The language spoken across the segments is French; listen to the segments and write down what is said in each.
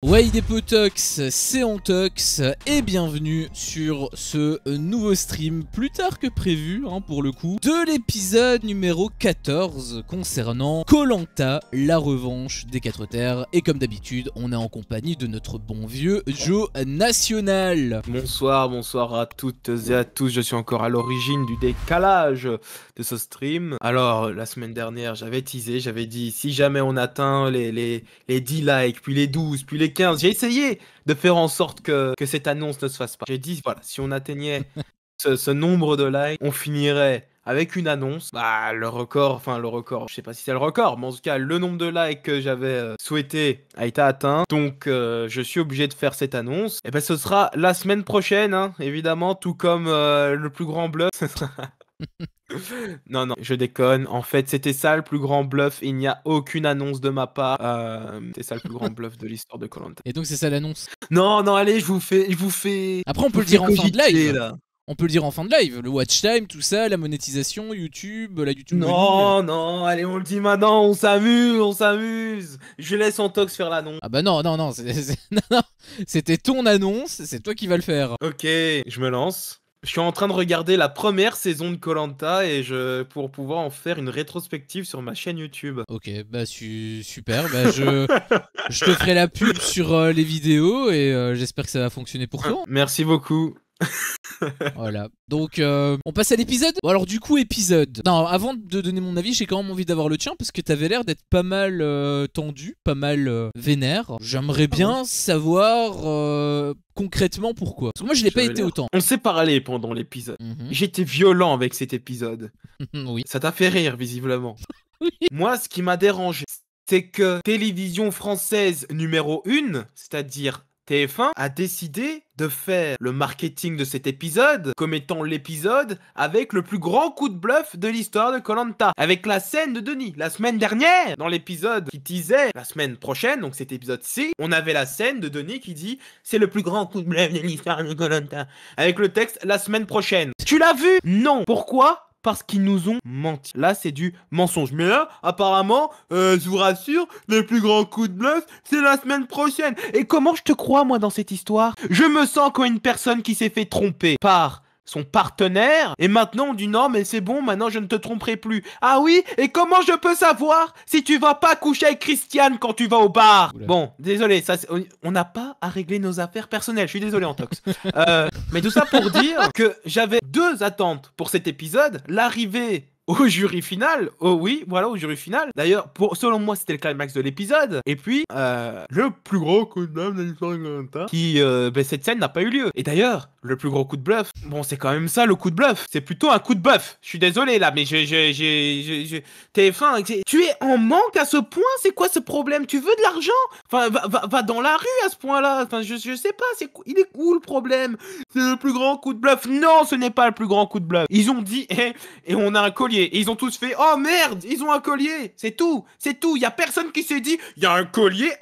Ouais des potox, c'est Antox et bienvenue sur ce nouveau stream plus tard que prévu pour le coup de l'épisode numéro 14 concernant Koh Lanta, la revanche des 4 terres. Et comme d'habitude on est en compagnie de notre bon vieux Joe National. Bonsoir à toutes et à tous, je suis encore à l'origine du décalage de ce stream. Alors la semaine dernière j'avais teasé, j'avais dit si jamais on atteint les 10 likes, puis les 12, puis les 15, j'ai essayé de faire en sorte que cette annonce ne se fasse pas. J'ai dit voilà, si on atteignait ce nombre de likes, on finirait avec une annonce. Bah le record, je sais pas si c'est le record, mais en tout cas le nombre de likes que j'avais souhaité a été atteint. Donc je suis obligé de faire cette annonce. Et ben ce sera la semaine prochaine, évidemment, tout comme le plus grand bluff. Non, je déconne. En fait, c'était ça le plus grand bluff. Il n'y a aucune annonce de ma part. C'est ça le plus grand bluff de l'histoire de Koh Lanta. Et donc c'est ça l'annonce. Non, allez, je vous fais. Après on peut le dire en fin de live. Là. On peut le dire en fin de live, le watch time, tout ça, la monétisation, YouTube, la YouTube Non, allez, on le dit maintenant, on s'amuse. Je laisse Antox faire l'annonce. Ah bah non, c'était ton annonce, c'est toi qui vas le faire. Ok, je me lance. Je suis en train de regarder la première saison de Koh Lanta et pour pouvoir en faire une rétrospective sur ma chaîne YouTube. Ok, bah super, bah je te ferai la pub sur les vidéos et j'espère que ça va fonctionner pour toi. Merci beaucoup. Voilà, donc on passe à l'épisode. Bon, alors du coup épisode. Non, avant de donner mon avis, j'ai quand même envie d'avoir le tien parce que t'avais l'air d'être pas mal tendu, pas mal vénère. J'aimerais bien savoir concrètement pourquoi. Parce que moi je l'ai pas été autant. On s'est parlé pendant l'épisode. J'étais violent avec cet épisode. Oui. Ça t'a fait rire visiblement. Oui. Moi ce qui m'a dérangé, c'est que télévision française numéro 1, c'est-à-dire TF1, a décidé de faire le marketing de cet épisode comme étant l'épisode avec le plus grand coup de bluff de l'histoire de Koh Lanta. Avec la scène de Denis. La semaine dernière, dans l'épisode qui teasait la semaine prochaine, donc cet épisode C, on avait la scène de Denis qui dit « C'est le plus grand coup de bluff de l'histoire de Koh Lanta » avec le texte « La semaine prochaine ». Tu l'as vu? Non. Pourquoi? Parce qu'ils nous ont menti. Là, c'est du mensonge. Mais là, apparemment, je vous rassure, le plus grand coup de bluff, c'est la semaine prochaine. Et comment je te crois, moi, dans cette histoire? Je me sens comme une personne qui s'est fait tromper par son partenaire, et maintenant on dit non mais c'est bon, maintenant je ne te tromperai plus. Ah oui? Et comment je peux savoir si tu vas pas coucher avec Christiane quand tu vas au bar? Oula. Bon, désolé, ça, on n'a pas à régler nos affaires personnelles, je suis désolé Antox. Mais tout ça pour dire que j'avais 2 attentes pour cet épisode, l'arrivée au jury final, au jury final. D'ailleurs, selon moi, c'était le climax de l'épisode. Et puis, le plus gros coup de bluff de l'histoire de Koh Lanta, qui, cette scène n'a pas eu lieu. Et d'ailleurs, le plus gros coup de bluff, bon, c'est quand même ça, le coup de bluff. C'est plutôt un coup de bluff. Je suis désolé, là, mais TF1, tu es en manque à ce point? C'est quoi ce problème? Tu veux de l'argent? Enfin, va dans la rue à ce point-là. Enfin, je sais pas, il est où le problème? C'est le plus grand coup de bluff. Non, ce n'est pas le plus grand coup de bluff. Ils ont dit, et on a un collier. Et ils ont tous fait, oh merde, ils ont un collier. C'est tout. Il y a personne qui s'est dit, il y a un collier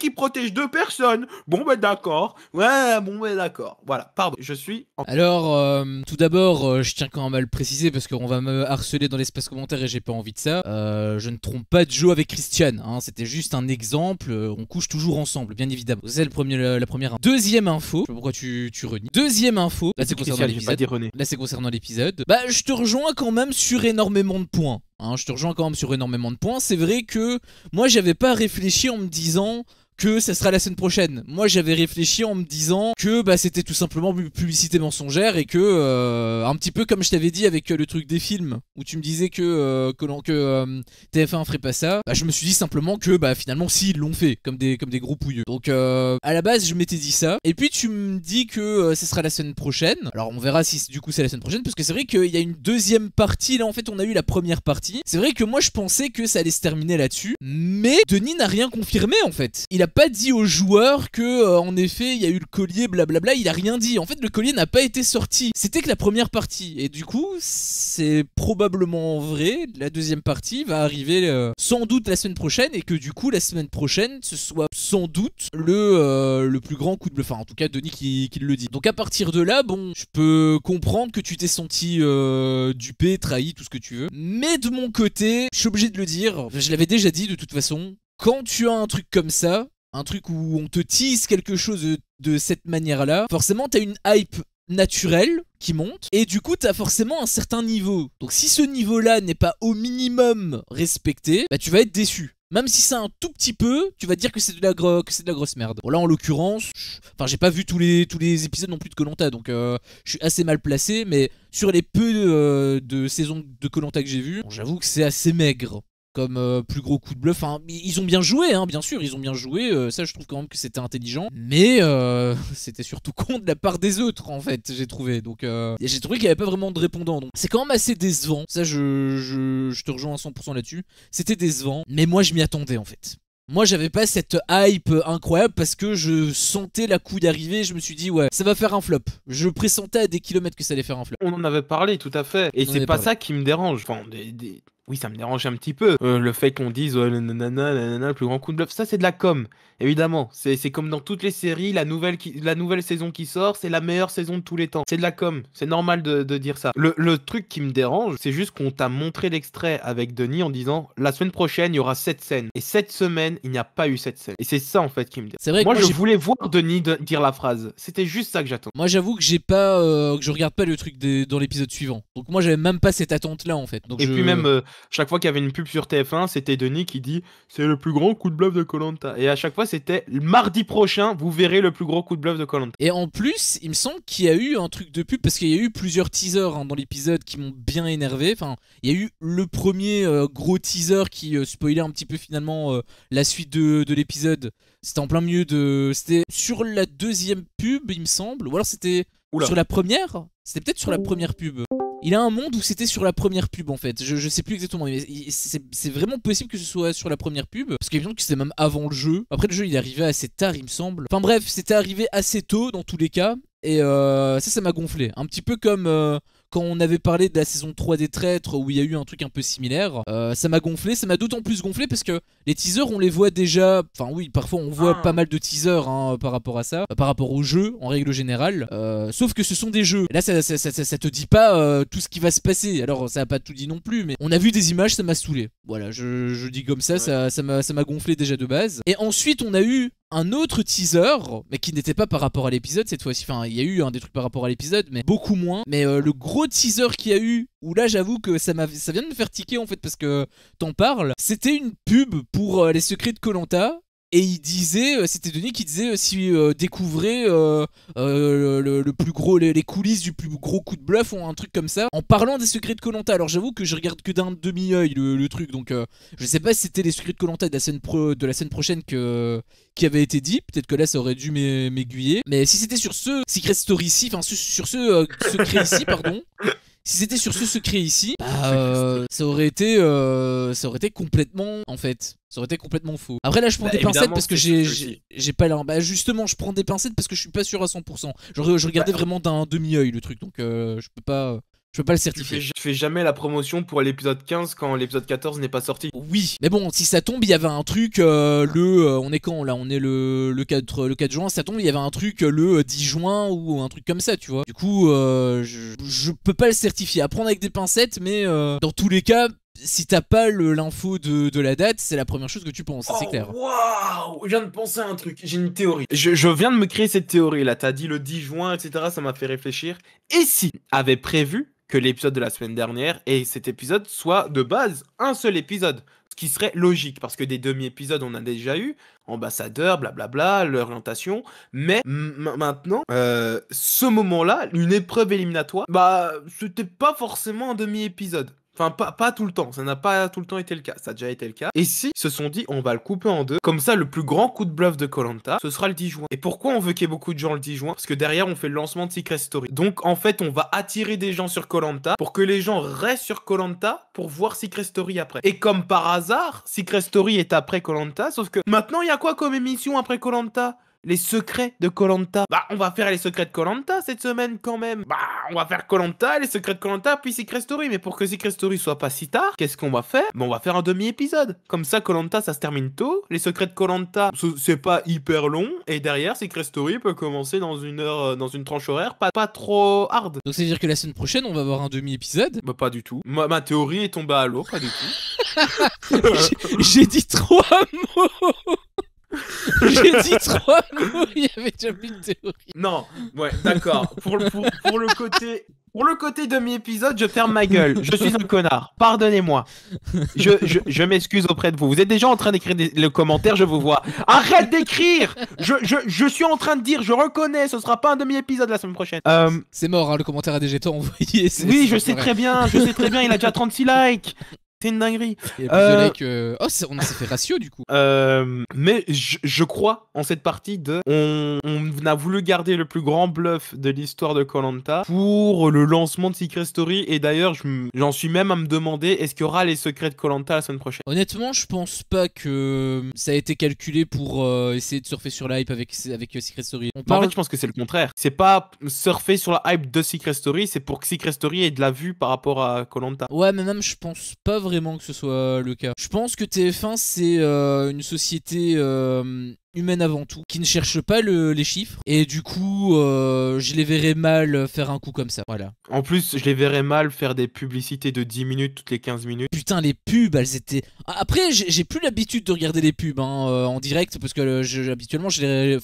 qui protège 2 personnes. Bon, ben d'accord. Ouais, bon, ben d'accord. Voilà, pardon, je suis... Alors, tout d'abord, je tiens quand même à le préciser parce qu'on va me harceler dans l'espace commentaire et j'ai pas envie de ça. Je ne trompe pas Joe avec Christiane, c'était juste un exemple. On couche toujours ensemble, bien évidemment. C'est la première. Deuxième info, je sais pas pourquoi tu renies. Deuxième info, là c'est concernant l'épisode. Là c'est concernant l'épisode. Bah, je te rejoins quand même sur énormément de points. C'est vrai que moi j'avais pas réfléchi en me disant que ça sera la semaine prochaine. Moi j'avais réfléchi en me disant que c'était tout simplement publicité mensongère et que un petit peu comme je t'avais dit avec le truc des films où tu me disais que TF1 ferait pas ça, je me suis dit simplement que finalement si ils l'ont fait comme des gros pouilleux. Donc à la base je m'étais dit ça et puis tu me dis que ça sera la semaine prochaine. Alors on verra si du coup c'est la semaine prochaine parce que c'est vrai qu'il y a une deuxième partie. Là en fait on a eu la première partie. C'est vrai que moi je pensais que ça allait se terminer là-dessus, mais Denis n'a rien confirmé en fait. Il a pas dit aux joueurs que en effet il y a eu le collier blablabla, il a rien dit. En fait le collier n'a pas été sorti, c'était que la première partie et du coup c'est probablement vrai, la deuxième partie va arriver sans doute la semaine prochaine et que du coup la semaine prochaine ce soit sans doute le plus grand coup de bluff, enfin en tout cas Denis qui le dit. Donc à partir de là, bon, je peux comprendre que tu t'es senti dupé, trahi, tout ce que tu veux, mais de mon côté je suis obligé de le dire, je l'avais déjà dit de toute façon, quand tu as un truc comme ça, un truc où on te tease quelque chose de cette manière-là, forcément t'as une hype naturelle qui monte, et du coup t'as forcément un certain niveau. Donc si ce niveau-là n'est pas au minimum respecté, bah tu vas être déçu. Même si c'est un tout petit peu, tu vas te dire que c'est de la grosse merde. Bon là en l'occurrence, enfin j'ai pas vu tous les épisodes non plus de Koh-Lanta, donc je suis assez mal placé, mais sur les peu de saisons de Koh-Lanta que j'ai vu, bon, j'avoue que c'est assez maigre. Comme plus gros coup de bluff, enfin, ils ont bien joué, hein, bien sûr, ils ont bien joué, ça je trouve quand même que c'était intelligent, mais c'était surtout con de la part des autres en fait, j'ai trouvé, donc j'ai trouvé qu'il n'y avait pas vraiment de répondant, donc c'est quand même assez décevant, ça je te rejoins à 100% là-dessus, c'était décevant, mais moi je m'y attendais en fait. Moi j'avais pas cette hype incroyable parce que je sentais la couille d'arriver, je me suis dit ouais ça va faire un flop. Je pressentais à des kilomètres que ça allait faire un flop. On en avait parlé tout à fait, et c'est pas ça qui me dérange. Enfin, oui, ça me dérange un petit peu. Le fait qu'on dise nanana, nanana, le plus grand coup de bluff, ça c'est de la com. Évidemment, c'est comme dans toutes les séries, la nouvelle saison qui sort, c'est la meilleure saison de tous les temps. C'est de la com, c'est normal de dire ça. Le truc qui me dérange, c'est juste qu'on t'a montré l'extrait avec Denis en disant la semaine prochaine il y aura 7 scènes. Et cette semaine, il n'y a pas eu cette scène. Et c'est ça en fait qui me dérange. C'est vrai que moi je voulais voir Denis dire la phrase. C'était juste ça que j'attends. Moi j'avoue que j'ai pas que je regarde pas le truc dans l'épisode suivant. Donc moi j'avais même pas cette attente là en fait. Donc puis même chaque fois qu'il y avait une pub sur TF1, c'était Denis qui dit c'est le plus grand coup de bluff de Koh-Lanta. Et à chaque fois c'était mardi prochain, vous verrez le plus gros coup de bluff de Koh-Lanta. Et en plus, il me semble qu'il y a eu un truc de pub parce qu'il y a eu plusieurs teasers dans l'épisode qui m'ont bien énervé. Enfin, il y a eu le premier gros teaser qui spoilait un petit peu finalement la suite de l'épisode. C'était en plein milieu de... C'était sur la deuxième pub, il me semble. Ou alors c'était sur la première. C'était peut-être sur la première pub. Il a un monde où c'était sur la première pub en fait, je sais plus exactement, mais c'est vraiment possible que ce soit sur la première pub, parce qu'il me semble que c'était même avant le jeu. Après le jeu il est arrivé assez tard il me semble. Enfin bref, c'était arrivé assez tôt dans tous les cas, et ça m'a gonflé. Un petit peu comme quand on avait parlé de la saison 3 des Traîtres où il y a eu un truc un peu similaire. Ça m'a gonflé, ça m'a d'autant plus gonflé parce que les teasers on les voit déjà, enfin oui parfois on voit pas mal de teasers hein, par rapport à ça, par rapport aux jeux en règle générale, sauf que ce sont des jeux. Et là ça te dit pas tout ce qui va se passer, alors ça a pas tout dit non plus, mais on a vu des images, ça m'a saoulé. Voilà, je dis comme ça, ouais. ça m'a gonflé déjà de base. Et ensuite on a eu un autre teaser, mais qui n'était pas par rapport à l'épisode cette fois-ci. Enfin, il y a eu des trucs par rapport à l'épisode, mais beaucoup moins. Mais le gros teaser qu'il y a eu, où là j'avoue que ça vient de me faire tiquer en fait, parce que t'en parles. C'était une pub pour les secrets de Koh-Lanta. Et il disait, c'était Denis qui disait si découvrez le plus gros, les coulisses du plus gros coup de bluff ou un truc comme ça, en parlant des secrets de Koh-Lanta. Alors j'avoue que je regarde que d'un demi-œil le truc, donc je sais pas si c'était les secrets de Koh-Lanta de la scène prochaine qui avait été dit. Peut-être que là ça aurait dû m'aiguiller. Mais si c'était sur ce Secret Story ici, enfin sur ce secret ici, pardon. Si c'était sur ce secret ici, bah, ça aurait été complètement, en fait, ça aurait été complètement faux. Après là, je prends des pincettes parce que j'ai pas l'air. Bah justement, je prends des pincettes parce que je suis pas sûr à 100%. Je regardais vraiment d'un demi-œil le truc, donc je peux pas le certifier. Tu fais jamais la promotion pour l'épisode 15 quand l'épisode 14 n'est pas sorti. Oui, mais bon, si ça tombe, il y avait un truc on est quand là? On est le 4 juin, ça tombe, il y avait un truc le 10 juin ou un truc comme ça, tu vois. Du coup, je peux pas le certifier. À prendre avec des pincettes, mais dans tous les cas, si t'as pas l'info de la date, c'est la première chose que tu penses, c'est clair. Waouh, je viens de penser à un truc, j'ai une théorie. Je viens de me créer cette théorie là, t'as dit le 10 juin, etc. Ça m'a fait réfléchir. Et si avait prévu que l'épisode de la semaine dernière et cet épisode soit de base un seul épisode, ce qui serait logique parce que des demi-épisodes on a déjà eu, ambassadeur, blablabla, l'orientation, mais maintenant, ce moment-là, une épreuve éliminatoire, bah c'était pas forcément un demi-épisode. Enfin, pas tout le temps, ça n'a pas tout le temps été le cas, ça a déjà été le cas. Et si ils se sont dit, on va le couper en deux, comme ça le plus grand coup de bluff de Koh-Lanta, ce sera le 10 juin. Et pourquoi on veut qu'il y ait beaucoup de gens le 10 juin? Parce que derrière on fait le lancement de Secret Story. Donc en fait on va attirer des gens sur Koh-Lanta pour que les gens restent sur Koh-Lanta pour voir Secret Story après. Et comme par hasard, Secret Story est après Koh-Lanta, sauf que maintenant il y a quoi comme émission après Koh-Lanta? Les secrets de Koh-Lanta. Bah, on va faire les secrets de Koh-Lanta cette semaine quand même. Bah, on va faire Koh-Lanta, les secrets de Koh-Lanta, puis Secret Story. Mais pour que Secret Story soit pas si tard, qu'est-ce qu'on va faire? Bah, on va faire un demi-épisode. Comme ça, Koh-Lanta, ça se termine tôt. Les secrets de Koh-Lanta, c'est pas hyper long. Et derrière, Secret Story peut commencer dans une heure, dans une tranche horaire pas trop hard. Donc ça veut dire que la semaine prochaine, on va avoir un demi-épisode? Bah, pas du tout. Ma théorie est tombée à l'eau, pas du tout. J'ai dit 3 mots. J'ai dit 3 mots, il y avait déjà plus de théorie. Non, ouais, d'accord. Pour le côté demi-épisode, je ferme ma gueule. Je suis un connard. Pardonnez-moi. Je m'excuse auprès de vous. Vous êtes déjà en train d'écrire le commentaire, je vous vois. Arrête d'écrire. Je suis en train de dire, je reconnais, ce sera pas un demi-épisode la semaine prochaine. C'est mort, hein, le commentaire a déjà été envoyé. Oui, je sais très bien, il a déjà 36 likes. C'est une dinguerie. Il y a plus de likes. Oh, on s'est fait ratio du coup. Mais je crois en cette partie on a voulu garder le plus grand bluff de l'histoire de Koh-Lanta pour le lancement de Secret Story. Et d'ailleurs, j'en suis même à me demander est-ce qu'il y aura les secrets de Koh-Lanta la semaine prochaine. Honnêtement, je pense pas que ça a été calculé pour essayer de surfer sur la hype avec Secret Story. En fait, je pense que c'est le contraire. C'est pas surfer sur la hype de Secret Story, c'est pour que Secret Story ait de la vue par rapport à Koh-Lanta. Ouais, mais même je pense pas vraiment que ce soit le cas. Je pense que TF1 c'est une société humaine avant tout, qui ne cherche pas les chiffres, et du coup je les verrais mal faire un coup comme ça, voilà. En plus, je les verrais mal faire des publicités de 10 minutes toutes les 15 minutes. Putain, les pubs, elles étaient... Après, j'ai plus l'habitude de regarder les pubs en direct, parce que habituellement,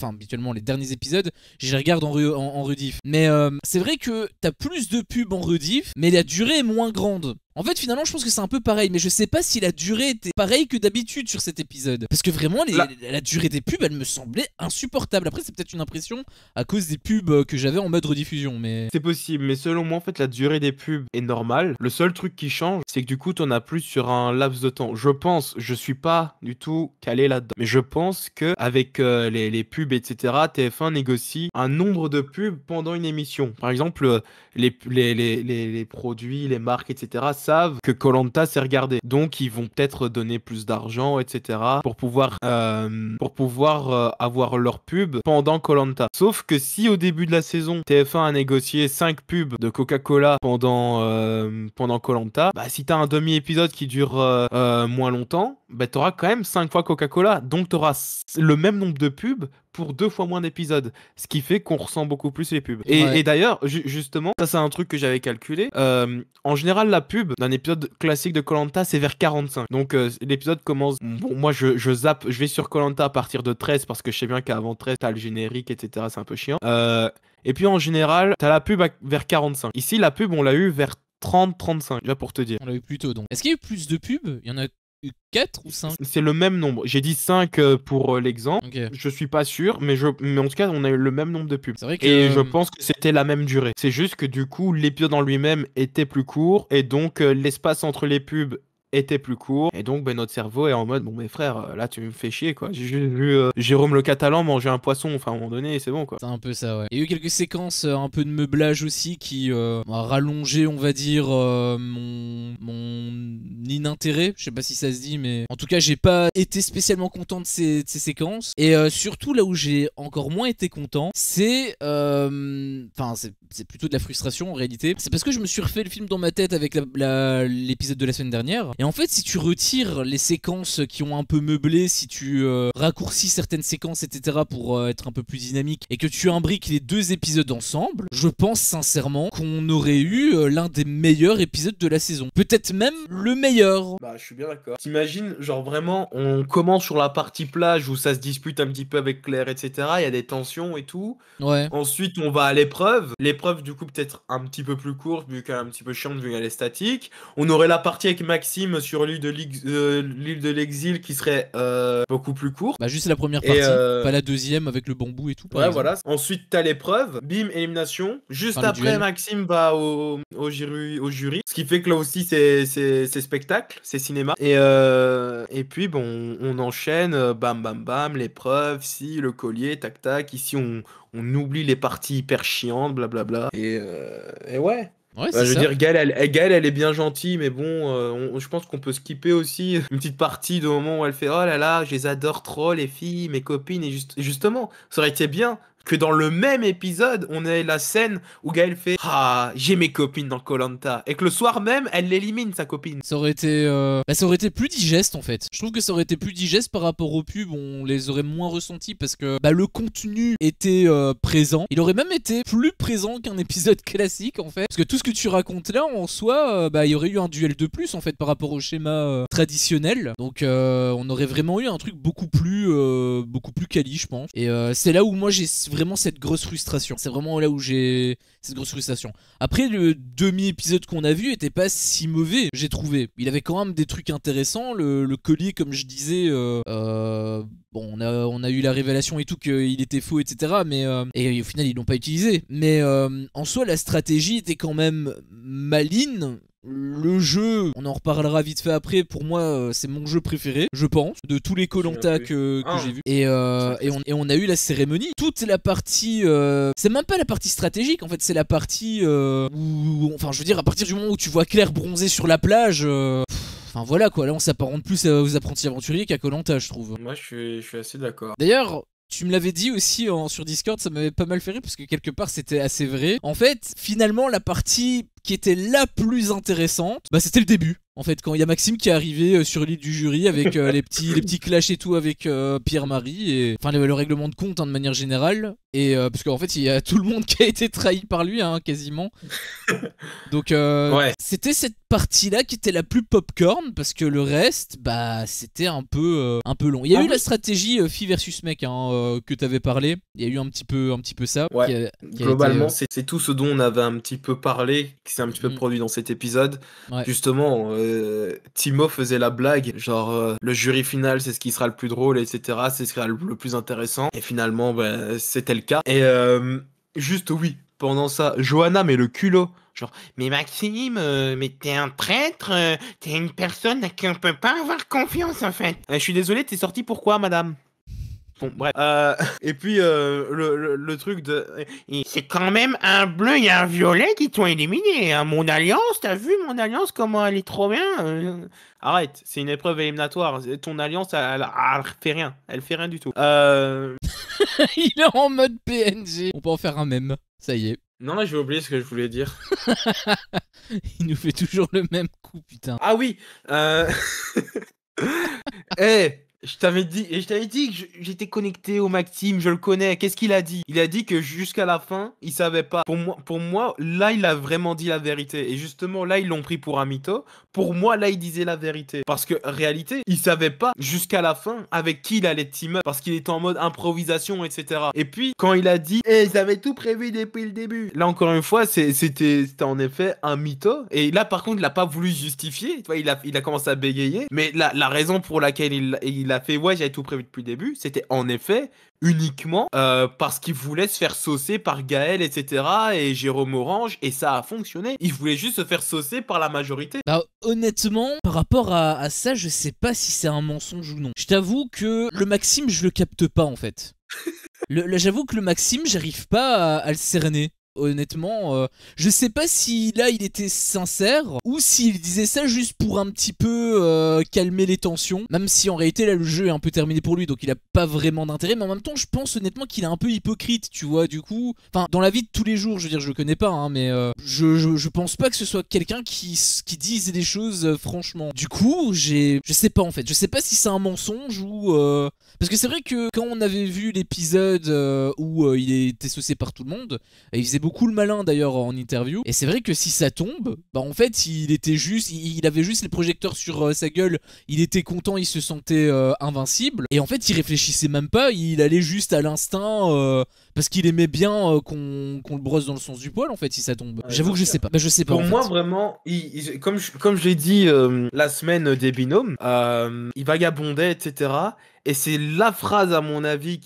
habituellement, les derniers épisodes, je les regarde en rediff. Mais c'est vrai que t'as plus de pubs en rediff, mais la durée est moins grande. En fait, finalement, je pense que c'est un peu pareil, mais je sais pas si la durée était pareille que d'habitude sur cet épisode. Parce que vraiment, la durée des pubs, elle me semblait insupportable. Après, c'est peut-être une impression à cause des pubs que j'avais en mode rediffusion, mais... C'est possible, mais selon moi, en fait, la durée des pubs est normale. Le seul truc qui change, c'est que du coup, t'en as plus sur un laps de temps. Je suis pas du tout calé là-dedans, mais je pense que avec les pubs, etc., TF1 négocie un nombre de pubs pendant une émission. Par exemple, les produits, les marques, etc., savent que Koh-Lanta s'est regardé. Donc, ils vont peut-être donner plus d'argent, etc., pour pouvoir avoir leur pub pendant Koh-Lanta. Sauf que si au début de la saison, TF1 a négocié 5 pubs de Coca-Cola pendant Koh-Lanta, bah si t'as un demi-épisode qui dure moins longtemps, bah t'auras quand même 5 fois Coca-Cola. Donc t'auras le même nombre de pubs pour 2 fois moins d'épisodes. Ce qui fait qu'on ressent beaucoup plus les pubs. Et d'ailleurs, justement, ça c'est un truc que j'avais calculé. En général, la pub d'un épisode classique de Koh-Lanta, c'est vers 45. Donc l'épisode commence... Bon, moi je zappe, je vais sur Koh-Lanta à partir de 13 parce que je sais bien qu'avant 13, t'as le générique, etc. C'est un peu chiant. Et puis en général, t'as la pub vers 45. Ici, la pub, on l'a eu vers 30-35, déjà pour te dire. On l'a eu plus tôt donc. Est-ce qu'il y a eu plus de pubs? Il y en a eu 4 ou 5? C'est le même nombre. J'ai dit 5 pour l'exemple. Okay. Je suis pas sûr, mais en tout cas, on a eu le même nombre de pubs. C'est vrai que... Et je pense que c'était la même durée. C'est juste que du coup, l'épisode en lui-même était plus court, et donc l'espace entre les pubs était plus court, et donc notre cerveau est en mode bon mes frères, là tu me fais chier quoi. J'ai juste vu Jérôme le Catalan manger un poisson, enfin à un moment donné c'est bon quoi. C'est un peu ça, ouais. Il y a eu quelques séquences un peu de meublage aussi qui a rallongé, on va dire, mon inintérêt. Je sais pas si ça se dit, mais en tout cas j'ai pas été spécialement content de ces séquences. Et surtout là où j'ai encore moins été content, c'est c'est plutôt de la frustration en réalité. C'est parce que je me suis refait le film dans ma tête avec l'épisode de la semaine dernière. Et en fait, si tu retires les séquences qui ont un peu meublé, si tu raccourcis certaines séquences, etc., pour être un peu plus dynamique, et que tu imbriques les 2 épisodes ensemble, je pense sincèrement qu'on aurait eu l'un des meilleurs épisodes de la saison. Peut-être même le meilleur. Bah, je suis bien d'accord. T'imagines, genre vraiment, on commence sur la partie plage où ça se dispute un petit peu avec Claire, etc. Il y a des tensions et tout. Ouais. Ensuite, on va à l'épreuve. L'épreuve, du coup, peut-être un petit peu plus courte, vu qu'elle est un petit peu chiante, vu qu'elle est statique. On aurait la partie avec Maxime sur l'île de l'exil qui serait beaucoup plus courte. Bah juste la première partie, pas la deuxième avec le bambou et tout. Ouais, voilà. Ensuite, t'as l'épreuve, bim, élimination. Juste après, Maxime va au jury. Ce qui fait que là aussi, c'est spectacle, c'est cinéma. Et puis, bon, on enchaîne, bam, bam, bam, l'épreuve, si, le collier, tac, tac. Ici, on oublie les parties hyper chiantes, blablabla. Et ouais. Ouais, je veux dire, Gaëlle, elle est bien gentille, mais bon, je pense qu'on peut skipper aussi une petite partie du moment où elle fait oh là là, je les adore trop, les filles, mes copines, et justement, ça aurait été bien que dans le même épisode, on ait la scène où Gaël fait « Ah, j'ai mes copines dans koh et que le soir même, elle l'élimine, sa copine. Ça aurait été, ça aurait été plus digeste en fait. Je trouve que ça aurait été plus digeste par rapport aux pubs, on les aurait moins ressentis parce que le contenu était présent. Il aurait même été plus présent qu'un épisode classique en fait. Parce que tout ce que tu racontes là en soi, il y aurait eu un duel de plus en fait par rapport au schéma traditionnel. Donc on aurait vraiment eu un truc beaucoup plus quali, je pense. Et c'est là où moi j'ai vraiment cette grosse frustration. C'est vraiment là où j'ai cette grosse frustration. Après, le demi-épisode qu'on a vu était pas si mauvais, j'ai trouvé. Il avait quand même des trucs intéressants. Le collier, comme je disais, bon, on a eu la révélation et tout qu'il était faux, etc. Mais et au final, ils l'ont pas utilisé. Mais en soi, la stratégie était quand même maligne. Le jeu, on en reparlera vite fait après, pour moi c'est mon jeu préféré, je pense, de tous les Koh-Lanta que j'ai vu. Et on a eu la cérémonie. Toute la partie, c'est même pas la partie stratégique en fait, c'est la partie où, enfin je veux dire, à partir du moment où tu vois Claire bronzer sur la plage, enfin voilà quoi, là on s'apparente plus aux apprentis aventuriers qu'à Koh-Lanta, je trouve. Moi je suis assez d'accord. D'ailleurs, tu me l'avais dit aussi sur Discord, ça m'avait pas mal fait rire parce que quelque part c'était assez vrai. En fait, finalement, la partie qui était la plus intéressante, c'était le début. En fait, quand il y a Maxime qui est arrivé sur l'île du jury avec les petits clashs et tout avec Pierre-Marie, et enfin le règlement de compte de manière générale, et parce qu'en fait il y a tout le monde qui a été trahi par lui quasiment. Donc ouais. C'était cette partie-là qui était la plus popcorn parce que le reste, c'était un peu long. Il y a eu la stratégie fille versus mec que t'avais parlé. Il y a eu un petit peu ça. Ouais. Qui globalement, c'est tout ce dont on avait un petit peu parlé, qui s'est un petit peu produit dans cet épisode. Ouais. Justement, Timo faisait la blague, genre le jury final, c'est ce qui sera le plus drôle, etc. C'est ce qui sera le plus intéressant. Et finalement, c'était le cas. Et juste oui, pendant ça, Johanna met le culot. Genre, mais Maxime, mais t'es un traître, t'es une personne à qui on peut pas avoir confiance en fait. Je suis désolé, t'es sorti pourquoi, madame? Bon, bref. Et puis, le truc de... C'est quand même un bleu et un violet qui t'ont éliminé. Hein. Mon alliance, t'as vu mon alliance, comment elle est trop bien Arrête, c'est une épreuve éliminatoire. Ton alliance, elle fait rien. Elle fait rien du tout. Il est en mode PNG. On peut en faire un mème. Ça y est. Non, là, j'ai oublié ce que je voulais dire. Il nous fait toujours le même coup, putain. Ah oui Je t'avais dit que j'étais connecté au Maxime, je le connais. Qu'est-ce qu'il a dit? Il a dit que jusqu'à la fin, il savait pas. Pour moi, là, il a vraiment dit la vérité. Et justement, là, ils l'ont pris pour un mytho. Pour moi, là, il disait la vérité. Parce que, réalité, il savait pas jusqu'à la fin avec qui il allait team up. Parce qu'il était en mode improvisation, etc. Et puis, quand il a dit, ils avaient tout prévu depuis le début. Là, encore une fois, c'était en effet un mytho. Et là, par contre, il a pas voulu justifier. Tu vois, il a commencé à bégayer. Mais la raison pour laquelle il a fait j'avais tout prévu depuis le début, c'était en effet uniquement parce qu'il voulait se faire saucer par Gaël, etc. et Jérôme Orange, et ça a fonctionné. Il voulait juste se faire saucer par la majorité. Honnêtement, par rapport à ça, je sais pas si c'est un mensonge ou non. Je t'avoue que le Maxime, je le capte pas en fait. J'avoue que le Maxime, j'arrive pas à le cerner. Honnêtement, je sais pas si là il était sincère ou s'il disait ça juste pour un petit peu calmer les tensions, même si en réalité là le jeu est un peu terminé pour lui, donc il a pas vraiment d'intérêt. Mais en même temps, je pense honnêtement qu'il est un peu hypocrite, tu vois. Du coup, enfin dans la vie de tous les jours, je veux dire, je le connais pas, mais je pense pas que ce soit quelqu'un qui dise des choses franchement. Du coup, je sais pas en fait, je sais pas si c'est un mensonge ou parce que c'est vrai que quand on avait vu l'épisode où il était saucé par tout le monde, il faisait beaucoup le malin d'ailleurs en interview, et c'est vrai que si ça tombe, en fait il était juste, il avait juste les projecteurs sur sa gueule, il était content, il se sentait invincible, et en fait il réfléchissait même pas, il allait juste à l'instinct parce qu'il aimait bien qu'on le brosse dans le sens du poil en fait si ça tombe. J'avoue que je sais pas. Je sais pas. Pour moi vraiment, comme je l'ai dit la semaine des binômes, il vagabondait, etc. Et c'est la phrase à mon avis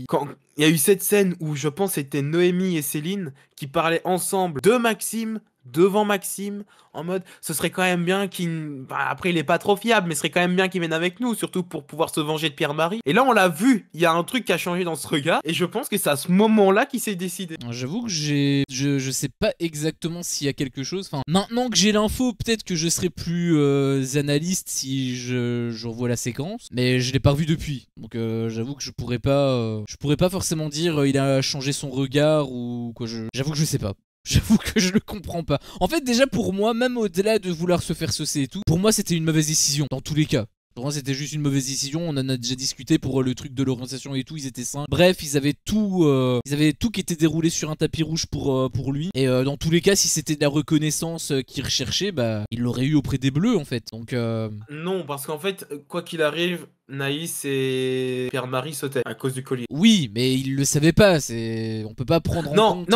quand il y a eu cette scène où je pense c'était Noémie et Céline qui parlaient ensemble de Maxime, devant Maxime, en mode, ce serait quand même bien qu'il... Bah, après, il est pas trop fiable, mais ce serait quand même bien qu'il vienne avec nous, surtout pour pouvoir se venger de Pierre-Marie. Et là, on l'a vu, il y a un truc qui a changé dans ce regard, et je pense que c'est à ce moment-là qu'il s'est décidé. J'avoue que je sais pas exactement s'il y a quelque chose. Enfin, maintenant que j'ai l'info, peut-être que je serai plus analyste si je revois la séquence. Mais je l'ai pas revu depuis. Donc j'avoue que je pourrais pas forcément dire il a changé son regard ou quoi. J'avoue que je sais pas. J'avoue que je le comprends pas. En fait, déjà pour moi, même au-delà de vouloir se faire saucer et tout, pour moi c'était une mauvaise décision, dans tous les cas. Pour moi, c'était juste une mauvaise décision. On en a déjà discuté pour le truc de l'orientation et tout. Ils étaient sains. Bref, ils avaient tout qui était déroulé sur un tapis rouge pour lui. Et dans tous les cas, si c'était de la reconnaissance qu'il recherchait, bah, il l'aurait eu auprès des Bleus en fait. Donc, Non, parce qu'en fait, quoi qu'il arrive, Naïs et Pierre-Marie sautaient à cause du collier. oui, mais il le savait pas. On peut pas prendre en Non, compte.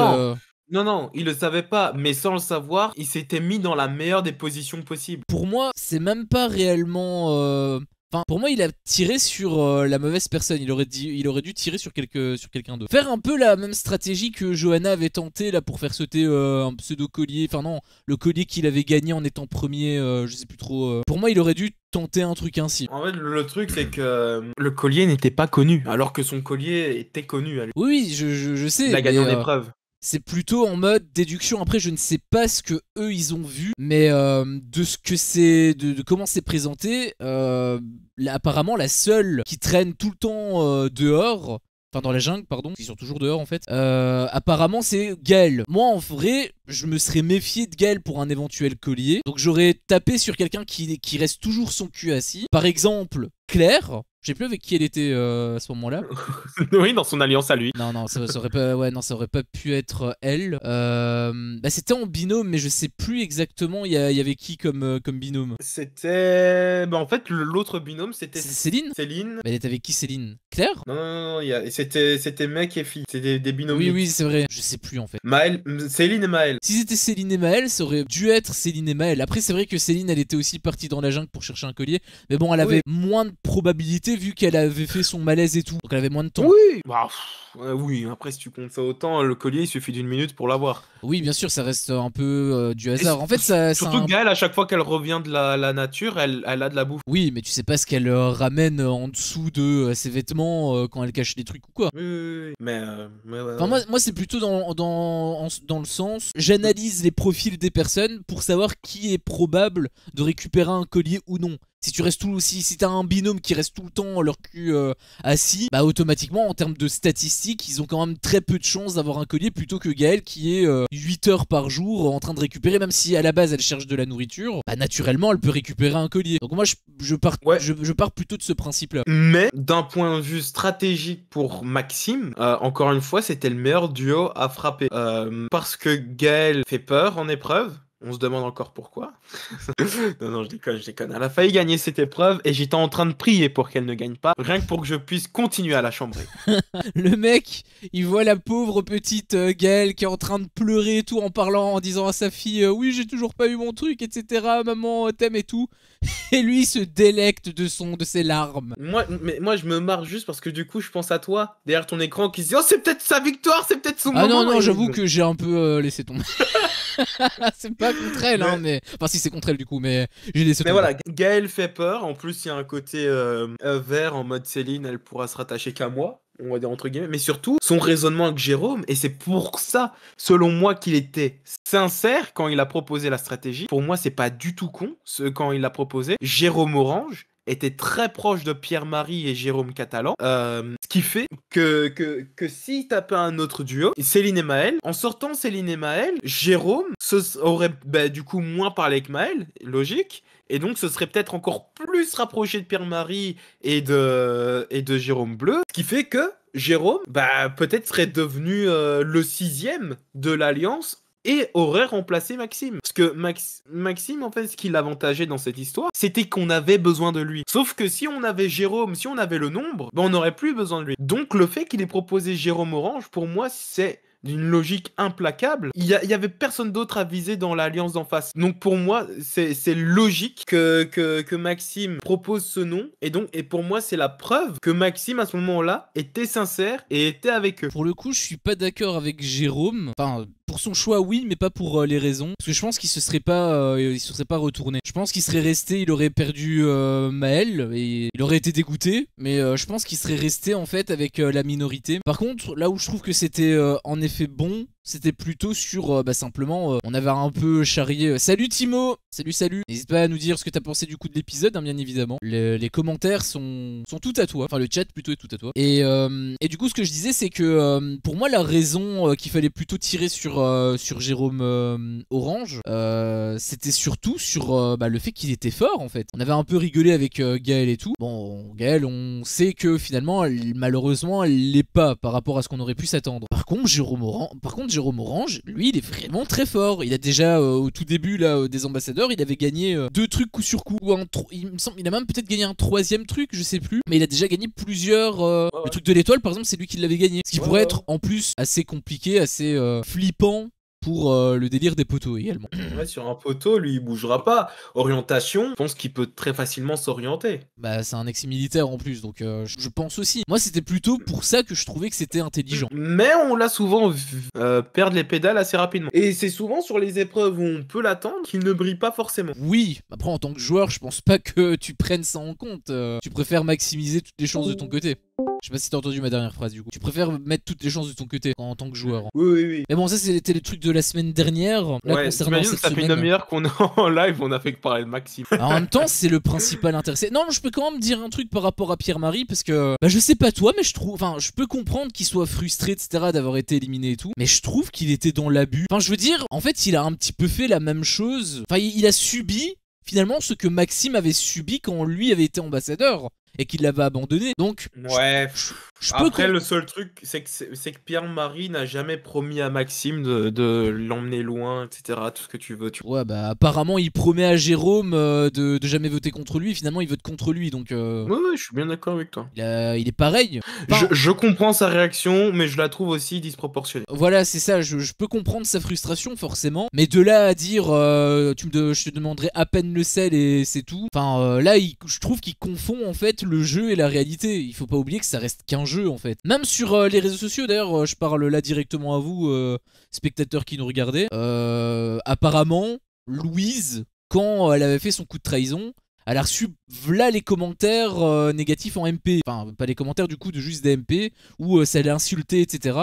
non, non, il le savait pas, mais sans le savoir, il s'était mis dans la meilleure des positions possibles. Pour moi, c'est même pas réellement. Enfin, pour moi, il a tiré sur la mauvaise personne. Il aurait dû tirer sur quelqu'un d'autre. Faire un peu la même stratégie que Johanna avait tenté là pour faire sauter un pseudo collier. Enfin non, le collier qu'il avait gagné en étant premier. Je sais plus trop. Pour moi, il aurait dû tenter un truc ainsi. En fait, le truc, c'est que le collier n'était pas connu, alors que son collier était connu à lui. Oui, je sais. Il a gagné mais, en épreuve. c'est plutôt en mode déduction. Après, je ne sais pas ce que eux ils ont vu, mais de ce que c'est, de comment c'est présenté, apparemment la seule qui traîne tout le temps dehors. Enfin, dans la jungle, pardon, ils sont toujours dehors en fait. Apparemment, c'est Gaël. Moi, en vrai, je me serais méfié de Gaël pour un éventuel collier. Donc, j'aurais tapé sur quelqu'un qui reste toujours son cul assis. Par exemple, Claire. Je sais plus avec qui elle était à ce moment-là. Oui, dans son alliance à lui. Non, ça aurait pas, ouais, non, ça aurait pas pu être elle. Bah, c'était en binôme, mais je sais plus exactement. Il y avait qui comme binôme. C'était... Bah, en fait, l'autre binôme, c'était C'est Céline. Céline. Bah, elle était avec qui, Céline? Claire? Non, c'était mec et fille. C'était des binômes Oui, mixtes. c'est vrai. Je sais plus en fait. Maël, Céline et Maël. Si c'était Céline et Maël, ça aurait dû être Céline et Maël. Après, c'est vrai que Céline, elle était aussi partie dans la jungle pour chercher un collier. Mais bon, elle avait moins de probabilité vu qu'elle avait fait son malaise et tout. Donc elle avait moins de temps. Oui. Bah, oui, après, si tu comptes ça autant, le collier, il suffit d'une minute pour l'avoir. Oui, bien sûr, ça reste un peu du hasard. En fait, surtout que Gaël, à chaque fois qu'elle revient de la nature, elle a de la bouffe. Oui, mais tu sais pas ce qu'elle ramène en dessous de ses vêtements quand elle cache des trucs ou quoi. Oui. Mais ouais. Enfin, moi c'est plutôt dans le sens, j'analyse les profils des personnes pour savoir qui est probable de récupérer un collier ou non. Si tu restes si t'as un binôme qui reste tout le temps leur cul assis, bah automatiquement en termes de statistiques, ils ont quand même très peu de chances d'avoir un collier plutôt que Gaël qui est 8 heures par jour en train de récupérer, même si à la base elle cherche de la nourriture, bah naturellement elle peut récupérer un collier. Donc moi je pars plutôt de ce principe-là. Mais d'un point de vue stratégique pour Maxime, encore une fois, c'était le meilleur duo à frapper. Parce que Gaël fait peur en épreuve. On se demande encore pourquoi. Non, je déconne. Elle a failli gagner cette épreuve et j'étais en train de prier pour qu'elle ne gagne pas, rien que pour que je puisse continuer à la chambrer. Le mec, il voit la pauvre petite Gaëlle qui est en train de pleurer et tout en parlant, en disant à sa fille oui, j'ai toujours pas eu mon truc, etc. Maman t'aime et tout. Et lui, il se délecte de ses larmes. Moi, je me marre juste parce que du coup, je pense à toi derrière ton écran qui se dit oh, c'est peut-être sa victoire, c'est peut-être son moment. Ah non, j'avoue que j'ai un peu laissé tomber. C'est pas contre elle, hein, mais. Enfin, si c'est contre elle du coup, mais j'ai laissé tomber. Mais voilà, Gaël fait peur. En plus, il y a un côté vert en mode Céline, elle pourra se rattacher qu'à moi. On va dire entre guillemets, mais surtout son raisonnement avec Jérôme, et c'est pour ça, selon moi, qu'il était sincère quand il a proposé la stratégie. Pour moi, c'est pas du tout con, quand il l'a proposé. Jérôme Orange était très proche de Pierre-Marie et Jérôme Catalan, ce qui fait que s'il tapait un autre duo, Céline et Maël, en sortant Céline et Maël, Jérôme aurait du coup moins parlé avec Maël, logique, et donc ce serait peut-être encore plus rapproché de Pierre-Marie et de Jérôme Bleu, ce qui fait que Jérôme, peut-être serait devenu le 6e de l'Alliance et aurait remplacé Maxime. Parce que Maxime, en fait, ce qui l'avantageait dans cette histoire, c'était qu'on avait besoin de lui. Sauf que si on avait Jérôme, si on avait le nombre, on n'aurait plus besoin de lui. Donc le fait qu'il ait proposé Jérôme Orange, pour moi, c'est d'une logique implacable. Il y avait personne d'autre à viser dans l'alliance d'en face. Donc pour moi, c'est logique que Maxime propose ce nom. Et pour moi, c'est la preuve que Maxime, à ce moment-là, était sincère et était avec eux. Pour le coup, je suis pas d'accord avec Jérôme. Enfin, pour son choix, oui, mais pas pour les raisons. Parce que je pense qu'il se serait pas retourné. Je pense qu'il serait resté, il aurait perdu Maël et il aurait été dégoûté. Mais je pense qu'il serait resté en fait avec la minorité. Par contre, là où je trouve que c'était en effet bon, c'était plutôt sur simplement on avait un peu charrié. Salut Timo, salut. N'hésite pas à nous dire ce que t'as pensé du coup de l'épisode, hein, bien évidemment. Les commentaires sont tout à toi, enfin le chat plutôt est tout à toi. Et du coup ce que je disais c'est que pour moi la raison qu'il fallait plutôt tirer sur Jérôme Orange, c'était surtout sur le fait qu'il était fort en fait. On avait un peu rigolé avec Gaël et tout. Bon, Gaël, on sait que finalement malheureusement elle l'est pas par rapport à ce qu'on aurait pu s'attendre. Par contre Jérôme Orange, lui, il est vraiment très fort. Il a déjà, au tout début là, des ambassadeurs, il avait gagné 2 trucs coup sur coup. Il me semble, il a même peut-être gagné un 3e truc, je sais plus. Mais il a déjà gagné plusieurs. Le truc de l'étoile, par exemple, c'est lui qui l'avait gagné. Ce qui pourrait être en plus assez compliqué, assez flippant. Pour le délire des poteaux également. Ouais, sur un poteau, lui, il bougera pas. Orientation, je pense qu'il peut très facilement s'orienter. Bah, c'est un ex-militaire en plus, donc je pense aussi. Moi, c'était plutôt pour ça que je trouvais que c'était intelligent. Mais on l'a souvent vu perdre les pédales assez rapidement. Et c'est souvent sur les épreuves où on peut l'attendre qu'il ne brille pas forcément. Oui, après en tant que joueur, je pense pas que tu prennes ça en compte. Tu préfères maximiser toutes les chances de ton côté. Je sais pas si t'as entendu ma dernière phrase du coup. Tu préfères mettre toutes les chances de ton côté en tant que joueur. Oui. Mais bon, ça c'était le truc de la semaine dernière. Là, Ouais, concernant t'imagines, cette ça fait semaine. une demi-heure qu'on est en live, on a fait que parler de Maxime. En même temps, c'est le principal intéressé. Non, je peux quand même dire un truc par rapport à Pierre-Marie parce que je sais pas toi, mais je peux comprendre qu'il soit frustré, etc., d'avoir été éliminé et tout. Mais je trouve qu'il était dans l'abus. Enfin, je veux dire, en fait, il a un petit peu fait la même chose. Enfin, il a subi finalement ce que Maxime avait subi quand lui avait été ambassadeur et qu'il l'avait abandonné. Donc, ouais. Après, le seul truc, c'est que Pierre-Marie n'a jamais promis à Maxime de l'emmener loin, etc. Tout ce que tu veux. Ouais, bah apparemment, il promet à Jérôme de jamais voter contre lui. Finalement, il vote contre lui. Donc, Ouais, je suis bien d'accord avec toi. il est pareil. Enfin, je comprends sa réaction, mais je la trouve aussi disproportionnée. Voilà, c'est ça. Je peux comprendre sa frustration, forcément. Mais de là à dire, je te demanderai à peine le sel et c'est tout. Enfin, là, je trouve qu'il confond en fait le jeu et la réalité. Il faut pas oublier que ça reste qu'un jeu en fait. Même sur les réseaux sociaux, d'ailleurs, je parle là directement à vous, spectateurs qui nous regardez. Apparemment, Louise, quand elle avait fait son coup de trahison, elle a reçu v'là les commentaires négatifs en MP. Enfin, pas les commentaires du coup de juste des MP où ça l'a insulté, etc.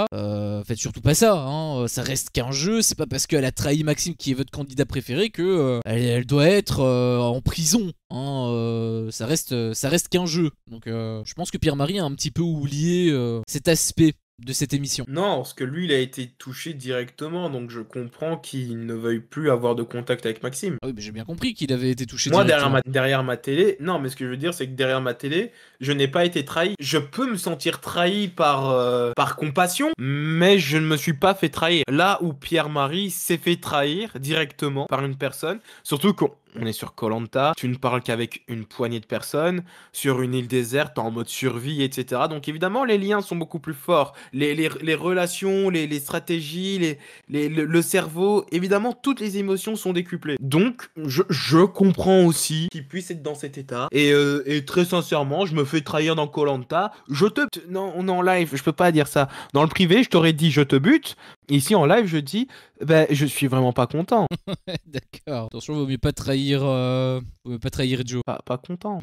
Faites surtout pas ça, hein. Ça reste qu'un jeu. C'est pas parce qu'elle a trahi Maxime qui est votre candidat préféré que elle doit être en prison. Hein. Ça reste qu'un jeu. Donc je pense que Pierre-Marie a un petit peu oublié cet aspect de cette émission. Non, parce que lui, il a été touché directement, donc je comprends qu'il ne veuille plus avoir de contact avec Maxime. Ah oui, mais j'ai bien compris qu'il avait été touché Moi, directement. derrière ma télé, non, mais ce que je veux dire, c'est que derrière ma télé, je n'ai pas été trahi. Je peux me sentir trahi par compassion, mais je ne me suis pas fait trahir. Là où Pierre-Marie s'est fait trahir directement par une personne, surtout qu'on est sur koh, tu ne parles qu'avec une poignée de personnes, sur une île déserte, en mode survie, etc. Donc évidemment, les liens sont beaucoup plus forts. Les relations, les stratégies, le cerveau, évidemment, toutes les émotions sont décuplées. Donc, je comprends aussi qu'il puisse être dans cet état. Et très sincèrement, je me fais trahir dans koh. Non, on est en live, je peux pas dire ça. Dans le privé, je t'aurais dit je te bute. Ici, en live, je dis, je suis vraiment pas content. D'accord. Attention, vaut mieux pas trahir Joe. Pas content.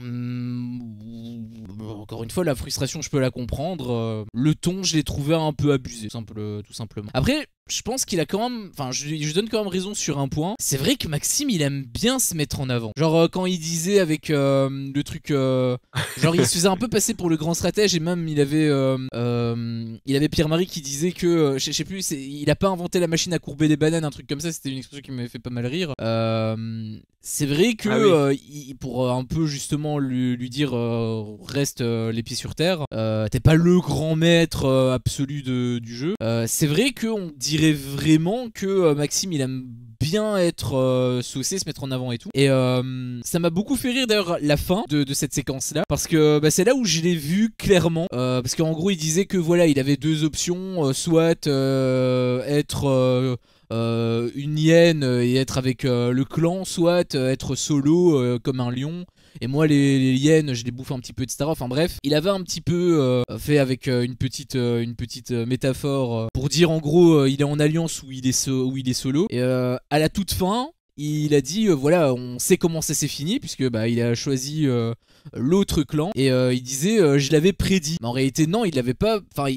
Encore une fois, la frustration, je peux la comprendre. Le ton, je l'ai trouvé un peu abusé, tout simplement. Après, je pense qu'il a quand même... Enfin, je donne quand même raison sur un point. C'est vrai que Maxime, il aime bien se mettre en avant. Genre, quand il disait avec le truc... genre, il se faisait un peu passer pour le grand stratège et même, il avait Pierre-Marie qui disait que... je sais plus, il a pas inventé la machine à courber des bananes, un truc comme ça. C'était une expression qui m'avait fait pas mal rire. C'est vrai que pour un peu justement lui dire reste les pieds sur terre, t'es pas le grand maître absolu du jeu. C'est vrai qu'on dirait vraiment que Maxime il aime bien être saucé, se mettre en avant et tout. Et ça m'a beaucoup fait rire d'ailleurs la fin de cette séquence là, parce que c'est là où je l'ai vu clairement, parce qu'en gros il disait que voilà il avait 2 options, soit être une hyène et être avec le clan, soit être solo comme un lion et moi les hyènes je les bouffe un petit peu, etc. Enfin bref, il avait un petit peu fait avec une petite métaphore pour dire en gros il est en alliance ou il est solo, et à la toute fin il a dit voilà, on sait comment ça s'est fini puisque bah il a choisi l'autre clan, et il disait je l'avais prédit, mais en réalité non, il l'avait pas, enfin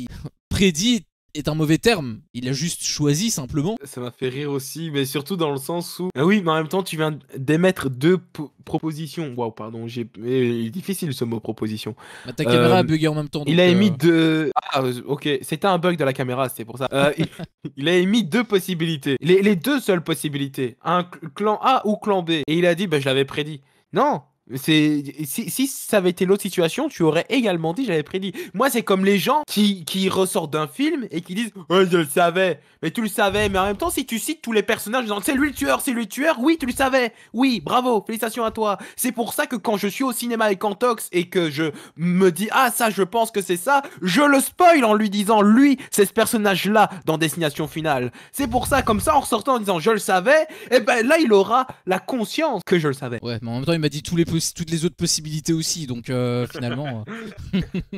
prédit est un mauvais terme, il a juste choisi simplement. Ça m'a fait rire aussi, mais surtout dans le sens où... Ah oui, mais en même temps, tu viens d'émettre deux propositions. Waouh, pardon, il est difficile ce mot proposition. Bah, ta caméra a bugué en même temps. Il a émis deux... Ah, ok, c'était un bug de la caméra, c'est pour ça. Il a émis deux possibilités. Les deux seules possibilités. Un clan A ou clan B. Et il a dit, bah je l'avais prédit. Non, si ça avait été l'autre situation, tu aurais également dit j'avais prédit. Moi, c'est comme les gens qui ressortent d'un film et qui disent ouais, je le savais. Mais tu le savais. Mais en même temps, si tu cites tous les personnages disant c'est lui le tueur, oui, tu le savais. Oui, bravo, félicitations à toi. C'est pour ça que quand je suis au cinéma avec Antox et que je me dis ah, ça, je pense que c'est ça, je le spoil en lui disant lui, c'est ce personnage-là dans Destination Finale. C'est pour ça, comme ça, en ressortant en disant je le savais, et ben là, il aura la conscience que je le savais. Ouais, mais en même temps, il m'a dit toutes les autres possibilités aussi, donc finalement.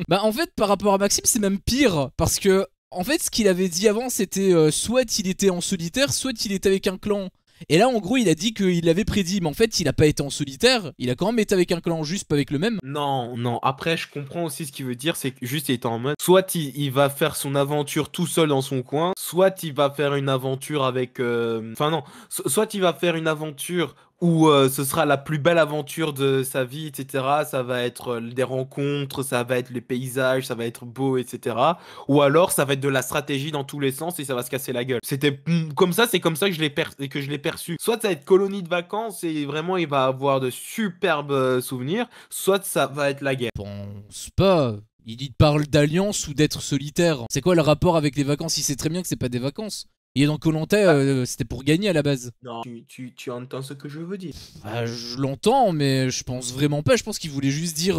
Bah, en fait, par rapport à Maxime, c'est même pire, parce que, en fait, ce qu'il avait dit avant, c'était soit il était en solitaire, soit il était avec un clan. Et là, en gros, il a dit qu'il l'avait prédit, mais en fait, il a pas été en solitaire, il a quand même été avec un clan, juste pas avec le même. Non, non, après, je comprends aussi ce qu'il veut dire, c'est que juste il est en mode, soit il va faire son aventure tout seul dans son coin, soit il va faire une aventure avec... Enfin non, soit il va faire une aventure où ce sera la plus belle aventure de sa vie, etc. Ça va être des rencontres, ça va être les paysages, ça va être beau, etc. Ou alors ça va être de la stratégie dans tous les sens et ça va se casser la gueule. C'était comme ça, c'est comme ça que je l'ai perçu. Soit ça va être colonie de vacances et vraiment il va avoir de superbes souvenirs, soit ça va être la guerre. Pense pas. Il parle d'alliance ou d'être solitaire. C'est quoi le rapport avec les vacances? Il sait très bien que c'est pas des vacances. Il est dans Koh Lanta, c'était pour gagner à la base. Non, tu entends ce que je veux dire. Bah, je l'entends, mais je pense vraiment pas. Je pense qu'il voulait juste dire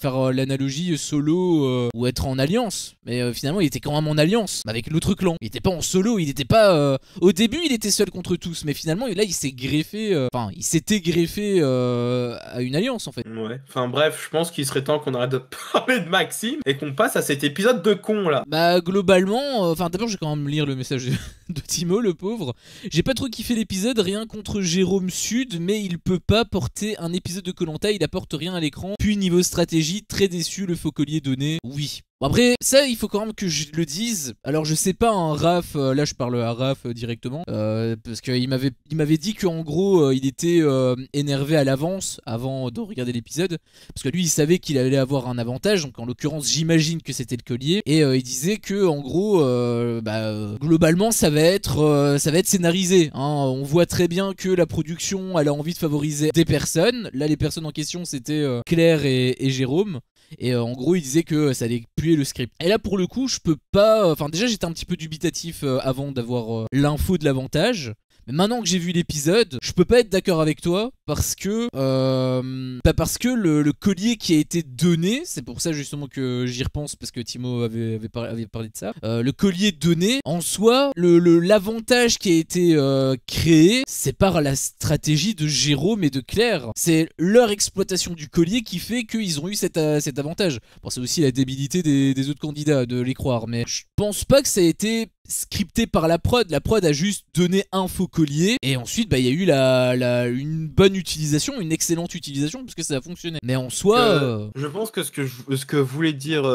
faire l'analogie solo ou être en alliance. Mais finalement, il était quand même en alliance avec l'autre clan. Il était pas en solo. Il était pas. Au début, il était seul contre tous, mais finalement, là, il s'est greffé. Enfin, il s'était greffé à une alliance en fait. Ouais. Enfin bref, je pense qu'il serait temps qu'on arrête de parler de Maxime et qu'on passe à cet épisode de con là. Bah globalement, enfin d'abord je vais quand même lire le message de Timo, le pauvre. J'ai pas trop kiffé l'épisode, rien contre Jérôme Sud, mais il peut pas porter un épisode de Koh Lanta, il apporte rien à l'écran. Puis niveau stratégie, très déçu, le faux collier donné, oui. Bon après, ça il faut quand même que je le dise. Alors je sais pas, un Raph, là je parle à Raph directement, parce qu'il m'avait dit qu'en gros il était énervé à l'avance avant de regarder l'épisode, parce que lui il savait qu'il allait avoir un avantage, donc en l'occurrence j'imagine que c'était le collier, et il disait que en gros globalement ça va être scénarisé, hein. On voit très bien que la production elle a envie de favoriser des personnes. Là les personnes en question c'était Claire et Jérôme. Et en gros il disait que ça allait puer le script. Et là pour le coup je peux pas... Enfin déjà j'étais un petit peu dubitatif avant d'avoir l'info de l'avantage. Mais maintenant que j'ai vu l'épisode, je peux pas être d'accord avec toi parce que parce que le collier qui a été donné, c'est pour ça justement que j'y repense parce que Timo avait parlé de ça. Le collier donné, en soi, l'avantage qui a été créé, c'est par la stratégie de Jérôme et de Claire. C'est leur exploitation du collier qui fait qu'ils ont eu cet avantage. Bon, c'est aussi la débilité des autres candidats de les croire, mais je pense pas que ça a été scripté par la prod. La prod a juste donné un faux collier et ensuite il y a eu une bonne utilisation, une excellente utilisation parce que ça a fonctionné. Mais en soi je pense que ce que voulait dire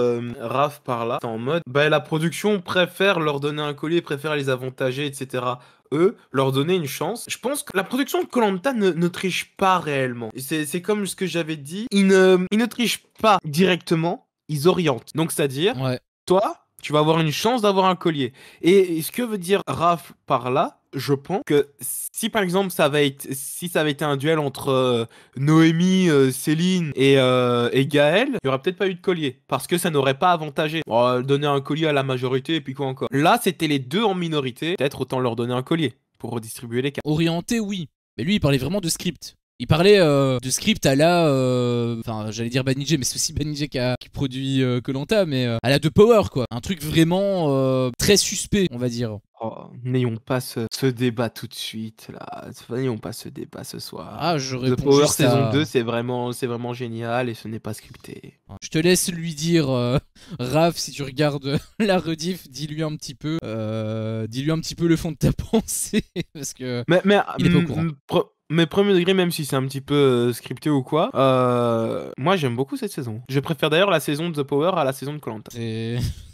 Raph par là, c'est en mode la production préfère leur donner un collier, préfère les avantager, etc. Eux, leur donner une chance. Je pense que la production de Koh Lanta ne triche pas réellement. C'est comme ce que j'avais dit, ils ne trichent pas directement, ils orientent. Donc c'est-à-dire, toi tu vas avoir une chance d'avoir un collier. Et ce que veut dire Raph par là, je pense que si par exemple ça avait été un duel entre Noémie, Céline et Gaël, il n'y aurait peut-être pas eu de collier. Parce que ça n'aurait pas avantagé. Donner un collier à la majorité et puis quoi encore. Là, c'était les deux en minorité. Peut-être autant leur donner un collier pour redistribuer les cartes. Orienté, oui. Mais lui, il parlait vraiment de script. Il parlait de script à la... Enfin, j'allais dire Banijé, mais c'est aussi Banijé qui produit Koh Lanta, mais à la de Power, quoi. Un truc vraiment très suspect, on va dire. Oh, n'ayons pas ce débat tout de suite, là. N'ayons pas ce débat ce soir. Ah, je The réponds Power juste saison à... 2, c'est vraiment génial et ce n'est pas scripté. Je te laisse lui dire, Raph, si tu regardes la rediff, dis-lui un petit peu le fond de ta pensée, parce que Mais, il est pas au courant. mais premier degré, même si c'est un petit peu scripté ou quoi, moi j'aime beaucoup cette saison. Je préfère d'ailleurs la saison de The Power à la saison de Koh Lanta.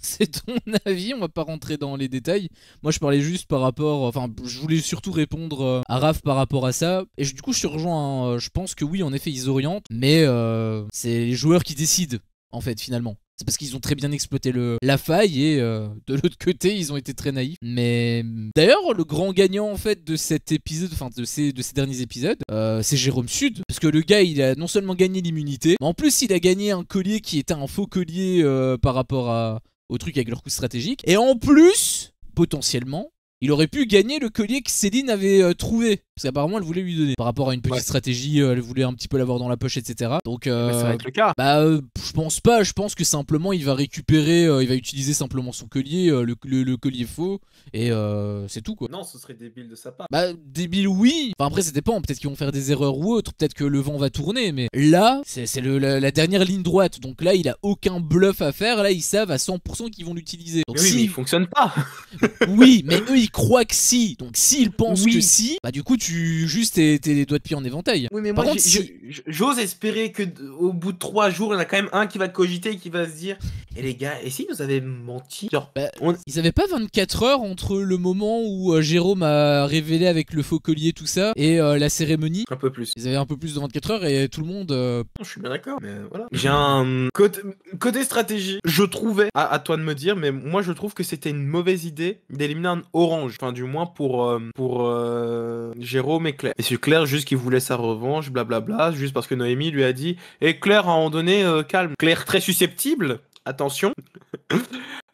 C'est ton avis, on va pas rentrer dans les détails. Moi je parlais juste par rapport, enfin je voulais surtout répondre à Raph par rapport à ça. Et du coup je te rejoins, je pense que oui en effet ils orientent, mais c'est les joueurs qui décident en fait finalement. C'est parce qu'ils ont très bien exploité la faille et de l'autre côté ils ont été très naïfs. Mais d'ailleurs le grand gagnant en fait de cet épisode, enfin de ces derniers épisodes, c'est Jérôme Sud. Parce que le gars il a non seulement gagné l'immunité, mais en plus il a gagné un collier qui était un faux collier par rapport au truc avec leur coup stratégique. Et en plus, potentiellement, il aurait pu gagner le collier que Céline avait trouvé. Parce qu'apparemment, elle voulait lui donner. Par rapport à une petite stratégie, elle voulait un petit peu l'avoir dans la poche, etc. Donc, Mais ça va être le cas. Bah, je pense pas. Je pense que simplement, il va récupérer, il va utiliser simplement son collier, le collier faux. Et c'est tout, quoi. Non, ce serait débile de sa part. Bah, débile, oui. Enfin, après, ça dépend. Peut-être qu'ils vont faire des erreurs ou autre. Peut-être que le vent va tourner. Mais là, c'est la dernière ligne droite. Donc là, il a aucun bluff à faire. Là, ils savent à 100% qu'ils vont l'utiliser. Donc, Oui, mais il fonctionne pas. Oui, mais eux, ils croient que si. Donc, s'ils pensent que si, bah, du coup, tu juste tes doigts de pied en éventail. Oui, mais Par moi, contre, j'ose espérer que au bout de 3 jours, il y en a quand même un qui va cogiter et qui va se dire et les gars, et si nous avaient menti genre, bah, ils avaient pas 24 heures entre le moment où Jérôme a révélé avec le faux collier tout ça et la cérémonie. Un peu plus. Ils avaient un peu plus de 24 heures et tout le monde... Je suis bien d'accord, mais voilà. J'ai un côté stratégie. Je trouvais, à toi de me dire, mais moi je trouve que c'était une mauvaise idée d'éliminer un orange. Enfin, du moins pour Jérôme et Claire. Et c'est Claire juste qui voulait sa revanche, blablabla, juste parce que Noémie lui a dit et Claire à un moment donné, calme. Claire très susceptible, attention.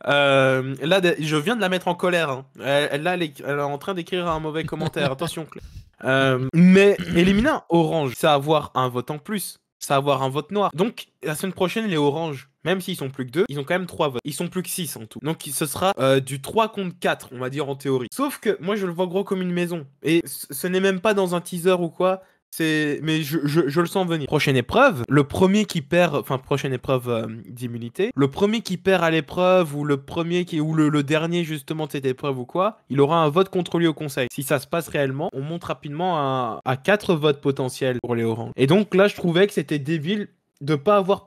Là, je viens de la mettre en colère. Hein. Elle est en train d'écrire un mauvais commentaire. Attention, Claire. Mais éliminer un orange, c'est avoir un vote en plus. C'est avoir un vote noir. Donc, la semaine prochaine, les oranges, même s'ils sont plus que 2, ils ont quand même 3 votes. Ils sont plus que 6 en tout. Donc, ce sera du 3 contre 4, on va dire en théorie. Sauf que moi, je le vois gros comme une maison. Et ce n'est même pas dans un teaser ou quoi. Mais je le sens venir. Prochaine épreuve, le premier qui perd, enfin prochaine épreuve d'immunité, le premier qui perd à l'épreuve ou le premier ou le dernier justement de cette épreuve ou quoi, il aura un vote contre lui au conseil. Si ça se passe réellement, on monte rapidement à 4 votes potentiels pour les oranges. Et donc là, je trouvais que c'était débile de pas avoir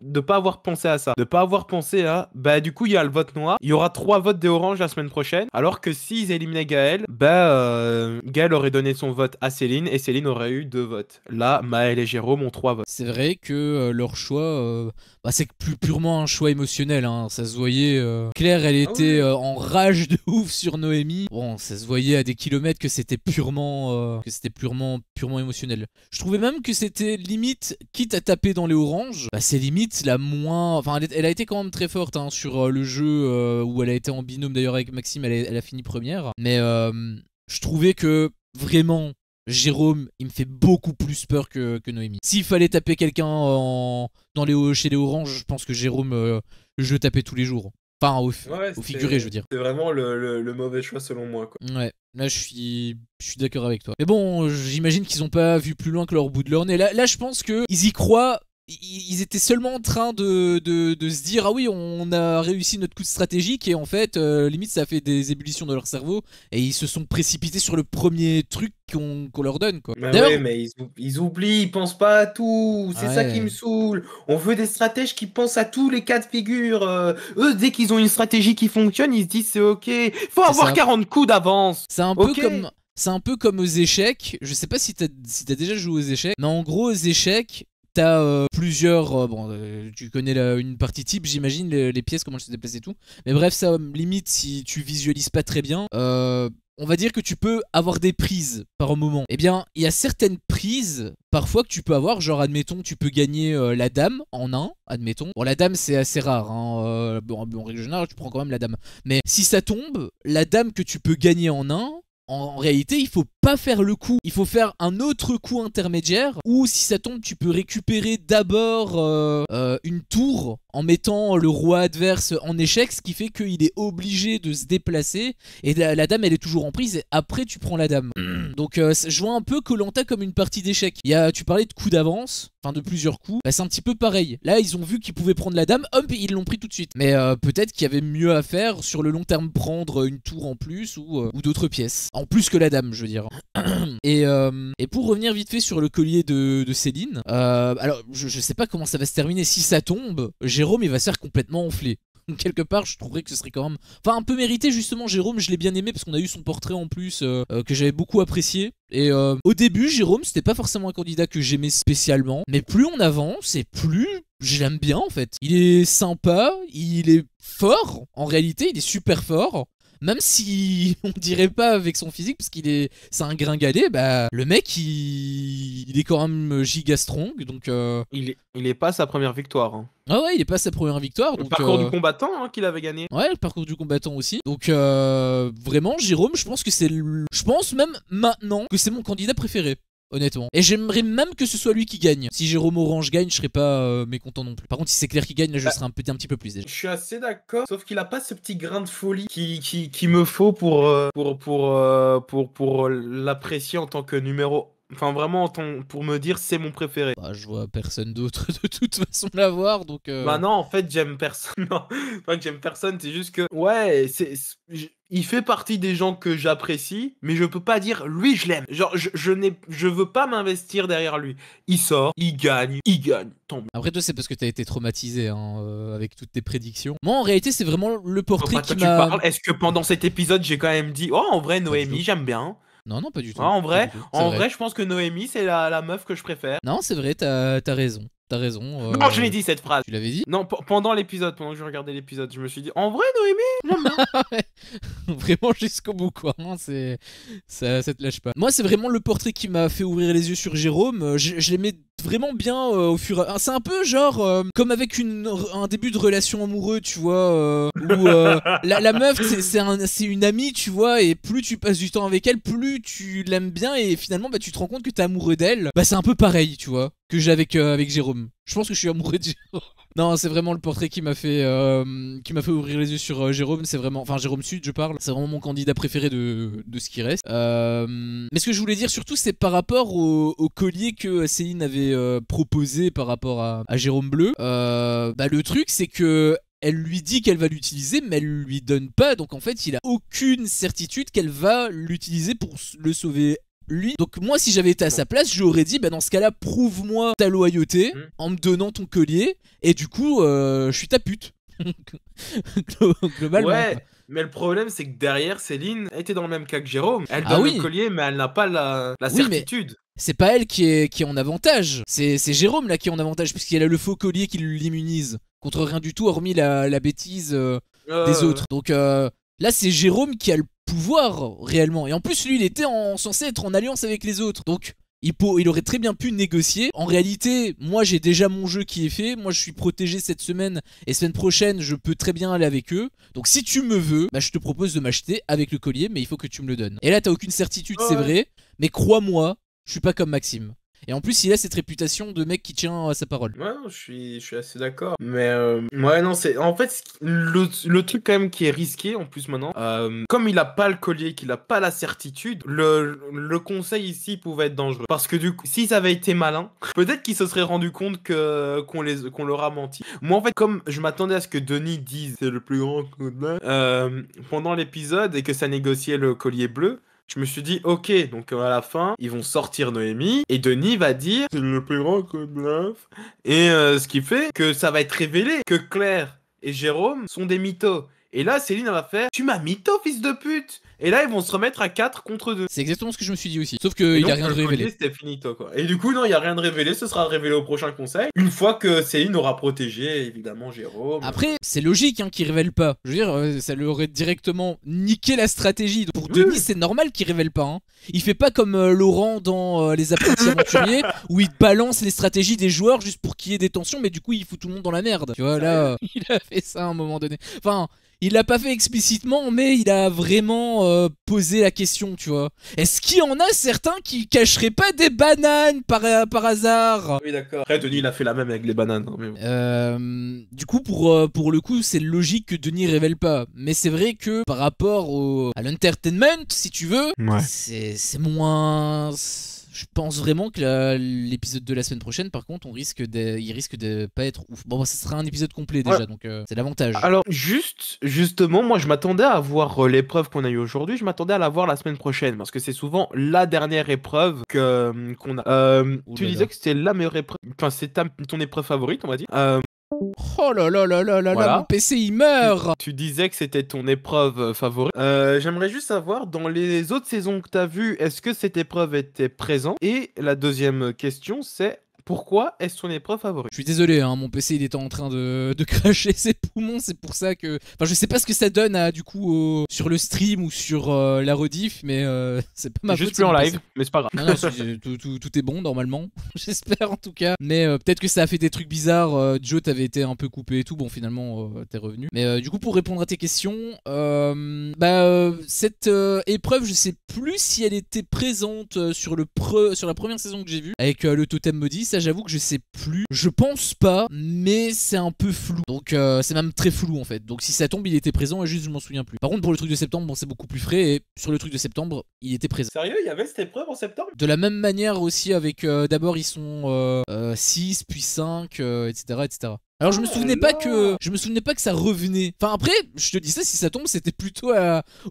de pas avoir pensé à ça, de pas avoir pensé à bah du coup il y a le vote noir, il y aura 3 votes des oranges la semaine prochaine, alors que s'ils éliminaient Gaël, Gaël aurait donné son vote à Céline et Céline aurait eu 2 votes. Là, Maël et Jérôme ont 3 votes. C'est vrai que leur choix, c'est plus purement un choix émotionnel, hein. Ça se voyait. Claire, elle était en rage de ouf sur Noémie. Bon, ça se voyait à des kilomètres que c'était purement émotionnel. Je trouvais même que c'était limite, quitte à taper dans les oranges, c'est limite la moins. Enfin, elle a été quand même très forte hein, sur le jeu où elle a été en binôme d'ailleurs avec Maxime. Elle a fini première. Mais je trouvais que vraiment. Jérôme, il me fait beaucoup plus peur que Noémie. S'il fallait taper quelqu'un chez les Oranges, je pense que Jérôme, je le tapais tous les jours. Enfin, au figuré, je veux dire. C'est vraiment le mauvais choix selon moi, quoi. Ouais, là je suis d'accord avec toi. Mais bon, j'imagine qu'ils ont pas vu plus loin que leur bout de leur nez. Là je pense qu'ils y croient. Ils étaient seulement en train de se dire ah oui on a réussi notre coup stratégique et en fait limite ça a fait des ébullitions dans leur cerveau et ils se sont précipités sur le premier truc qu'on leur donne quoi. Bah ouais mais ils oublient, ils pensent pas à tout, c'est ça qui me saoule. On veut des stratèges qui pensent à tous les cas de figure. Eux dès qu'ils ont une stratégie qui fonctionne ils se disent c'est ok, faut avoir 40 coups d'avance. C'est un peu comme... C'est un peu comme aux échecs, je sais pas si t'as déjà joué aux échecs, mais en gros aux échecs, t'as plusieurs... tu connais une partie type, j'imagine, les pièces, comment elles se déplacent et tout. Mais bref, ça limite, si tu visualises pas très bien, on va dire que tu peux avoir des prises par moment. Eh bien, il y a certaines prises, parfois, que tu peux avoir. Genre, admettons, tu peux gagner la dame en 1, admettons. Bon, la dame, c'est assez rare. Hein. En règle générale, tu prends quand même la dame. Mais si ça tombe, la dame que tu peux gagner en 1... en réalité, il faut pas faire le coup. Il faut faire un autre coup intermédiaire où si ça tombe, tu peux récupérer d'abord une tour en mettant le roi adverse en échec, ce qui fait qu'il est obligé de se déplacer et la dame elle est toujours en prise et après tu prends la dame. Donc je vois un peu Koh Lanta comme une partie d'échecs. Tu parlais de coups d'avance, enfin de plusieurs coups, bah, c'est un petit peu pareil. Là ils ont vu qu'ils pouvaient prendre la dame, hop ils l'ont pris tout de suite. Mais peut-être qu'il y avait mieux à faire sur le long terme, prendre une tour en plus ou d'autres pièces. En plus que la dame je veux dire. Et pour revenir vite fait sur le collier de Céline, alors je sais pas comment ça va se terminer. Si ça tombe, Jérôme il va se faire complètement enfler. Quelque part je trouverais que ce serait quand même un peu mérité. Justement Jérôme je l'ai bien aimé parce qu'on a eu son portrait en plus que j'avais beaucoup apprécié. Et au début Jérôme c'était pas forcément un candidat que j'aimais spécialement, mais plus on avance et plus je l'aime bien en fait. Il est sympa, il est fort, en réalité il est super fort. Même si on dirait pas avec son physique, parce c'est un gringalet, bah le mec il est quand même giga strong, donc Il est pas sa première victoire. Hein. Ah ouais, il est pas sa première victoire. Le donc, parcours du combattant hein, qu'il avait gagné. Ouais, le parcours du combattant aussi. Donc vraiment, Jérôme, je pense que je pense même maintenant que c'est mon candidat préféré. Honnêtement. Et j'aimerais même que ce soit lui qui gagne. Si Jérôme Orange gagne, je serais pas mécontent non plus. Par contre, si c'est Claire qui gagne, là je serais un petit peu plus déjà. Je suis assez d'accord, sauf qu'il a pas ce petit grain de folie qui me faut pour l'apprécier en tant que numéro. Enfin, vraiment, pour me dire c'est mon préféré. Bah, je vois personne d'autre de toute façon l'avoir, donc. Bah non, en fait, j'aime personne. Non, pas que j'aime personne, c'est juste que. Ouais, il fait partie des gens que j'apprécie, mais je peux pas dire lui je l'aime. Genre, je veux pas m'investir derrière lui. Il sort, il gagne, tant mieux. Après, toi, c'est parce que t'as été traumatisé hein, avec toutes tes prédictions. Moi, en réalité, c'est vraiment le portrait Enfin, qui toi, m'a. tu parles. Est-ce que pendant cet épisode, j'ai quand même dit, oh, en vrai, Noémie, j'aime bien. Non, pas du tout. Ouais, en Pas du tout. vrai, je pense que Noémie, c'est la meuf que je préfère. Non, c'est vrai, t'as raison. T'as raison. Non, je l'ai dit cette phrase. Tu l'avais dit? Non, pendant l'épisode, pendant que je regardais l'épisode, je me suis dit, en vrai, Noémie, j'aime bien. Vraiment jusqu'au bout, quoi. Hein, ça te lâche pas. Moi, c'est vraiment le portrait qui m'a fait ouvrir les yeux sur Jérôme. Je l'aimais vraiment bien au fur et à mesure. C'est un peu genre comme avec un début de relation amoureuse, tu vois, où la meuf, c'est une amie, tu vois, et plus tu passes du temps avec elle, plus tu l'aimes bien, et finalement, bah, tu te rends compte que t'es amoureux d'elle. Bah, c'est un peu pareil, tu vois, que j'ai avec Jérôme. Je pense que je suis amoureux de Jérôme. Non, c'est vraiment le portrait qui m'a fait ouvrir les yeux sur Jérôme. C'est vraiment, enfin Jérôme Sud, je parle. C'est vraiment mon candidat préféré de ce qui reste. Mais ce que je voulais dire surtout, c'est par rapport au collier que Céline avait proposé par rapport à Jérôme Bleu. Bah le truc, c'est que elle lui dit qu'elle va l'utiliser, mais elle lui donne pas. Donc en fait, il a aucune certitude qu'elle va l'utiliser pour le sauver. Lui. Donc moi si j'avais été à sa place, j'aurais dit bah dans ce cas-là prouve-moi ta loyauté en me donnant ton collier et du coup je suis ta pute. Globalement. Ouais, quoi. mais le problème c'est que derrière Céline était dans le même cas que Jérôme. Elle donne le collier mais elle n'a pas la certitude. C'est pas elle qui est en avantage, c'est Jérôme là qui est en avantage puisqu'il a le faux collier qui l'immunise contre rien du tout hormis la bêtise des autres. Donc là c'est Jérôme qui a le pouvoir réellement, et en plus lui il était censé être en alliance avec les autres, donc il aurait très bien pu négocier. En réalité moi j'ai déjà mon jeu qui est fait, moi je suis protégé cette semaine et semaine prochaine je peux très bien aller avec eux, donc si tu me veux bah je te propose de m'acheter avec le collier mais il faut que tu me le donnes. Et là t'as aucune certitude c'est vrai, mais crois-moi je suis pas comme Maxime. Et en plus, il a cette réputation de mec qui tient à sa parole. Ouais, je suis assez d'accord. Mais ouais, non, c'est en fait le truc quand même qui est risqué en plus maintenant. Comme il a pas le collier, qu'il a pas la certitude, le conseil ici pouvait être dangereux. Parce que du coup, s'ils avaient été malins, peut-être qu'ils se seraient rendu compte qu'on leur a menti. Moi, en fait, comme je m'attendais à ce que Denis dise c'est le plus grand coup de main pendant l'épisode et que ça négociait le collier bleu. Je me suis dit, ok, donc à la fin, ils vont sortir Noémie, et Denis va dire, c'est le plus grand coup de bluff. Et ce qui fait que ça va être révélé que Claire et Jérôme sont des mythos. Et là, Céline va faire, tu m'as mytho, fils de pute. Et là, ils vont se remettre à 4 contre 2. C'est exactement ce que je me suis dit aussi. Sauf qu'il n'y a rien de révélé. C'était finito, quoi. Et du coup, non, il n'y a rien de révélé. Ce sera révélé au prochain conseil. Une fois que Céline aura protégé, évidemment, Jérôme. Après, c'est logique hein, qu'il révèle pas. Je veux dire, ça lui aurait directement niqué la stratégie. Pour Denis, c'est normal qu'il révèle pas. Hein. Il fait pas comme Laurent dans Les Apprentis Aventuriers, où il balance les stratégies des joueurs juste pour qu'il y ait des tensions, mais du coup, il fout tout le monde dans la merde. Tu vois, là, il a fait ça à un moment donné. Enfin. il l'a pas fait explicitement, mais il a vraiment posé la question, tu vois. Est-ce qu'il y en a certains qui cacheraient pas des bananes par hasard? Oui, d'accord. Après, Denis, il a fait la même avec les bananes. Hein, mais bon. Du coup, pour le coup, c'est logique que Denis révèle pas. Mais c'est vrai que par rapport à l'entertainment, si tu veux, Ouais. c'est moins... Je pense vraiment que l'épisode de la semaine prochaine, par contre, il risque de pas être ouf. Bon, ça sera un épisode complet déjà, Ouais. donc c'est l'avantage. Alors, justement, moi, je m'attendais à voir l'épreuve qu'on a eue aujourd'hui. Je m'attendais à la voir la semaine prochaine parce que c'est souvent la dernière épreuve qu'on a. Tu disais que c'était la meilleure épreuve. Enfin, c'est ton épreuve favorite, on va dire. Oh là là là là là là, mon Voilà. PC il meurt. Tu disais que c'était ton épreuve favorite. J'aimerais juste savoir, dans les autres saisons que tu as vues, est-ce que cette épreuve était présente? Et la deuxième question, c'est pourquoi est-ce ton épreuve favorite? Je suis désolé, hein, mon PC il était en train de cracher ses poumons, c'est pour ça que... Enfin, je sais pas ce que ça donne du coup sur le stream ou sur la rediff, mais c'est pas ma faute. Juste plus en live, mais c'est pas grave. Non, non, tout est bon normalement, j'espère en tout cas. Mais peut-être que ça a fait des trucs bizarres. Joe, t'avais été un peu coupé et tout. Bon, finalement, t'es revenu. Mais du coup, pour répondre à tes questions, cette épreuve, je sais plus si elle était présente sur la première saison que j'ai vue avec le totem maudit. Ça, j'avoue que je sais plus. Je pense pas, mais c'est un peu flou. Donc, c'est même très flou en fait. Donc, si ça tombe, il était présent et juste je m'en souviens plus. Par contre, pour le truc de septembre, bon, c'est beaucoup plus frais. Et sur le truc de septembre, il était présent. Sérieux, il y avait cette épreuve en septembre? De la même manière aussi avec d'abord ils sont 6 puis 5 etc etc. Alors je me souvenais pas que ça revenait. Enfin après je te dis ça, si ça tombe c'était plutôt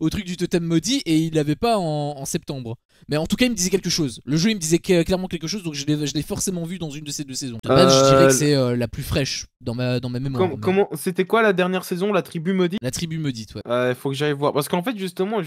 au truc du totem maudit et il l'avait pas en septembre. Mais en tout cas il me disait quelque chose. Le jeu il me disait clairement quelque chose, donc je l'ai forcément vu dans une de ces deux saisons. De base je dirais que c'est la plus fraîche dans ma mémoire. Comment c'était quoi la dernière saison, la tribu maudite? La tribu maudite, ouais. Faut que j'aille voir. Parce qu'en fait, justement,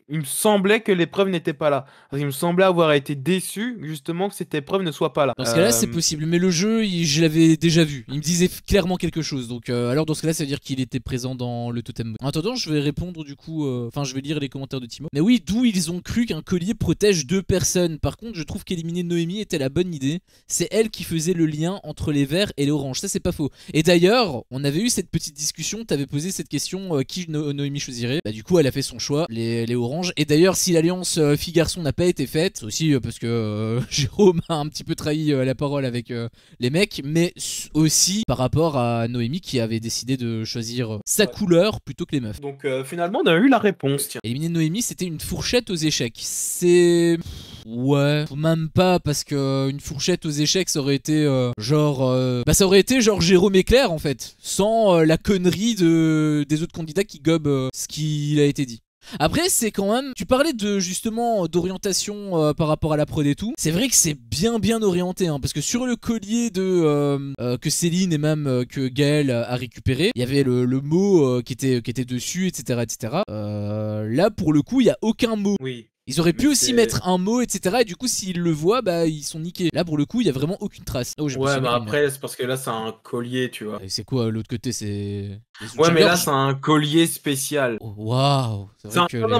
il me semblait que l'épreuve n'était pas là. Parce qu'il me semblait avoir été déçu, justement, que cette épreuve ne soit pas là. Dans ce cas-là, c'est possible. Mais le jeu, je l'avais déjà vu. Il me disait clairement quelque chose. Donc, alors, dans ce cas-là, ça veut dire qu'il était présent dans le totem. En attendant, je vais répondre du coup. Enfin, je vais lire les commentaires de Timo. Mais oui, d'où ils ont cru qu'un collier protège deux personnes. Par contre, je trouve qu'éliminer Noémie était la bonne idée. C'est elle qui faisait le lien entre les verts et les oranges. Ça, c'est pas faux. Et d'ailleurs, on avait eu cette petite discussion. T'avais posé cette question qui Noémie choisirait. Bah, du coup, elle a fait son choix, les oranges. Et d'ailleurs, si l'alliance fille-garçon n'a pas été faite, c'est aussi parce que Jérôme a un petit peu trahi la parole avec les mecs, mais aussi par rapport à Noémie qui avait décidé de choisir sa couleur plutôt que les meufs. Donc finalement, on a eu la réponse. Tiens. Éliminer Noémie, c'était une fourchette aux échecs. C'est... Ouais, même pas, parce que une fourchette aux échecs, ça aurait été ça aurait été genre Jérôme et Claire en fait, sans la connerie des autres candidats qui gobent ce qu'il a été dit. Après c'est quand même, tu parlais de justement d'orientation par rapport à la prod et tout. C'est vrai que c'est bien orienté hein, parce que sur le collier que Céline et même que Gaël a récupéré, il y avait le mot qui était dessus, etc. Là pour le coup il y a aucun mot. Oui. Ils auraient pu aussi mettre un mot, etc. Et du coup, s'ils le voient, bah ils sont niqués. Là, pour le coup, il y a vraiment aucune trace. Oh, ouais, mais après, c'est parce que là, c'est un collier, tu vois. Et c'est quoi l'autre côté? C'est. Ouais, mais là, c'est un collier spécial. Oh, waouh! Non,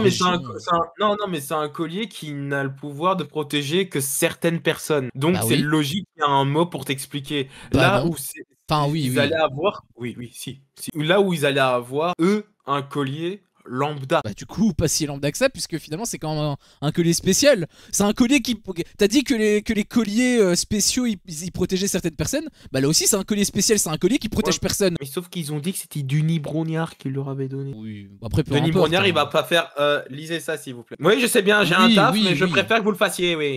mais c'est un collier qui n'a le pouvoir de protéger que certaines personnes. Donc, bah c'est oui. logique qu'il y a un mot pour t'expliquer. Bah là non. où Ils allaient avoir. Oui, si. Là où ils allaient avoir, eux, un collier lambda. Bah du coup pas si lambda que ça puisque finalement c'est quand même un collier spécial. C'est un collier qui... T'as dit que les colliers spéciaux ils protégeaient certaines personnes. Bah là aussi c'est un collier spécial, c'est un collier qui protège personne. Mais sauf qu'ils ont dit que c'était Denis Brognard qui leur avait donné. Oui, après peu Denis importe, Brognard il va pas faire... lisez ça s'il vous plaît. Oui je sais bien, j'ai un taf mais je préfère que vous le fassiez, oui.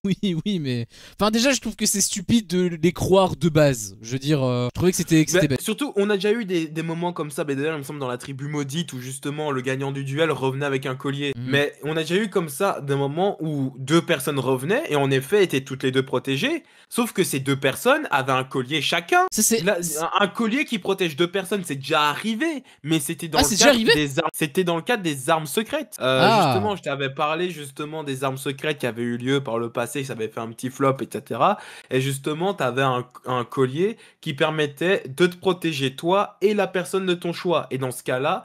Oui, mais... Enfin, déjà, je trouve que c'est stupide de les croire de base. Je veux dire, je trouvais que c'était bête. Surtout, on a déjà eu des moments comme ça, d'ailleurs, il me semble, dans la tribu maudite, où justement, le gagnant du duel revenait avec un collier. Mais on a déjà eu comme ça des moments où deux personnes revenaient, et en effet, étaient toutes les deux protégées, sauf que ces deux personnes avaient un collier chacun. Un collier qui protège deux personnes, c'est déjà arrivé, mais c'était dans le cadre des armes. C'était dans le cadre des armes secrètes. Justement, je t'avais parlé justement des armes secrètes qui avaient eu lieu par le passé, que ça avait fait un petit flop, etc. Et justement, tu avais un collier qui permettait de te protéger toi et la personne de ton choix. Et dans ce cas-là,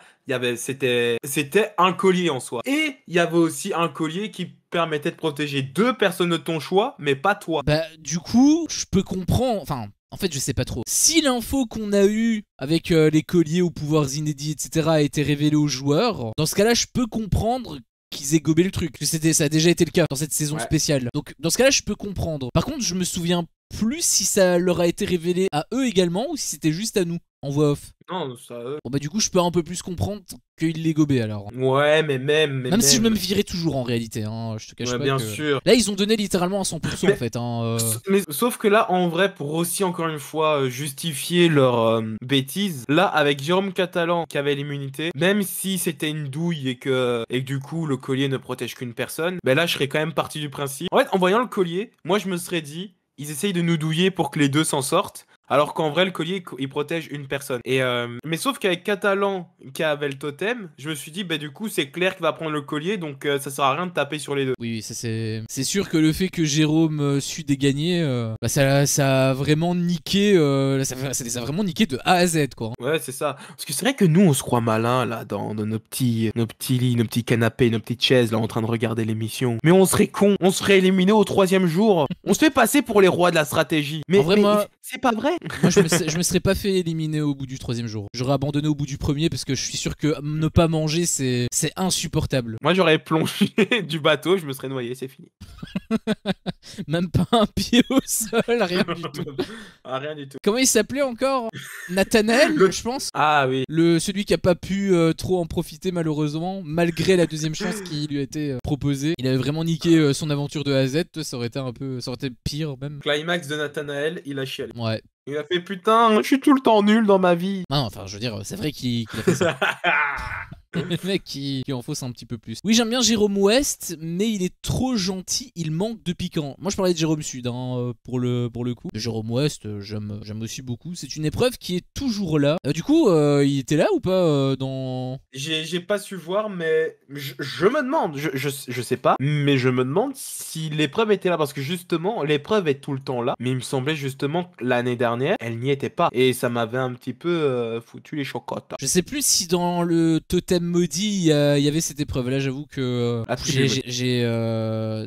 c'était un collier en soi. Et il y avait aussi un collier qui permettait de protéger deux personnes de ton choix, mais pas toi. Bah, du coup, je peux comprendre. Enfin, En fait, je sais pas trop. Si l'info qu'on a eue avec les colliers aux pouvoirs inédits, etc., a été révélée aux joueurs, dans ce cas-là, je peux comprendre qu'ils aient gobé le truc. Ça a déjà été le cas dans cette saison spéciale. Donc, dans ce cas-là, je peux comprendre. Par contre, je me souviens plus si ça leur a été révélé à eux également ou si c'était juste à nous en voix off. Non, ça. Bon bah du coup je peux un peu plus comprendre qu'il l'ait gobé alors. Ouais, mais même si je me méfierais toujours en réalité, hein, je te cache pas bien que... sûr. Là ils ont donné littéralement à 100% en fait. Mais sauf que là, en vrai, pour aussi encore une fois justifier leur bêtise, là avec Jérôme Catalan qui avait l'immunité, même si c'était une douille et que du coup le collier ne protège qu'une personne, ben là je serais quand même parti du principe. En fait, en voyant le collier, moi je me serais dit, ils essayent de nous douiller pour que les deux s'en sortent. Alors qu'en vrai, le collier, il protège une personne. Mais sauf qu'avec Catalan, qui avait le totem, je me suis dit, bah du coup, c'est Claire qui va prendre le collier, donc ça sert à rien de taper sur les deux. Oui, ça c'est sûr que le fait que Jérôme sut dégagner, bah, ça a vraiment niqué, ça les a vraiment niqué de A à Z, quoi. Ouais, c'est ça. Parce que c'est vrai que nous, on se croit malins, là, dans nos petits lits, nos petits canapés, nos petites chaises, là, en train de regarder l'émission. Mais on serait cons, on serait éliminés au 3e jour. On se fait passer pour les rois de la stratégie. Mais, c'est pas vrai. Moi, je me serais pas fait éliminer au bout du 3e jour. J'aurais abandonné au bout du premier parce que je suis sûr que ne pas manger, c'est insupportable. Moi, j'aurais plongé du bateau, je me serais noyé, c'est fini. Même pas un pied au sol, rien du tout. Ah, rien du tout. Comment il s'appelait encore? Nathanaël, je pense. Ah oui. Celui qui a pas pu trop en profiter malheureusement, malgré la deuxième chance qui lui a été proposée. Il avait vraiment niqué son aventure de A à Z, ça aurait été pire même. Climax de Nathanaël, il a chialé. Ouais. Il a fait putain, je suis tout le temps nul dans ma vie. Non, enfin, je veux dire, c'est vrai qu'il a fait ça. Le mec qui en fausse un petit peu plus. Oui, j'aime bien Jérôme West, mais il est trop gentil, il manque de piquant. Moi, je parlais de Jérôme Sud pour le coup. Jérôme West, j'aime aussi beaucoup. C'est une épreuve qui est toujours là. Du coup, il était là ou pas dans... J'ai pas su voir, mais je me demande, je sais pas, mais je me demande si l'épreuve était là, parce que justement, l'épreuve est tout le temps là, mais il me semblait justement que l'année dernière, elle n'y était pas, et ça m'avait un petit peu foutu les chocottes. Je sais plus si dans le totem maudit, il y avait cette épreuve. Là, j'avoue que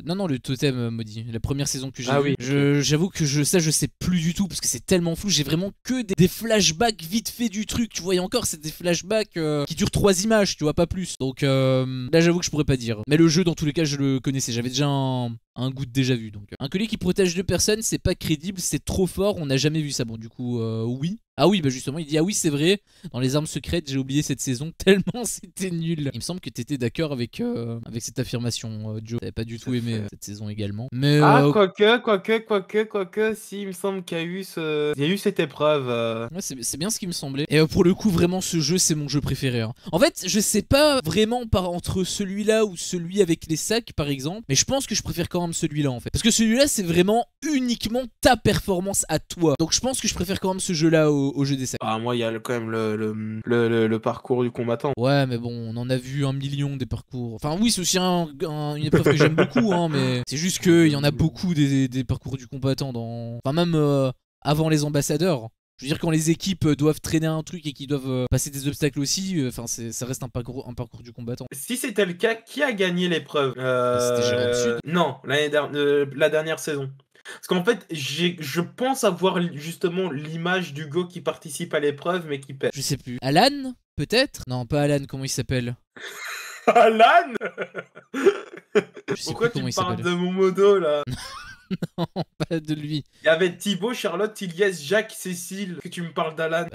non, le totem maudit, la première saison que j'ai vue. J'avoue que je sais plus du tout parce que c'est tellement flou. J'ai vraiment que des flashbacks vite fait du truc. Tu vois, et encore, c'est des flashbacks qui durent 3 images, tu vois, pas plus. Donc là, j'avoue que je pourrais pas dire. Mais le jeu, dans tous les cas, je le connaissais. J'avais déjà un goût de déjà vu. Donc un collier qui protège 2 personnes, c'est pas crédible, c'est trop fort. On n'a jamais vu ça. Bon, du coup, oui. Ah oui, bah justement, il dit ah oui, c'est vrai. Dans les armes secrètes, j'ai oublié cette saison tellement c'était nul. Il me semble que t'étais d'accord avec cette affirmation, Joe. T'avais pas du tout aimé cette saison également. Mais quoique, si, il me semble qu'il y a eu cette épreuve. Ouais, c'est bien ce qui me semblait. Et pour le coup, vraiment, ce jeu, c'est mon jeu préféré. Hein. En fait, je sais pas vraiment entre celui-là ou celui avec les sacs, par exemple, mais je pense que je préfère quand même celui-là, en fait. Parce que celui-là, c'est vraiment uniquement ta performance à toi. Donc je pense que je préfère quand même ce jeu-là au jeu des sacs. Ah, moi, il y a quand même le parcours du combattant. Ouais, mais bon, on en a vu 1 million des parcours. Enfin, oui, c'est aussi une épreuve que j'aime beaucoup, hein, mais c'est juste qu'il y en a beaucoup des parcours du combattant dans... Enfin, même avant les ambassadeurs. Je veux dire, quand les équipes doivent traîner un truc et qu'ils doivent passer des obstacles aussi, ça reste un parcours du combattant. Si c'était le cas, qui a gagné l'épreuve? C'était Jérôme Sud. Non, la dernière saison. Parce qu'en fait, je pense avoir justement l'image d'Hugo qui participe à l'épreuve mais qui perd. Je sais plus. Alan, peut-être? Non, pas Alan, comment il s'appelle? Alan. Pourquoi tu me parles de Momodo là? Non, pas de lui. Il y avait Thibaut, Charlotte, Iliès, Jacques, Cécile. Que tu me parles d'Alan?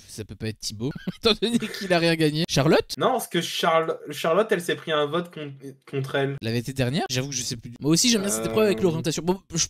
Ça peut pas être Thibaut, étant donné qu'il a rien gagné. Charlotte? Non, parce que Charlotte, elle s'est pris un vote contre elle. Elle avait été dernière? J'avoue que je sais plus. Moi aussi, j'aime bien cette épreuve avec l'orientation. Bon, je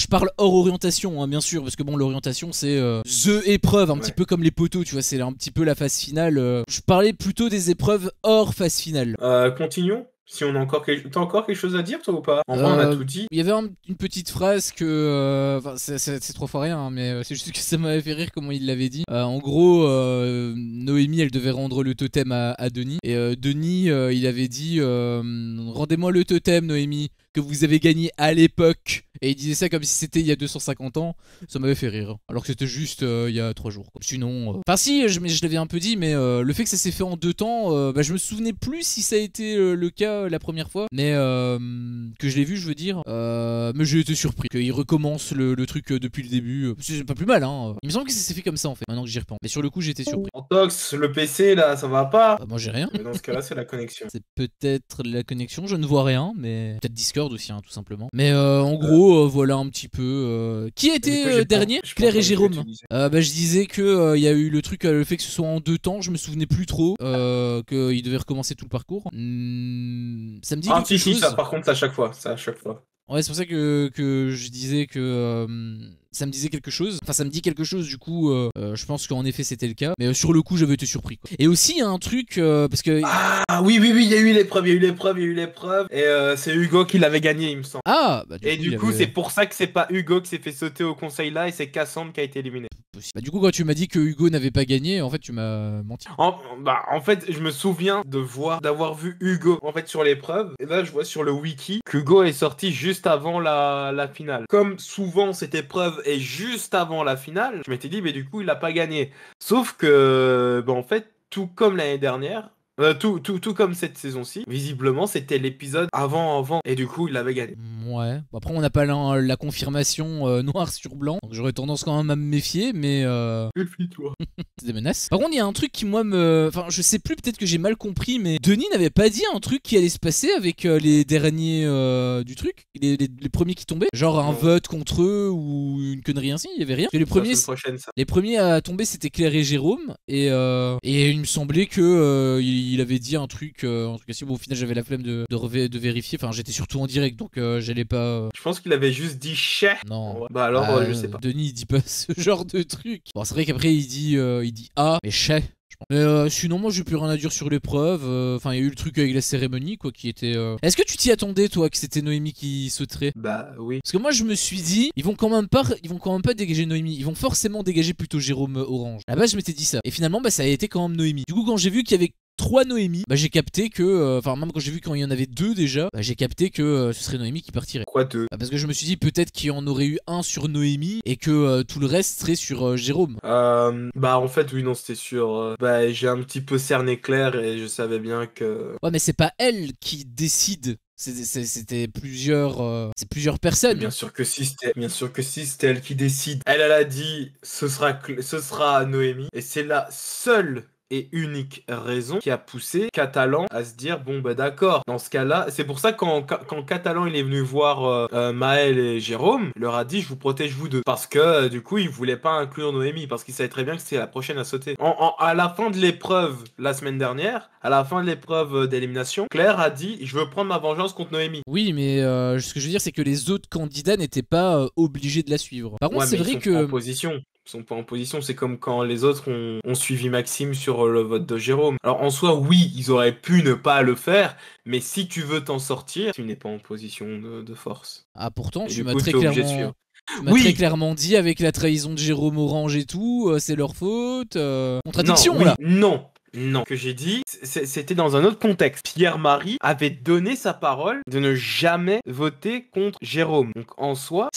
parle hors orientation, hein, bien sûr, parce que bon, l'orientation, c'est the épreuve, un petit peu comme les poteaux, tu vois, c'est un petit peu la phase finale. Je parlais plutôt des épreuves hors phase finale. Continuons. Si on a encore t'as encore quelque chose à dire, toi, ou pas? Enfin, on a tout dit. Il y avait une petite phrase que... Enfin, c'est 3 fois rien, hein, mais c'est juste que ça m'avait fait rire comment il l'avait dit. En gros, Noémie, elle devait rendre le totem à Denis. Et Denis, il avait dit « Rendez-moi le totem, Noémie. que vous avez gagné à l'époque. Et il disait ça comme si c'était il y a 250 ans. Ça m'avait fait rire. Alors que c'était juste il y a 3 jours. Sinon. Enfin, si, je l'avais un peu dit, mais le fait que ça s'est fait en 2 temps, je me souvenais plus si ça a été le cas la première fois. Mais que je l'ai vu, je veux dire. Mais j'ai été surpris qu'il recommence le truc depuis le début. C'est pas plus mal, hein. Il me semble que ça s'est fait comme ça en fait, maintenant que j'y repense. Mais sur le coup, j'ai été surpris. Antox, le PC là, ça va pas? Bah, moi j'ai rien. Mais dans ce cas-là, c'est la connexion. C'est peut-être la connexion, je ne vois rien, mais peut-être Discord aussi, hein, tout simplement. Mais en gros, voilà un petit peu. Qui était dernier? Claire et Jérôme. Je disais que il y a eu le truc, le fait que ce soit en 2 temps, je me souvenais plus trop qu'il devait recommencer tout le parcours. Ça me dit quelque chose. Ça, par contre, à chaque fois, ça à chaque fois. Ouais, c'est pour ça que je disais que ça me disait quelque chose. Enfin, ça me dit quelque chose, du coup, je pense qu'en effet c'était le cas. Mais sur le coup, j'avais été surpris, quoi. Et aussi, il y a un truc, parce que... Ah oui, il y a eu l'épreuve, Et c'est Hugo qui l'avait gagné, il me semble. Ah du coup, c'est pour ça que c'est pas Hugo qui s'est fait sauter au conseil là, et c'est Cassandre qui a été éliminé. Bah, du coup, quand tu m'as dit que Hugo n'avait pas gagné, en fait, tu m'as menti. En fait, je me souviens d'avoir vu Hugo en fait sur l'épreuve. Et là, je vois sur le wiki qu'Hugo est sorti juste avant la finale. Comme souvent cette épreuve est juste avant la finale, je m'étais dit, mais du coup, il a pas gagné. Sauf que, en fait, tout comme l'année dernière. Tout comme cette saison-ci, visiblement c'était l'épisode avant, et du coup il avait gagné. Ouais, bon, après on n'a pas la confirmation noir sur blanc, donc j'aurais tendance quand même à me méfier, mais Méfie-toi. c'est des menaces. Par contre il y a un truc qui moi Enfin je sais plus, peut-être que j'ai mal compris, mais Denis n'avait pas dit un truc qui allait se passer avec les derniers du truc, les premiers qui tombaient, genre un vote contre eux ou une connerie ainsi, il y avait rien. Parce que les premiers à tomber c'était Claire et Jérôme, et il me semblait que il avait dit un truc assez bon. Au final j'avais la flemme de vérifier, enfin j'étais surtout en direct, donc j'allais pas... Je pense qu'il avait juste dit chais. Non. Bah alors je sais pas. Denis il dit pas ce genre de truc. Bon, c'est vrai qu'après il dit ah mais chais. Mais sinon moi j'ai plus rien à dire sur l'épreuve. Enfin il y a eu le truc avec la cérémonie quoi qui était... Est-ce que tu t'y attendais toi que c'était Noémie qui sauterait? Bah oui. Parce que moi je me suis dit ils vont quand même pas dégager Noémie, ils vont forcément dégager plutôt Jérôme Orange. À la base je m'étais dit ça. Et finalement ça a été quand même Noémie. Du coup quand j'ai vu qu'il y avait 3 Noémie, j'ai capté que, enfin même quand j'ai vu qu'il y en avait 2 déjà, j'ai capté que ce serait Noémie qui partirait. Quoi 2? Parce que je me suis dit peut-être qu'il y en aurait eu un sur Noémie et que tout le reste serait sur Jérôme. En fait oui non c'était sûr. J'ai un petit peu cerné Claire et je savais bien que... Ouais mais c'est pas elle qui décide. C'était plusieurs personnes. Bien sûr que si, c'était elle qui décide. Elle a dit ce sera Noémie, et c'est la seule et unique raison qui a poussé Catalan à se dire bon d'accord, dans ce cas-là, c'est pour ça quand Catalan il est venu voir Maël et Jérôme, il leur a dit je vous protège vous deux, parce que du coup il voulait pas inclure Noémie parce qu'il savait très bien que c'était la prochaine à sauter. À la fin de l'épreuve la semaine dernière, à la fin de l'épreuve d'élimination, Claire a dit je veux prendre ma vengeance contre Noémie. Oui mais ce que je veux dire c'est que les autres candidats n'étaient pas obligés de la suivre. Par contre c'est vrai que... Ils sont pas en position, c'est comme quand les autres ont suivi Maxime sur le vote de Jérôme. Alors en soi, oui, ils auraient pu ne pas le faire, mais si tu veux t'en sortir, tu n'es pas en position de force. Ah pourtant, tu m'as très clairement dit avec la trahison de Jérôme Orange et tout, c'est leur faute. Contradiction là. Non, que j'ai dit, c'était dans un autre contexte. Pierre-Marie avait donné sa parole de ne jamais voter contre Jérôme. Donc en soi,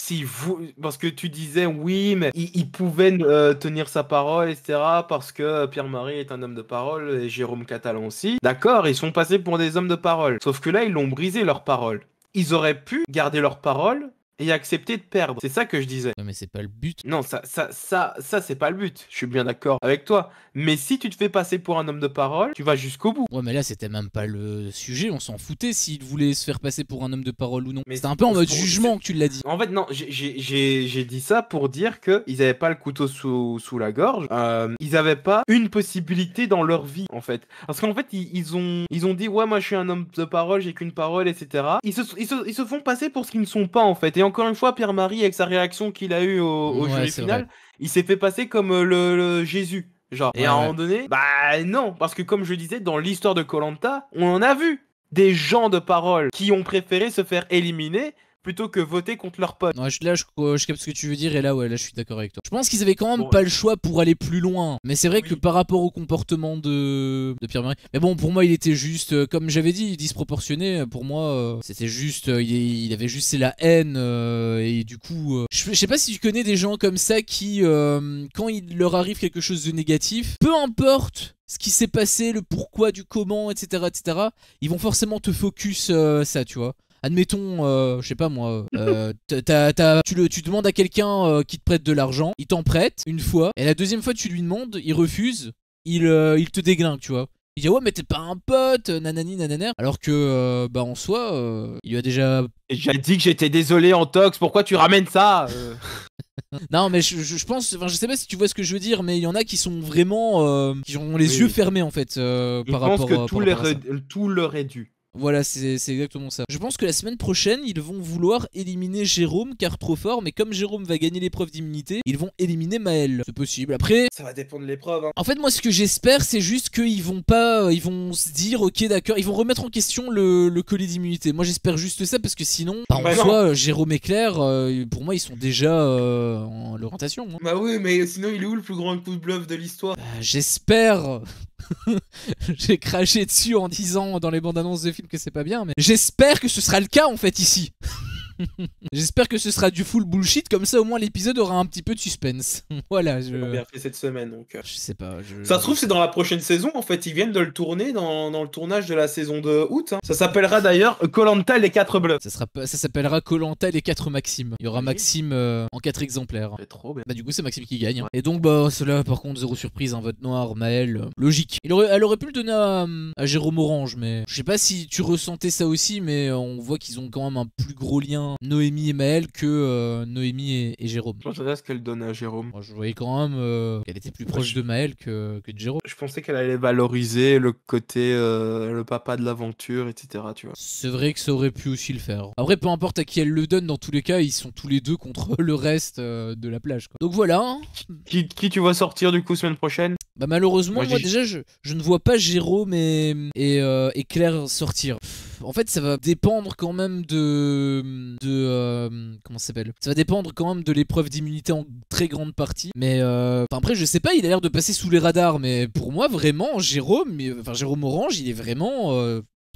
parce que tu disais oui, mais il pouvait tenir sa parole, etc. Parce que Pierre-Marie est un homme de parole et Jérôme Catalan aussi. D'accord, ils sont passés pour des hommes de parole. Sauf que là, ils l'ont brisé leur parole. Ils auraient pu garder leur parole et accepter de perdre. C'est ça que je disais. Non mais c'est pas le but. Non, ça c'est pas le but. Je suis bien d'accord avec toi. Mais si tu te fais passer pour un homme de parole, tu vas jusqu'au bout. Ouais mais là c'était même pas le sujet, on s'en foutait s'il voulait se faire passer pour un homme de parole ou non. C'était un peu en mode jugement que tu l'as dit. En fait non, j'ai dit ça pour dire qu'ils avaient pas le couteau sous la gorge. Ils avaient pas une possibilité dans leur vie en fait. Parce qu'en fait ils ont dit ouais moi je suis un homme de parole, j'ai qu'une parole, etc. Ils se font passer pour ce qu'ils ne sont pas en fait. Et encore une fois, Pierre-Marie, avec sa réaction qu'il a eue au jury final, il s'est fait passer comme le Jésus. Genre. Et à un moment donné, non. Parce que comme je disais, dans l'histoire de koh-Lanta, on en a vu des gens de parole qui ont préféré se faire éliminer plutôt que voter contre leurs potes. Non, je capte ce que tu veux dire et là, ouais, là, je suis d'accord avec toi. Je pense qu'ils avaient quand même Bon, pas le choix pour aller plus loin. Mais c'est vrai que Oui. par rapport au comportement de Pierre-Marie. Mais bon, pour moi, il était juste, comme j'avais dit, disproportionné. Pour moi, c'était juste, il avait juste c'est la haine. Et du coup, je sais pas si tu connais des gens comme ça qui, quand il leur arrive quelque chose de négatif, peu importe ce qui s'est passé, le pourquoi du comment, etc., ils vont forcément te focus ça, tu vois. Admettons, je sais pas moi, tu demandes à quelqu'un qui te prête de l'argent, il t'en prête une fois, et la deuxième fois tu lui demandes, il refuse, il te déglingue, tu vois. Il dit ouais mais t'es pas un pote, nanani nanana. Alors que bah en soi, il lui a déjà. Et j'ai dit que j'étais désolé Antox, pourquoi tu ramènes ça Non mais je pense, enfin je sais pas si tu vois ce que je veux dire, mais il y en a qui sont vraiment, qui ont les Oui, yeux oui. fermés en fait Je par pense rapport, que par rapport à ça. tout leur est dû. Voilà, c'est exactement ça. Je pense que la semaine prochaine, ils vont vouloir éliminer Jérôme car trop fort, mais comme Jérôme va gagner l'épreuve d'immunité, ils vont éliminer Maël. C'est possible. Après, Ça va dépendre de l'épreuve. Hein. en fait, moi, ce que j'espère, c'est juste qu'ils vont pas. Ils vont se dire, ok, d'accord, ils vont remettre en question le collier d'immunité. Moi, j'espère juste ça parce que sinon, bah, en Bah non. soi, Jérôme et Claire, pour moi, ils sont déjà en l'orientation. Hein. Bah oui, mais sinon il est où le plus grand coup de bluff de l'histoire? Bah, j'espère. J'ai craché dessus en disant dans les bandes annonces de films que c'est pas bien, mais j'espère que ce sera le cas en fait ici. J'espère que ce sera du full bullshit, comme ça au moins l'épisode aura un petit peu de suspense. Voilà, Ils l'ont bien fait cette semaine donc. je sais pas. Ça se trouve c'est dans la prochaine saison en fait, ils viennent de le tourner dans le tournage de la saison de août. Hein. Ça s'appellera d'ailleurs Koh-Lanta les 4 bluffs. Ça s'appellera Koh-Lanta les 4 Maximes. Il y aura Oui. Maxime en 4 exemplaires. C'est trop bien. Bah du coup c'est Maxime qui gagne. Hein. Et donc bah cela par contre zéro surprise, un vote noir, Maël, logique. Elle aurait pu le donner à Jérôme Orange, mais je sais pas si tu ressentais ça aussi, mais on voit qu'ils ont quand même un plus gros lien, Noémie et Maël, que Noémie et Jérôme. Je pensais ce qu'elle donne à Jérôme. Moi, je voyais quand même qu'elle était plus proche de Maël que de Jérôme. Je pensais qu'elle allait valoriser le côté le papa de l'aventure, etc. Tu vois. C'est vrai que ça aurait pu aussi le faire. Après, peu importe à qui elle le donne, dans tous les cas, ils sont tous les deux contre le reste de la plage. Quoi. Donc voilà. Hein. Qui tu vois sortir du coup semaine prochaine? Bah malheureusement, moi j'ai- déjà, je ne vois pas Jérôme et Claire sortir. En fait, ça va dépendre quand même comment ça s'appelle? Ça va dépendre quand même de l'épreuve d'immunité en très grande partie. Mais après, je sais pas, il a l'air de passer sous les radars. Mais pour moi, vraiment, Jérôme Orange, il est vraiment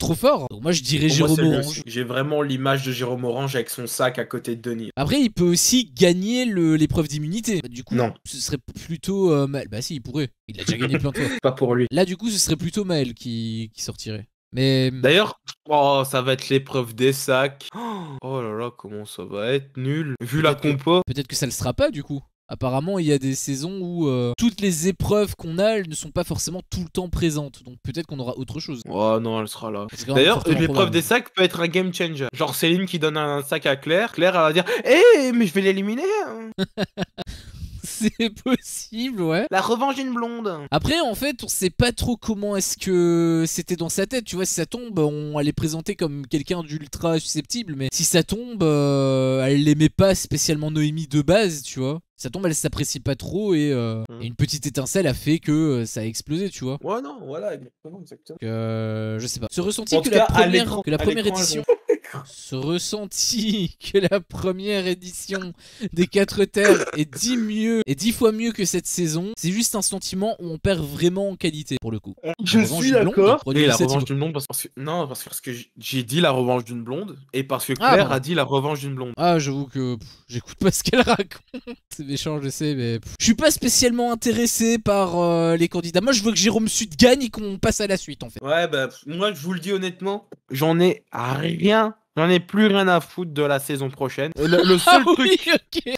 trop fort. Donc moi, je dirais Pour moi, Jérôme c'est lui Orange. aussi. J'ai vraiment l'image de Jérôme Orange avec son sac à côté de Denis. Après, il peut aussi gagner l'épreuve d'immunité. Bah, du coup, Non. ce serait plutôt Maël. Bah si, il pourrait. Il a déjà gagné plein de fois. Pas pour lui. Là, du coup, ce serait plutôt Maël qui sortirait. Mais D'ailleurs, ça va être l'épreuve des sacs. Oh là là, comment ça va être nul. Vu la compo. peut-être que ça le sera pas, du coup. Apparemment, il y a des saisons où toutes les épreuves qu'on a, elles ne sont pas forcément tout le temps présentes. Donc peut-être qu'on aura autre chose. Oh non, elle sera là. C'est quand même D'ailleurs, fortement l'épreuve probable. des sacs peut être un game changer. Genre Céline qui donne un sac à Claire. Claire, elle va dire hé, mais je vais l'éliminer. Hein. C'est possible, ouais. La revanche d'une blonde. Après, en fait, on sait pas trop comment est-ce que c'était dans sa tête. Tu vois, si ça tombe, elle est présentée comme quelqu'un d'ultra susceptible. Mais si ça tombe, elle l'aimait pas spécialement Noémie de base, tu vois. Si ça tombe, elle s'apprécie pas trop et une petite étincelle a fait que ça a explosé, tu vois. Ouais, non, voilà, exactement. Donc, je sais pas. Ce ressenti En que tout la cas, à première, l'écran- que la à première l'écran, elles édition. vont- Ce ressenti que la première édition des 4 terres est 10 fois mieux que cette saison, c'est juste un sentiment où on perd vraiment en qualité pour le coup. Je La revanche suis d'une blonde, d'accord. produit Et la initiative. revanche d'une blonde parce que non, parce que j'ai dit la revanche d'une blonde et parce que Ah, Claire pardon. a dit la revanche d'une blonde. Ah, j'avoue que j'écoute pas ce qu'elle raconte. C'est méchant, je sais, mais je suis pas spécialement intéressé par les candidats. Moi, je veux que Jérôme Sud gagne et qu'on passe à la suite en fait. Ouais, bah moi je vous le dis honnêtement, j'en ai plus rien à foutre de la saison prochaine. Le Ah seul truc, oui, ok.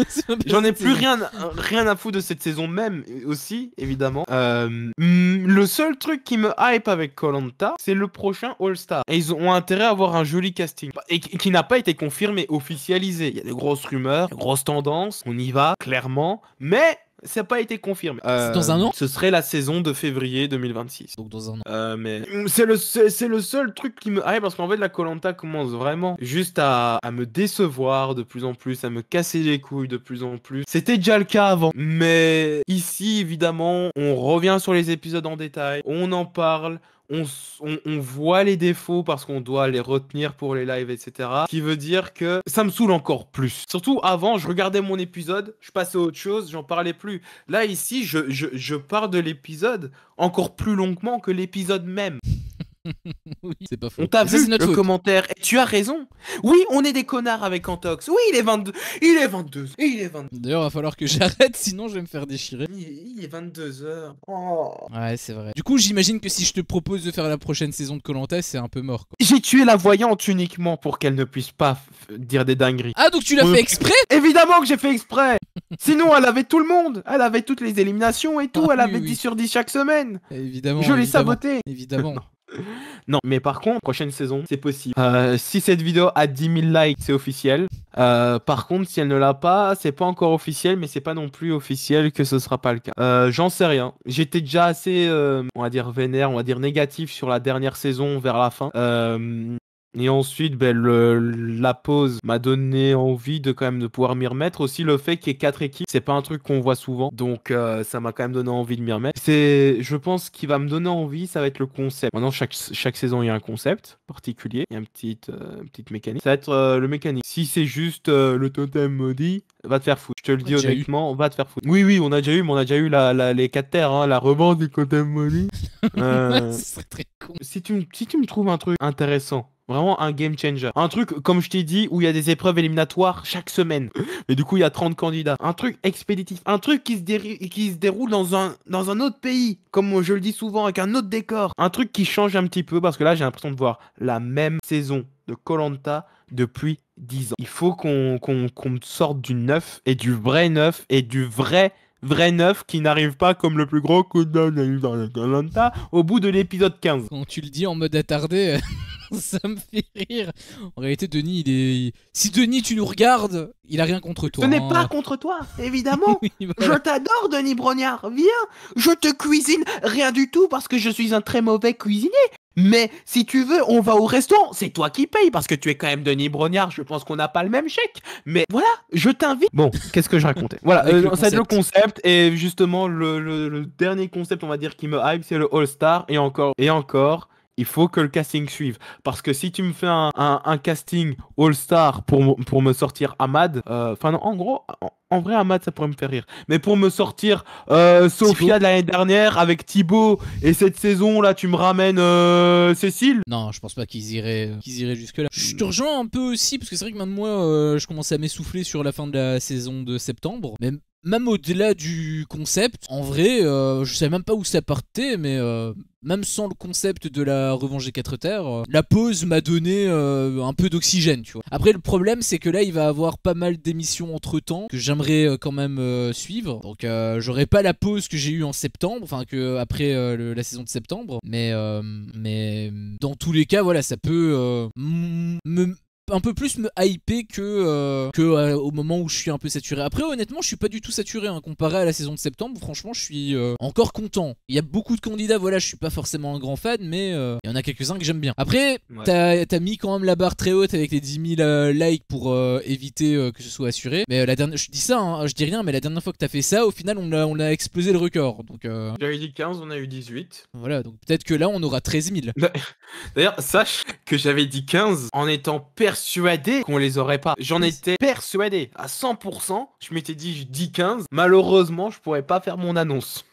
C'est même pas j'en ai cette plus saison. rien à foutre de cette saison même aussi, évidemment. Le seul truc qui me hype avec koh c'est le prochain All-Star. Et ils ont intérêt à avoir un joli casting. Et qui n'a pas été confirmé, officialisé. Il y a des grosses rumeurs, des grosses tendances, on y va, clairement. Mais ça n'a pas été confirmé. C'est dans un an ? Ce serait la saison de février 2026. Donc dans un an. Mais c'est le seul truc qui me hype parce qu'en fait la koh commence vraiment juste à me décevoir de plus en plus, à me casser les couilles de plus en plus. C'était déjà le cas avant, mais ici évidemment on revient sur les épisodes en détail, on en parle, on voit les défauts parce qu'on doit les retenir pour les lives, etc. Ce qui veut dire que ça me saoule encore plus. Surtout avant, je regardais mon épisode, je passais à autre chose, j'en parlais plus. Là, ici, je parle de l'épisode encore plus longuement que l'épisode même. Oui, c'est pas faux. On t'a Mais ça, vu c'est notre le faute. commentaire et tu as raison. Oui, on est des connards avec Antox. Oui, il est 22. Il est 22. Et il est 22. D'ailleurs, il va falloir que j'arrête, sinon je vais me faire déchirer. Il est 22h. Oh. Ouais, c'est vrai. Du coup, j'imagine que si je te propose de faire la prochaine saison de Koh-Lanta, c'est un peu mort, quoi. J'ai tué la voyante uniquement pour qu'elle ne puisse pas dire des dingueries. Ah, donc tu l'as fait exprès? Évidemment que j'ai fait exprès. Sinon, elle avait tout le monde. Elle avait toutes les éliminations et tout. Ah, Elle oui, avait oui. 10 sur 10 chaque semaine. Évidemment. Je l'ai évidemment. saboté. Évidemment. Non, mais par contre, prochaine saison, c'est possible. Si cette vidéo a 10 000 likes, c'est officiel. Par contre, si elle ne l'a pas, c'est pas encore officiel, mais c'est pas non plus officiel que ce sera pas le cas. J'en sais rien. J'étais déjà assez, on va dire vénère, on va dire négatif sur la dernière saison vers la fin. Et ensuite, la pause m'a donné envie de quand même de pouvoir m'y remettre. Aussi, le fait qu'il y ait 4 équipes, c'est pas un truc qu'on voit souvent. Donc, ça m'a quand même donné envie de m'y remettre. Je pense, qu'il va me donner envie, ça va être le concept. Maintenant, chaque saison, il y a un concept particulier. Il y a une petite mécanique. Ça va être le mécanique. Si c'est juste le totem maudit, va te faire foutre. Je te le dis déjà honnêtement, va te faire foutre. Oui, on a déjà eu, mais on a déjà eu les 4 terres, hein, la revanche du totem maudit. Ce serait très con. Si tu me trouves un truc intéressant, vraiment un game changer, un truc, comme je t'ai dit, où il y a des épreuves éliminatoires chaque semaine, et du coup il y a 30 candidats, un truc expéditif, un truc qui se déroule dans un autre pays, comme je le dis souvent, avec un autre décor, un truc qui change un petit peu, parce que là j'ai l'impression de voir la même saison de Koh-Lanta depuis 10 ans. Il faut qu'on sorte du neuf, et du vrai neuf, et du vrai neuf qui n'arrive pas comme le plus gros coup de dans le Koh-Lanta au bout de l'épisode 15. Quand tu le dis en mode attardé, ça me fait rire. En réalité, Denis, si Denis, tu nous regardes, il a rien contre toi. Ce n'est hein. pas contre toi, évidemment. Oui, voilà. Je t'adore, Denis Brognard. Viens, je te cuisine rien du tout parce que je suis un très mauvais cuisinier. Mais si tu veux, on va au restaurant. C'est toi qui payes parce que tu es quand même Denis Brognard. Je pense qu'on n'a pas le même chèque. Mais voilà, je t'invite. Bon, qu'est-ce que je racontais? Voilà, Avec le ça va être le concept. concept. Et justement, le dernier concept, on va dire, qui me hype, c'est le All-Star. Et encore, il faut que le casting suive. Parce que si tu me fais un casting All-Star pour me sortir Ahmad, enfin, non, en gros, en vrai, Ahmad, ça pourrait me faire rire. Mais pour me sortir Sophia de l'année dernière avec Thibaut, et cette saison, là, tu me ramènes Cécile. Non, je pense pas qu'ils iraient jusque-là. Je te rejoins un peu aussi, parce que c'est vrai que même moi, je commençais à m'essouffler sur la fin de la saison de septembre. Mais même au-delà du concept, en vrai, je savais même pas où ça partait, mais même sans le concept de la revanche des 4 terres, la pause m'a donné un peu d'oxygène, tu vois. Après, le problème, c'est que là, il va avoir pas mal d'émissions entre-temps, que j'aimerais quand même suivre. Donc, j'aurai pas la pause que j'ai eue en septembre, enfin, que après la saison de septembre. Mais dans tous les cas, voilà, ça peut un peu plus me hyper que au moment où je suis un peu saturé. Après, honnêtement, je suis pas du tout saturé hein, comparé à la saison de septembre. Franchement, je suis encore content. Il y a beaucoup de candidats, voilà, je suis pas forcément un grand fan, mais il y en a quelques-uns que j'aime bien. Après, Ouais. t'as mis quand même la barre très haute avec les 10 000 likes pour éviter que ce soit assuré. Mais la dernière, je dis ça, hein, je dis rien, mais la dernière fois que t'as fait ça, au final, on a explosé le record. Donc J'avais dit 15, on a eu 18. voilà, donc peut-être que là, on aura 13 000. D'ailleurs, sache que j'avais dit 15 en étant persuadé qu'on les aurait pas. J'en étais persuadé à 100%. Je m'étais dit, je dis 15. Malheureusement, je pourrais pas faire mon annonce.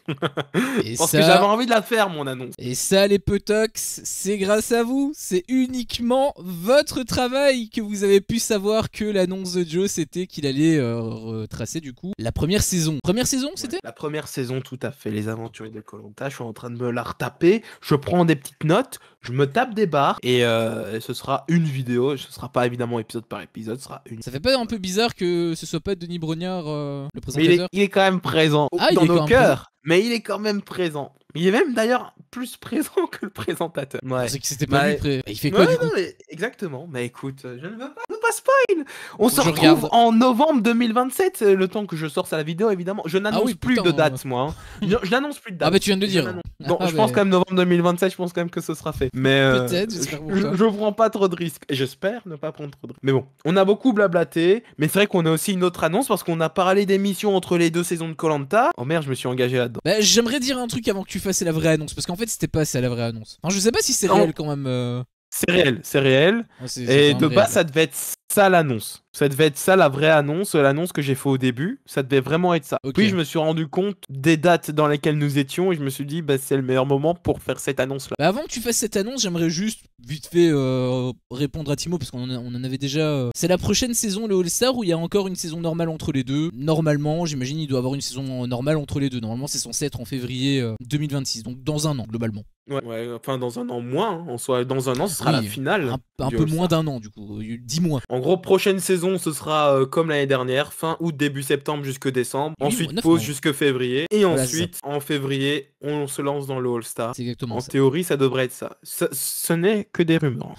Et Parce ça... que j'avais envie de la faire, mon annonce. Et ça, les potox, c'est grâce à vous. C'est uniquement votre travail que vous avez pu savoir que l'annonce de Joe, c'était qu'il allait retracer du coup la première saison. Première saison, c'était La première saison, tout à fait. Les aventuriers de Koh-Lanta. Je suis en train de me la retaper. Je prends des petites notes. Je me tape des barres. Et ce sera une vidéo. Ce sera pas évidemment épisode par épisode. Ce sera une. Ça fait pas un peu bizarre que ce soit pas Denis Brognard, le Mais présentateur? il est quand même présent Ah, il dans est quand nos même cœurs. Mais il est quand même présent. Il est même d'ailleurs plus présent que le présentateur. Je Ouais. pensais que c'était pas Bah, lui. Il fait quoi Ouais, du coup? non, mais exactement. Mais écoute, je ne veux pas pas spoil. On se retrouve en novembre 2027, le temps que je sorte la vidéo évidemment. Je n'annonce plus de date moi. Je n'annonce plus de date. Ah bah tu viens de le dire. Non, je pense quand même novembre 2027, je pense quand même que ce sera fait. Mais peut-être, j'espère pour toi. Je prends pas trop de risques. Et j'espère ne pas prendre trop de risques. Mais bon, on a beaucoup blablaté. Mais c'est vrai qu'on a aussi une autre annonce parce qu'on a parlé d'émissions entre les 2 saisons de Koh-Lanta. Oh merde, je me suis engagé là-dedans. Bah, j'aimerais dire un truc avant que tu fasses la vraie annonce. Parce qu'en fait, c'était pas ça la vraie annonce. Enfin, je sais pas si c'est réel quand même. C'est réel, c'est réel. Et de base, ça devait être ça l'annonce. Ça devait être ça la vraie annonce, l'annonce que j'ai fait au début. Ça devait vraiment être ça. Okay. Puis je me suis rendu compte des dates dans lesquelles nous étions et je me suis dit, bah, c'est le meilleur moment pour faire cette annonce-là. Bah, avant que tu fasses cette annonce, j'aimerais juste vite fait répondre à Timo parce qu'on en avait déjà. C'est la prochaine saison, le All-Star, où il y a encore une saison normale entre les deux. Normalement, j'imagine, il doit y avoir une saison normale entre les deux. Normalement, c'est censé être en février 2026, donc dans un an, globalement. Ouais, enfin dans un an moins, hein. En soit dans un an, ce sera la finale. Un peu moins d'un an, du coup, 10 mois. En gros, prochaine saison, ce sera comme l'année dernière, fin août, début septembre jusque décembre. Oui, ensuite, pause jusque février. Et voilà, ensuite, en février, on se lance dans le All-Star. C'est exactement en ça. théorie, ça devrait être ça. Ce n'est que des rumeurs.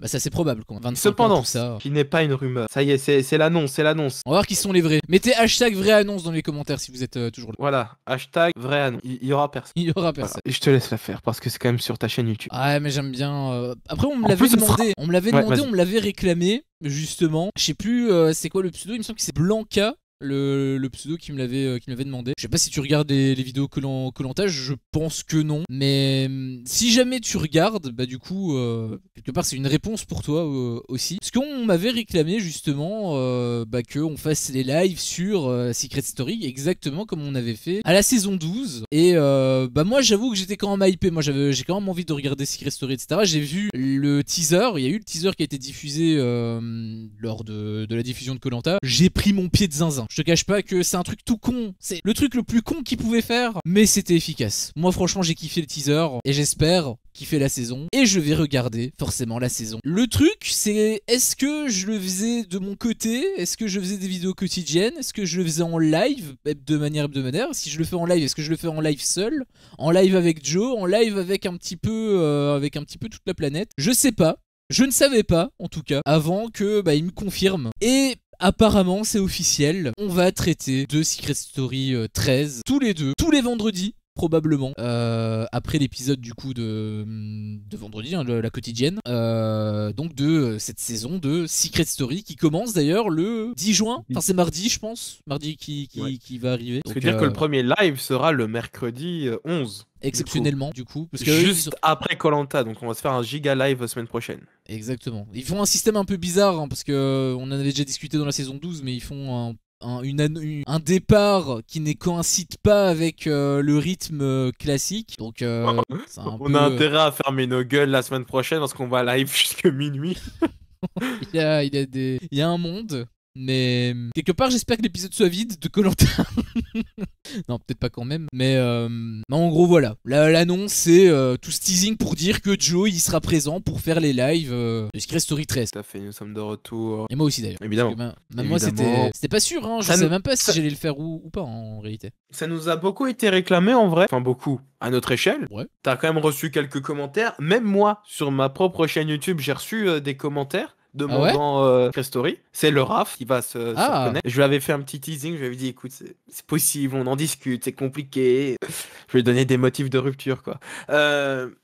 Bah ça c'est probable quand même. Cependant, tout ça. Qui n'est pas une rumeur. Ça y est, c'est l'annonce, c'est l'annonce. On va voir qui sont les vrais. Mettez hashtag vraie annonce dans les commentaires si vous êtes toujours là. Voilà, hashtag vraie annonce. Il y aura personne. Il y aura personne. Voilà. Et je te laisse la faire parce que c'est quand même sur ta chaîne YouTube. Ah mais j'aime bien. Après on me l'avait demandé. On me l'avait demandé, on me l'avait réclamé justement. Je sais plus c'est quoi le pseudo. Il me semble que c'est Blanca. Le pseudo qui me l'avait demandé. Je sais pas si tu regardes les vidéos Koh-Lanta, je pense que non. Mais si jamais tu regardes, bah du coup, quelque part c'est une réponse pour toi aussi. Parce qu'on m'avait réclamé justement bah, qu'on fasse les lives sur Secret Story, exactement comme on avait fait à la saison 12. Et bah moi j'avoue que j'étais quand même hypé. Moi j'ai quand même envie de regarder Secret Story, etc. J'ai vu le teaser, il y a eu le teaser qui a été diffusé lors de la diffusion de Koh-Lanta. J'ai pris mon pied de zinzin. Je te cache pas que c'est un truc tout con. C'est le truc le plus con qu'il pouvait faire, mais c'était efficace. Moi, franchement, j'ai kiffé le teaser et j'espère kiffer la saison. Et je vais regarder forcément la saison. Le truc, c'est est-ce que je le faisais de mon côté? Est-ce que je faisais des vidéos quotidiennes? Est-ce que je le faisais en live de manière hebdomadaire? Si je le fais en live, est-ce que je le fais en live seul? En live avec Joe? En live avec un petit peu toute la planète? Je sais pas. Je ne savais pas, en tout cas, avant que il me confirme. Et apparemment, c'est officiel. On va traiter de Secret Story 13 tous les vendredis. Probablement après l'épisode du coup de vendredi, hein, la quotidienne, donc de cette saison de Secret Story qui commence d'ailleurs le 10 juin, enfin c'est mardi je pense, mardi qui va arriver. Ça veut dire que le premier live sera le mercredi 11. Exceptionnellement du coup parce que juste après Koh-Lanta, donc on va se faire un giga live la semaine prochaine. Exactement. Ils font un système un peu bizarre hein, parce que on en avait déjà discuté dans la saison 12, mais ils font un départ qui ne coïncide pas avec le rythme classique. Donc on a intérêt à fermer nos gueules la semaine prochaine parce qu'on va live jusqu'à minuit. il y a un monde. Mais quelque part j'espère que l'épisode soit vide de Koh-Lanta. Non peut-être pas quand même. Mais en gros voilà. L'annonce c'est tout ce teasing pour dire que Joe il sera présent pour faire les lives de Secret Story 13. Tout à fait, nous sommes de retour. Et moi aussi d'ailleurs. Évidemment. Moi c'était pas sûr hein. Je savais même pas si j'allais le faire ou pas en réalité. Ça nous a beaucoup été réclamé en vrai. Enfin beaucoup. À notre échelle. Ouais. T'as quand même reçu quelques commentaires. Même moi sur ma propre chaîne YouTube j'ai reçu des commentaires demandant Secret Story. C'est le Raph qui va se reconnaître. Je lui avais fait un petit teasing, je lui avais dit écoute, c'est possible, on en discute, c'est compliqué. Je lui ai donné des motifs de rupture quoi.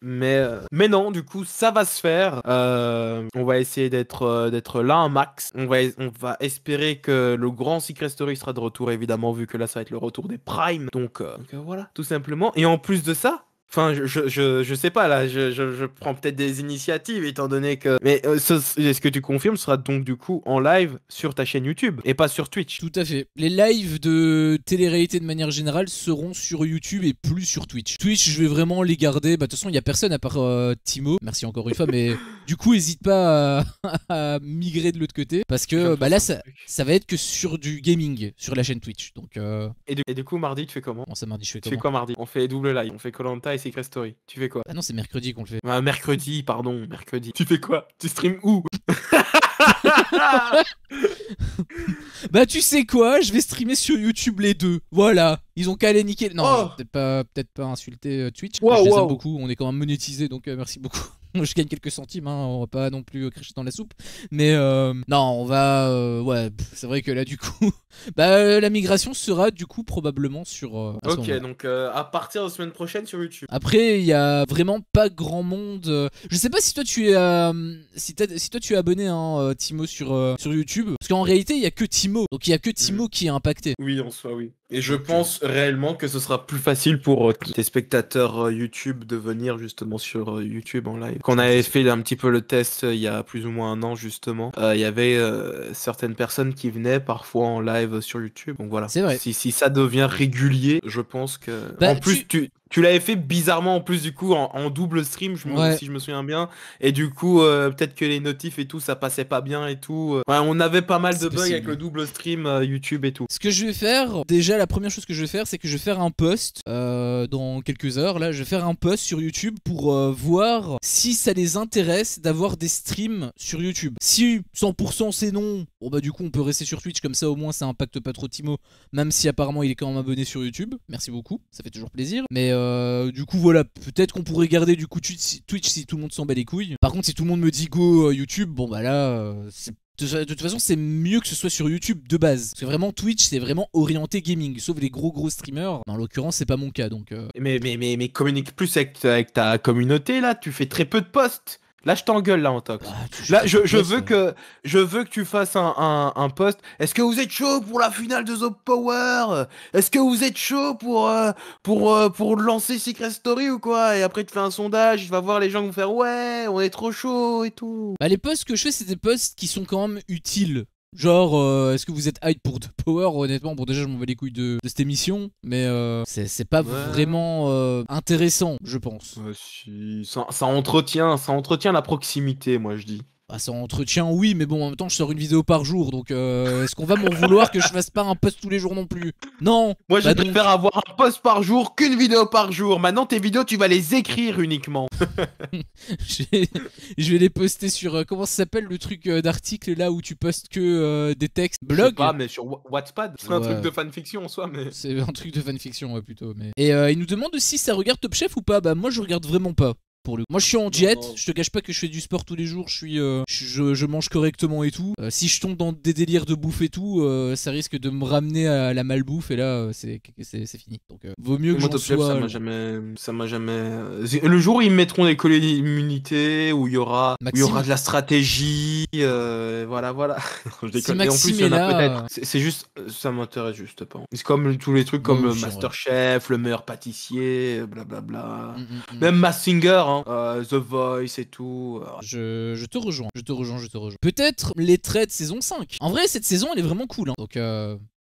Mais non, du coup, ça va se faire. On va essayer d'être là un max. On va espérer que le grand Secret Story sera de retour évidemment vu que là ça va être le retour des Primes. Donc voilà, tout simplement. Et en plus de ça, enfin, je sais pas, là, je prends peut-être des initiatives, étant donné que... Mais est-ce que tu confirmes, ce sera donc du coup en live sur ta chaîne YouTube, et pas sur Twitch? Tout à fait. Les lives de télé-réalité de manière générale seront sur YouTube et plus sur Twitch. Twitch, je vais vraiment les garder. Bah, de toute façon, il n'y a personne à part Timo. Merci encore une fois, mais du coup, n'hésite pas à migrer de l'autre côté, parce que bah, là, ça va être que sur du gaming, sur la chaîne Twitch. Donc, Et du coup, mardi, tu fais comment? Bon, ça, mardi, je fais Tu comment? fais quoi mardi? On fait double live, on fait Koh-Lanta et Secret Story. Tu fais quoi? Ah non, c'est mercredi qu'on le fait. Ah, mercredi, pardon, mercredi. Tu fais quoi? Tu streams où? Bah tu sais quoi, je vais streamer sur YouTube les deux. Voilà, ils ont qu'à aller niquer. Non, peut-être pas insulter Twitch. Je les aime beaucoup, on est quand même monétisé donc merci beaucoup. Je gagne quelques centimes, hein, on va pas non plus cracher dans la soupe. Mais non, on va... ouais, c'est vrai que là, du coup... bah, la migration sera, du coup, probablement sur... ok, donc à partir de la semaine prochaine sur YouTube. Après, il y a vraiment pas grand monde. Je sais pas si toi tu es, si toi tu es abonné, hein, Timo, sur YouTube. Parce qu'en réalité, il y a que Timo. Donc il y a que Timo qui est impacté. Oui, en soi, oui. Et je pense réellement que ce sera plus facile pour tes spectateurs YouTube de venir justement sur YouTube en live. Quand on avait fait un petit peu le test il y a plus ou moins un an justement, il y avait certaines personnes qui venaient parfois en live sur YouTube. Donc voilà. C'est vrai. Si ça devient régulier, je pense que... Bah, en plus, tu l'avais fait bizarrement en plus du coup en double stream, Ouais. si je me souviens bien. Et du coup, peut-être que les notifs et tout, ça passait pas bien et tout. Ouais, on avait pas mal de C'est bugs avec possible. le double stream YouTube et tout. Ce que je vais faire, déjà la première chose que je vais faire, c'est que je vais faire un post dans quelques heures. Là, je vais faire un post sur YouTube pour voir si ça les intéresse d'avoir des streams sur YouTube. Si 100% c'est non, bon bah du coup on peut rester sur Twitch, comme ça au moins ça impacte pas trop Timo, même si apparemment il est quand même abonné sur YouTube. Merci beaucoup, ça fait toujours plaisir. Mais du coup voilà, peut-être qu'on pourrait garder du coup Twitch si tout le monde s'en bat les couilles. Par contre si tout le monde me dit go YouTube, bon bah là c'est... De toute façon, c'est mieux que ce soit sur YouTube de base. Parce que vraiment, Twitch, c'est vraiment orienté gaming. Sauf les gros streamers. En l'occurrence, c'est pas mon cas. Donc, Mais communique plus avec ta communauté là, tu fais très peu de posts. Là, je t'engueule là en tox. bah, Là, je veux que tu fasses un post. Est-ce que vous êtes chaud pour la finale de The Power? Est-ce que vous êtes chaud pour lancer Secret Story ou quoi? Et après, tu fais un sondage, tu vas voir les gens qui vont faire ouais, on est trop chaud et tout. bah, les posts que je fais, c'est des posts qui sont quand même utiles. Genre, est-ce que vous êtes hype pour The Power? Honnêtement, bon, déjà, je m'en bats les couilles de cette émission. Mais c'est pas vraiment intéressant, je pense. Ouais, si, ça entretient la proximité, moi je dis. Bah, ça entretient, oui, mais bon, en même temps, je sors une vidéo par jour. Donc, est-ce qu'on va m'en vouloir que je fasse pas un post tous les jours non plus? Non. Moi, je Bah préfère avoir un post par jour qu'une vidéo par jour. Maintenant, tes vidéos, tu vas les écrire uniquement. Je vais les poster sur comment ça s'appelle le truc d'article là où tu postes que des textes Je sais blog. pas, mais sur Wattpad, c'est un Ouais. truc de fanfiction en soi, mais... C'est un truc de fanfiction, ouais, plutôt. Mais... Et il nous demande si ça regarde Top Chef ou pas. Bah, moi, je regarde vraiment pas. Pour le... Moi je suis en diète, non. je te cache pas que je fais du sport tous les jours, je mange correctement et tout. Si je tombe dans des délires de bouffe et tout, ça risque de me ramener à la malbouffe et là c'est fini. Donc vaut mieux que Moi, j'en Top Chef, sois... ça m'a jamais... Le jour où ils mettront des communautés, où il y aura Maxime. de la stratégie, voilà. Je déconne. Et en Maxime plus, il y en est a là, peut-être. C'est juste, ça m'intéresse juste pas. C'est comme tous les trucs comme Moi le aussi, en vrai. Masterchef, le meilleur pâtissier, blablabla. Mm. Même Mask Singer, hein, The Voice et tout. Je te rejoins. Peut-être les traits de saison 5. En vrai, cette saison, elle est vraiment cool. Hein. Donc,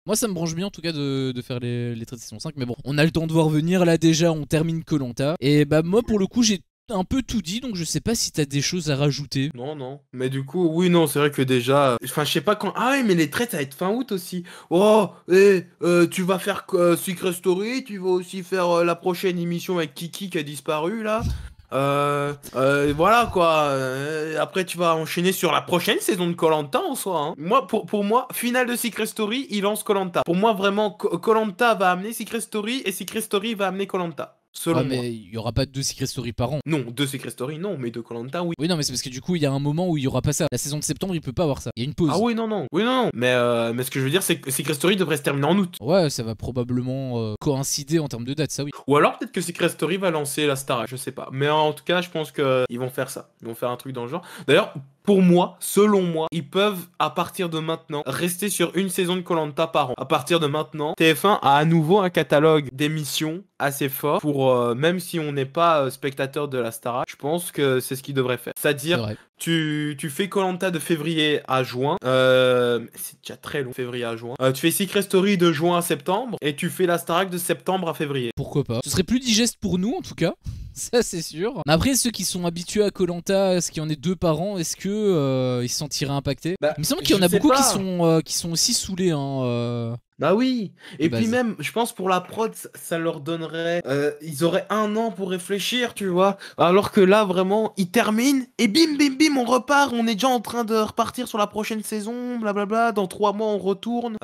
moi, ça me branche bien en tout cas de faire les traits de saison 5. Mais bon, on a le temps de voir venir. Là, déjà, on termine Koh Lanta. Et bah, moi, pour le coup, j'ai un peu tout dit. Donc, je sais pas si t'as des choses à rajouter. Non. Mais du coup, oui, non, c'est vrai que déjà. Enfin, je sais pas quand. Ah oui, mais les traites, ça va être fin août aussi. Oh, tu vas faire Secret Story, tu vas aussi faire la prochaine émission avec Kiki qui a disparu là. Voilà quoi. Après, tu vas enchaîner sur la prochaine saison de koh en soi. Hein. Moi, pour moi, finale de Secret Story, il lance koh. Pour moi, vraiment, koh va amener Secret Story et Secret Story va amener koh. Selon Ouais, moi. mais il y aura pas 2 Secret Story par an. Non, deux Secret Story, non, mais deux koh, oui. Oui, non, mais c'est parce que du coup, il y a un moment où il y aura pas ça. La saison de septembre, il peut pas avoir ça. Il y a une pause. Ah oui, non. Mais ce que je veux dire, c'est que Secret Story devrait se terminer en août. Ouais, ça va probablement coïncider en termes de date, ça oui. Ou alors peut-être que Secret Story va lancer la Star, je sais pas. Mais en tout cas, je pense qu'ils vont faire ça. Ils vont faire un truc dans le genre. D'ailleurs, pour moi, selon moi, ils peuvent à partir de maintenant rester sur une saison de koh par an. À partir de maintenant, TF1 a à nouveau un catalogue d'émissions assez fort pour même si on n'est pas spectateur de la Starac, je pense que c'est ce qu'ils devraient faire. C'est C'est-à-dire vrai. tu fais koh de février à juin, c'est déjà très long, février à juin. Tu fais Secret Story de juin à septembre et tu fais la Starac de septembre à février. Pourquoi pas. Ce serait plus digeste pour nous en tout cas. Ça c'est sûr. Mais après ceux qui sont habitués à koh est-ce qu'il y en ait 2 par an? Est-ce que ils se sentiraient impactés? Bah, Il me semble qu'il y en je a sais beaucoup pas. qui sont aussi saoulés hein. Bah oui, de et puis base. même, je pense pour la prod, ça leur donnerait, ils auraient 1 an pour réfléchir, tu vois. Alors que là, vraiment, ils terminent et bim, bim, bim, on repart, on est déjà en train de repartir sur la prochaine saison, blablabla. Dans 3 mois, on retourne.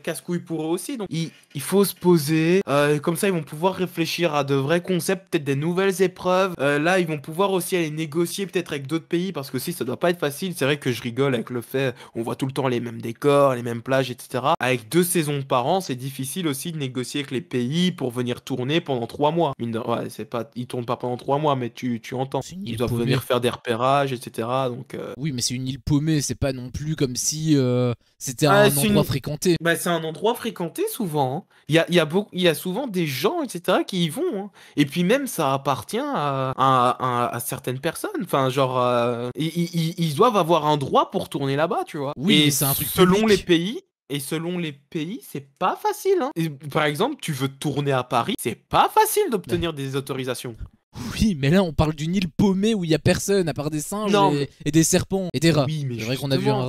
Casse-couille pour eux aussi, donc il faut se poser. Comme ça, ils vont pouvoir réfléchir à de vrais concepts, peut-être des nouvelles épreuves. Là, ils vont pouvoir aussi aller négocier peut-être avec d'autres pays parce que si ça doit pas être facile. C'est vrai que je rigole avec le fait, on voit tout le temps les mêmes décors, les mêmes plages, etc. Avec 2 saisons par an, c'est difficile aussi de négocier avec les pays pour venir tourner pendant 3 mois. Ouais, c'est pas, ils tournent pas pendant 3 mois, mais tu entends. C'est une Ils île doivent venir paumée. faire des repérages, etc. Donc, Oui, mais c'est une île paumée, c'est pas non plus comme si c'était ah, un endroit fréquenté. bah, c'est un endroit fréquenté souvent, hein. Il y a souvent des gens, etc., qui y vont, hein. Et puis même, ça appartient à certaines personnes. Enfin, genre, ils doivent avoir un droit pour tourner là-bas, tu vois. Oui, mais c'est un truc public. Selon les pays, c'est pas facile, hein. Et, par exemple, tu veux tourner à Paris, c'est pas facile Bah, d'obtenir des autorisations. oui, mais là on parle d'une île paumée où il y a personne à part des singes Non, mais et des serpents et des rats. oui, mais C'est vrai qu'on a vu un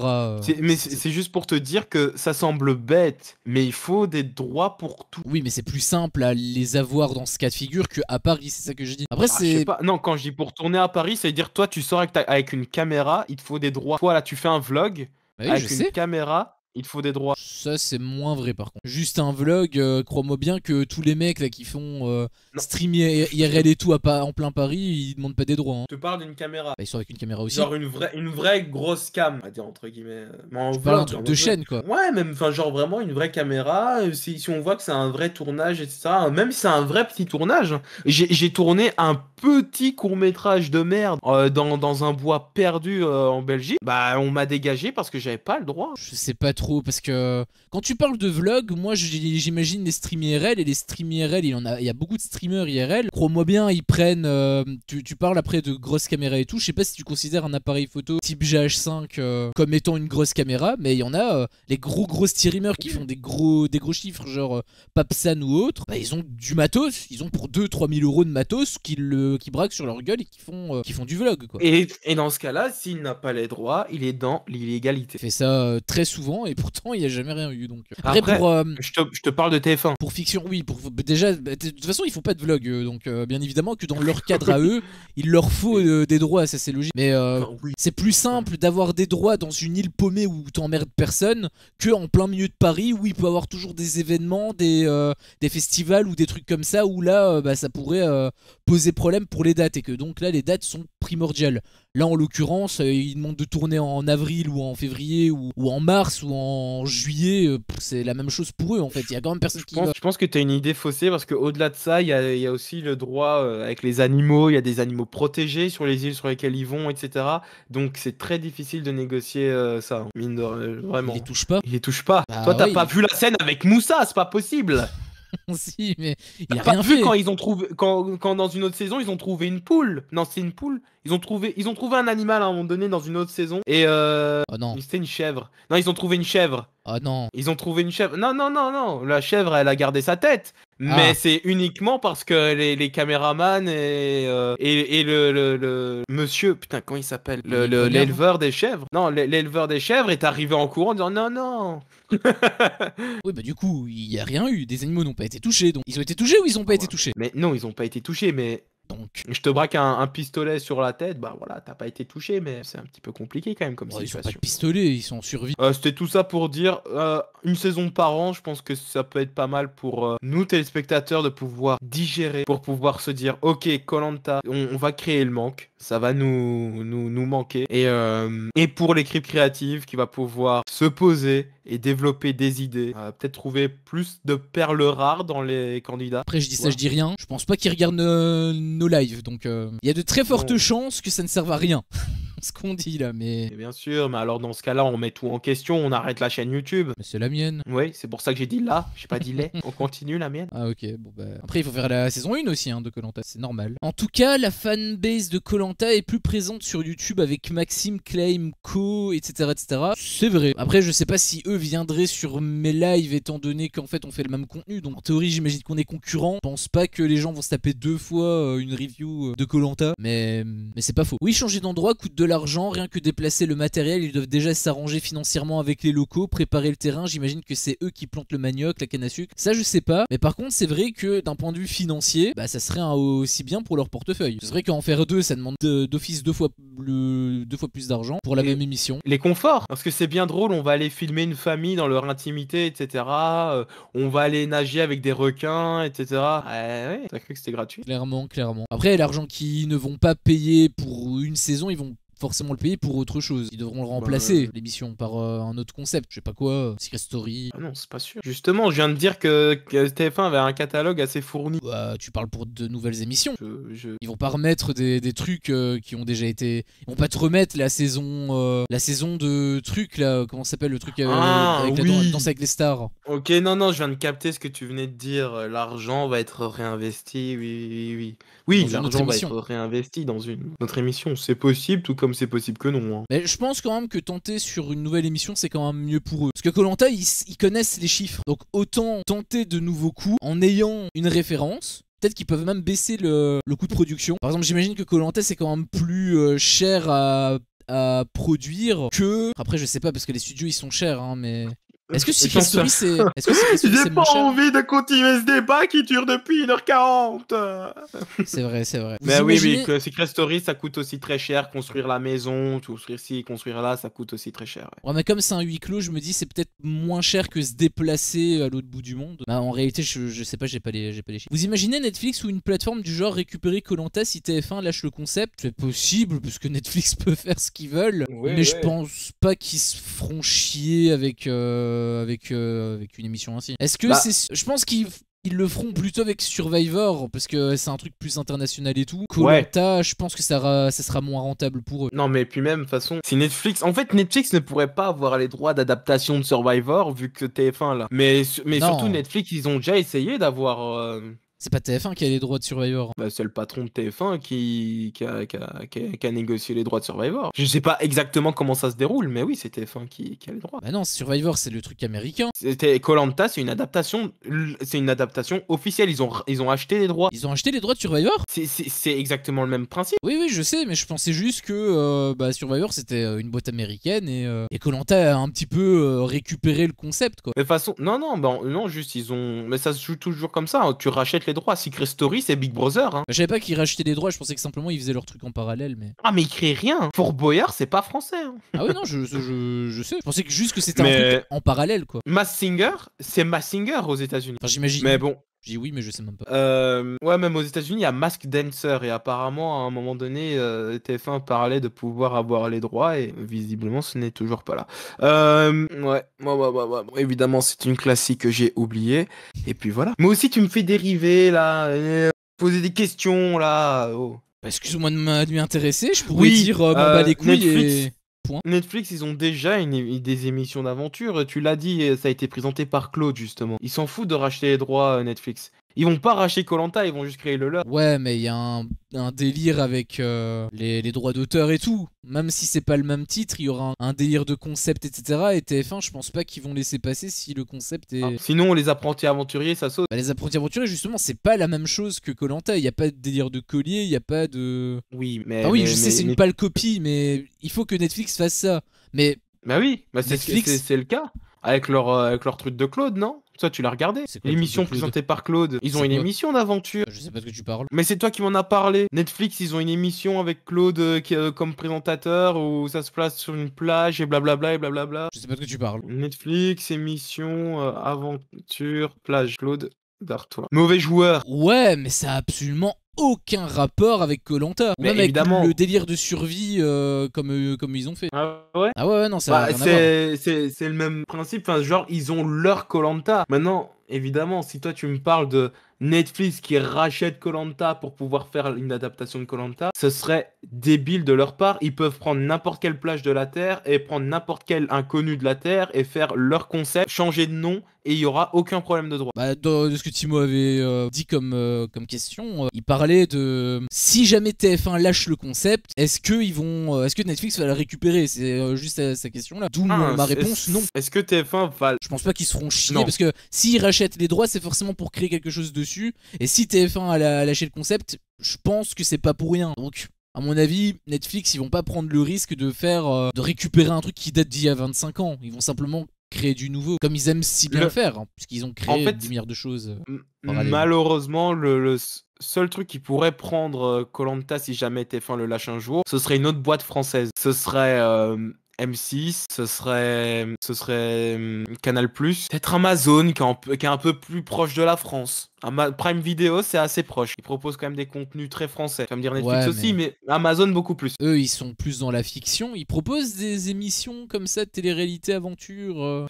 justement, rat. c'est juste pour te dire que ça semble bête, mais il faut des droits pour tout. Oui, mais c'est plus simple à les avoir dans ce cas de figure qu'à Paris, c'est ça que je dis. Après, Ah, je sais c'est. pas. Non, quand je dis pour tourner à Paris, ça veut dire toi, tu sors avec une caméra, il te faut des droits. Toi, là, tu fais un vlog Bah oui, je avec une sais. caméra, il te faut des droits. Ça, c'est moins vrai par contre. Juste un vlog, crois-moi bien que tous les mecs là qui font Non, stream je te, IRL et tout en plein Paris, ils demandent pas des droits, hein. je te parle d'une caméra. Bah, ils sont avec une caméra aussi. Genre une vraie grosse cam, on va dire entre guillemets. Mais en Tu parles d'un vlog, truc en de mode vlog. chaîne, quoi. Ouais, même, enfin, genre vraiment une vraie caméra. Si on voit que c'est un vrai tournage, etc. Même si c'est un vrai petit tournage, hein. J'ai tourné un petit court-métrage de merde dans un bois perdu en Belgique. Bah, on m'a dégagé parce que j'avais pas le droit. Je sais pas trop parce que quand tu parles de vlog, moi j'imagine les streams IRL et les streams IRL, il y a beaucoup de streamers IRL. Crois-moi bien, ils prennent. Tu parles après de grosses caméras et tout. Je sais pas si tu considères un appareil photo type GH5 comme étant une grosse caméra, mais il y en a les gros streamers qui font des gros chiffres, genre Papsan ou autre. Bah, ils ont du matos, ils ont pour 2 000 à 3 000 € de matos qui braquent sur leur gueule et qui font du vlog, quoi. Et dans ce cas-là, s'il n'a pas les droits, il est dans l'illégalité. Fait ça très souvent et pourtant il y a jamais rien eu donc. Après Après, je te parle de TF1. pour fiction, oui, déjà, de toute façon, ils font pas de vlog, donc bien évidemment que dans leur cadre à eux, il leur faut des droits, ça c'est logique. Mais Enfin, oui. c'est plus simple d'avoir des droits dans une île paumée où t'emmerdes personne que en plein milieu de Paris où il peut y avoir toujours des événements, des festivals ou des trucs comme ça où là, bah, ça pourrait poser problème pour les dates et que donc là, les dates sont primordiales. Là, en l'occurrence, ils demandent de tourner en avril ou en février ou en mars ou en juillet. C'est la même chose pour eux en fait. Il y a quand même personne qui va. Je pense que tu as une idée faussée parce qu'au-delà de ça, il y a aussi le droit avec les animaux. Il y a des animaux protégés sur les îles sur lesquelles ils vont, etc. Donc c'est très difficile de négocier ça, hein, mine de Ils les vraiment. touchent pas. Il les touche pas. Toi, Bah t'as ouais, pas vu la scène avec Moussa, c'est pas possible. si, mais il T'as a pas rien vu fait. quand ils ont trouvé quand dans une autre saison ils ont trouvé une poule. Non, c'est une poule. Ils ont trouvé un animal à un moment donné dans une autre saison et Oh non, c'était une chèvre. Non, ils ont trouvé une chèvre. oh non. Ils ont trouvé une chèvre. Non, non, non, non. La chèvre, elle a gardé sa tête. Mais Ah, c'est uniquement parce que les caméramans et le monsieur, putain, comment il s'appelle? l'île première, non? L'éleveur des chèvres. Non, l'éleveur des chèvres est arrivé en courant en disant non, non. Oui, bah du coup, il y a rien eu. Des animaux n'ont pas été touchés, donc ils ont été touchés ou ils ont pas été touchés? Mais non, ils ont pas été touchés. Mais Donc, je te braque un pistolet sur la tête. Bah voilà, t'as pas été touché. Mais c'est un petit peu compliqué quand même comme bon, ils ont pas de situation. pistolet, ils sont en survie. C'était tout ça pour dire une saison par an, je pense que ça peut être pas mal pour nous téléspectateurs de pouvoir digérer, pour pouvoir se dire ok, koh on va créer le manque, ça va nous manquer. Et pour l'équipe créative qui va pouvoir se poser et développer des idées, peut-être trouver plus de perles rares dans les candidats. Après, je dis Tu ça, vois. je dis rien. Je pense pas qu'ils regardent nos lives, donc il y a de très fortes Non. chances que ça ne serve à rien. Ce qu'on dit là, mais. Et bien sûr, mais alors dans ce cas-là, on met tout en question, on arrête la chaîne YouTube. Mais c'est la mienne. Oui, c'est pour ça que j'ai dit là, j'ai pas dit les. On continue la mienne. Ah ok, bon bah... Après il faut faire la saison 1 aussi hein, de koh c'est normal. En tout cas, la fanbase de koh est plus présente sur YouTube avec Maxime, Claim, Ko, etc. etc. C'est vrai. Après je sais pas si eux viendraient sur mes lives étant donné qu'en fait on fait le même contenu. Donc en théorie j'imagine qu'on est concurrents. Je pense pas que les gens vont se taper 2 fois une review de koh mais c'est pas faux. Oui, changer d'endroit coûte de l'argent. l'argent, rien que déplacer le matériel, ils doivent déjà s'arranger financièrement avec les locaux, préparer le terrain. J'imagine que c'est eux qui plantent le manioc, la canne à sucre. Ça, je sais pas. Mais par contre, c'est vrai que d'un point de vue financier, bah ça serait aussi bien pour leur portefeuille. C'est vrai qu'en faire deux, ça demande d'office deux fois plus d'argent pour la même émission. Les conforts, parce que c'est bien drôle, on va aller filmer une famille dans leur intimité, etc. On va aller nager avec des requins, etc. Ouais, t'as cru que c'était gratuit? Clairement. Après, l'argent qu'ils ne vont pas payer pour une saison, ils vont forcément le payer pour autre chose. Ils devront le remplacer, l'émission, par un autre concept. Je sais pas quoi, Secret Story. Ah non, c'est pas sûr. Justement, je viens de dire que TF1 avait un catalogue assez fourni. Bah, tu parles pour de nouvelles émissions. Ils vont pas remettre des trucs qui ont déjà été... Ils vont pas te remettre la saison de trucs, là. Comment ça s'appelle le truc avec la danse avec les stars? Ok, non, je viens de capter ce que tu venais de dire. L'argent va être réinvesti, oui. Oui, l'argent va être réinvesti dans une autre émission. C'est possible, tout comme c'est possible que non. Hein. Mais je pense quand même que tenter sur une nouvelle émission, c'est quand même mieux pour eux. Parce que Koh-Lanta, ils connaissent les chiffres. Donc autant tenter de nouveaux coups en ayant une référence. Peut-être qu'ils peuvent même baisser le coût de production. Par exemple, j'imagine que Koh-Lanta, c'est quand même plus cher à produire que... Après, je sais pas, parce que les studios, ils sont chers, hein, mais... Est-ce que Secret Story, c'est... J'ai pas envie de continuer ce débat qui dure depuis 1h40. C'est vrai. Mais oui, que Secret Story, ça coûte aussi très cher. Construire la maison, construire ci, construire là, ça coûte aussi très cher. Ouais, mais comme c'est un huis clos, je me dis c'est peut-être moins cher que se déplacer à l'autre bout du monde. Bah, en réalité, je sais pas, j'ai pas les chiffres. Vous imaginez Netflix ou une plateforme du genre récupérer Koh-Lanta si TF1 lâche le concept? C'est possible, parce que Netflix peut faire ce qu'ils veulent. Mais je pense pas qu'ils se feront chier avec une émission ainsi. Est-ce que je pense qu'ils le feront plutôt avec Survivor parce que c'est un truc plus international et tout. Koh-Lanta, je pense que ça sera moins rentable pour eux. Non, mais puis même, de toute façon, si Netflix... En fait, Netflix ne pourrait pas avoir les droits d'adaptation de Survivor vu que TF1 là. Mais surtout, Netflix, ils ont déjà essayé d'avoir... C'est pas TF1 qui a les droits de Survivor. Bah, c'est le patron de TF1 qui a négocié les droits de Survivor. Je sais pas exactement comment ça se déroule, mais oui, c'est TF1 qui a les droits. Bah non, Survivor, c'est le truc américain. Koh-Lanta, c'est une adaptation officielle. Ils ont acheté les droits. Ils ont acheté les droits de Survivor? C'est exactement le même principe. Oui, je sais, mais je pensais juste que Survivor, c'était une boîte américaine et Koh-Lanta a un petit peu récupéré le concept, quoi. De toute façon, non, juste ils ont... Mais ça se joue toujours comme ça, hein. Tu rachètes les droits. Secret Story, c'est Big Brother. Hein. Je savais pas qu'ils rachetaient les droits, je pensais que simplement ils faisaient leur truc en parallèle. Mais... Ah, mais ils créent rien. Fort Boyard, c'est pas français. Hein. Ah oui, non, je sais. Je pensais que juste que c'était un truc en parallèle, quoi. Masked Singer, c'est Masked Singer aux États-Unis. Enfin, j'imagine. Mais bon. Je dis oui, mais je sais même pas. Ouais, même aux États-Unis, il y a Masked Dancer. Et apparemment, à un moment donné, TF1 parlait de pouvoir avoir les droits. Et visiblement, ce n'est toujours pas là. Ouais. Évidemment, c'est une classique que j'ai oubliée. Et puis voilà. Mais aussi, tu me fais dériver, là. Poser des questions, là. Oh. Bah, excuse-moi de m'y intéresser. Je pourrais dire m'en bats les couilles Netflix. et... Point. Netflix, ils ont déjà des émissions d'aventure. Tu l'as dit, ça a été présenté par Claude, justement. Ils s'en foutent de racheter les droits, Netflix. Ils vont pas racheter Koh-Lanta, ils vont juste créer le leur. Ouais, mais il y a un délire avec les droits d'auteur et tout. Même si c'est pas le même titre, il y aura un délire de concept, etc. Et TF1, je pense pas qu'ils vont laisser passer si le concept est... Sinon, les apprentis aventuriers, ça saute. Bah, les apprentis aventuriers, justement, c'est pas la même chose que Koh-Lanta. Il y a pas de délire de collier, il y a pas de... Oui, mais... Ah oui, je sais, c'est une pâle copie, mais il faut que Netflix fasse ça. Mais... Bah oui, Netflix... c'est le cas. Avec leur truc de Claude, non? Ça, tu l'as regardé? L'émission présentée par Claude. Ils ont une émission d'aventure. Je sais pas de quoi tu parles. Mais c'est toi qui m'en as parlé. Netflix, ils ont une émission avec Claude comme présentateur où ça se place sur une plage et blablabla et blablabla. Je sais pas de quoi tu parles. Netflix, émission, aventure, plage. Claude Dartois. Mauvais joueur. Ouais, mais ça a absolument aucun rapport avec Koh-Lanta. Ou même évidemment. Avec le délire de survie comme ils ont fait. Ah ouais? Ah ouais, non, ça a rien à voir. C'est le même principe. Enfin, genre, ils ont leur Koh-Lanta. Maintenant, évidemment, si toi tu me parles de Netflix qui rachète Koh-Lanta pour pouvoir faire une adaptation de Koh-Lanta, ce serait débile de leur part. Ils peuvent prendre n'importe quelle plage de la Terre et prendre n'importe quel inconnu de la Terre et faire leur concept, changer de nom et il y aura aucun problème de droit. Bah, de ce que Timo avait dit comme question, il parlait de si jamais TF1 lâche le concept, est-ce que Netflix va le récupérer? C'est juste sa question là. D'où ma réponse, non. Est-ce que TF1 va... Je pense pas qu'ils se feront chier parce que s'ils rachètent les droits, c'est forcément pour créer quelque chose dessus. Et si TF1 a lâché le concept, je pense que c'est pas pour rien. Donc À mon avis, Netflix, ils vont pas prendre le risque de de récupérer un truc qui date d'il y a 25 ans. Ils vont simplement créer du nouveau, comme ils aiment si bien faire, hein, puisqu'ils ont En créé fait, 10 milliards de choses parallèlement. malheureusement, le seul truc qui pourrait prendre koh si jamais TF1 le lâche un jour, ce serait une autre boîte française. Ce serait M6, ce serait Canal+, peut-être Amazon qui est un peu plus proche de la France. Prime Video, c'est assez proche. Ils proposent quand même des contenus très français. Tu vas me dire Netflix Ouais, aussi, mais mais Amazon beaucoup plus. eux, ils sont plus dans la fiction. Ils proposent des émissions comme ça, de télé-réalité aventure.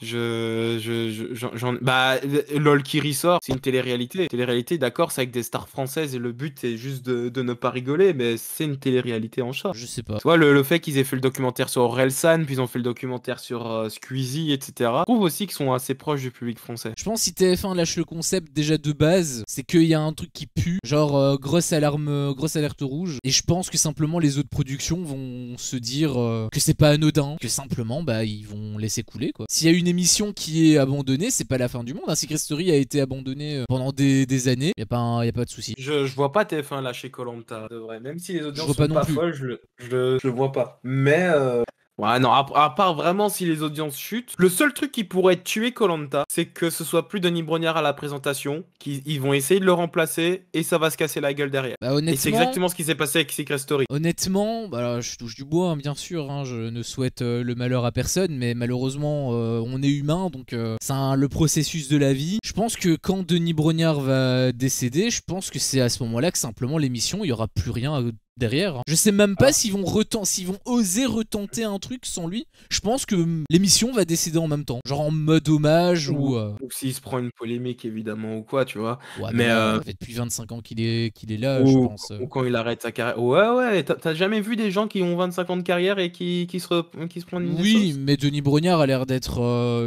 Bah, LOL qui ressort, c'est une télé-réalité. Télé-réalité, d'accord, c'est avec des stars françaises et le but est juste de ne pas rigoler, mais c'est une télé-réalité en soi. Je sais pas. Tu vois, le fait qu'ils aient fait le documentaire sur Orelsan, puis ils ont fait le documentaire sur Squeezie, etc. Je trouve aussi qu'ils sont assez proches du public français. Je pense que si TF1 lâche le concept déjà de base, c'est qu'il y a un truc qui pue, genre grosse alerte rouge. Et je pense que simplement les autres productions vont se dire que c'est pas anodin, que simplement bah ils vont laisser couler quoi. S'il y a une émission qui est abandonnée, c'est pas la fin du monde. Secret Story a été abandonné pendant des années, y a pas de souci. Je vois pas TF1 lâcher koh de vrai. Même si les audiences vois pas sont non pas plus. folles, je le vois pas. Mais ouais, non, à part vraiment si les audiences chutent, le seul truc qui pourrait tuer koh c'est que ce soit plus Denis Brognard à la présentation, ils vont essayer de le remplacer et ça va se casser la gueule derrière. Bah Et c'est honnêtement, exactement ce qui s'est passé avec Secret Story. bah là, je touche du bois, hein, bien sûr, hein, je ne souhaite le malheur à personne, mais malheureusement, on est humain, donc c'est le processus de la vie. Je pense que quand Denis Brognard va décéder, je pense que c'est à ce moment-là que simplement l'émission, il y aura plus rien derrière. Je sais même pas s'ils vont oser retenter un truc sans lui. Je pense que l'émission va décéder en même temps, genre en mode hommage ou s'il se prend une polémique évidemment ou quoi, tu vois. ouais, Mais là, ça fait depuis 25 ans qu'il est là, je pense. ou quand il arrête sa carrière. Ouais, t'as jamais vu des gens qui ont 25 ans de carrière et qui se prennent une Oui, sauce? mais Denis Brognard a l'air d'être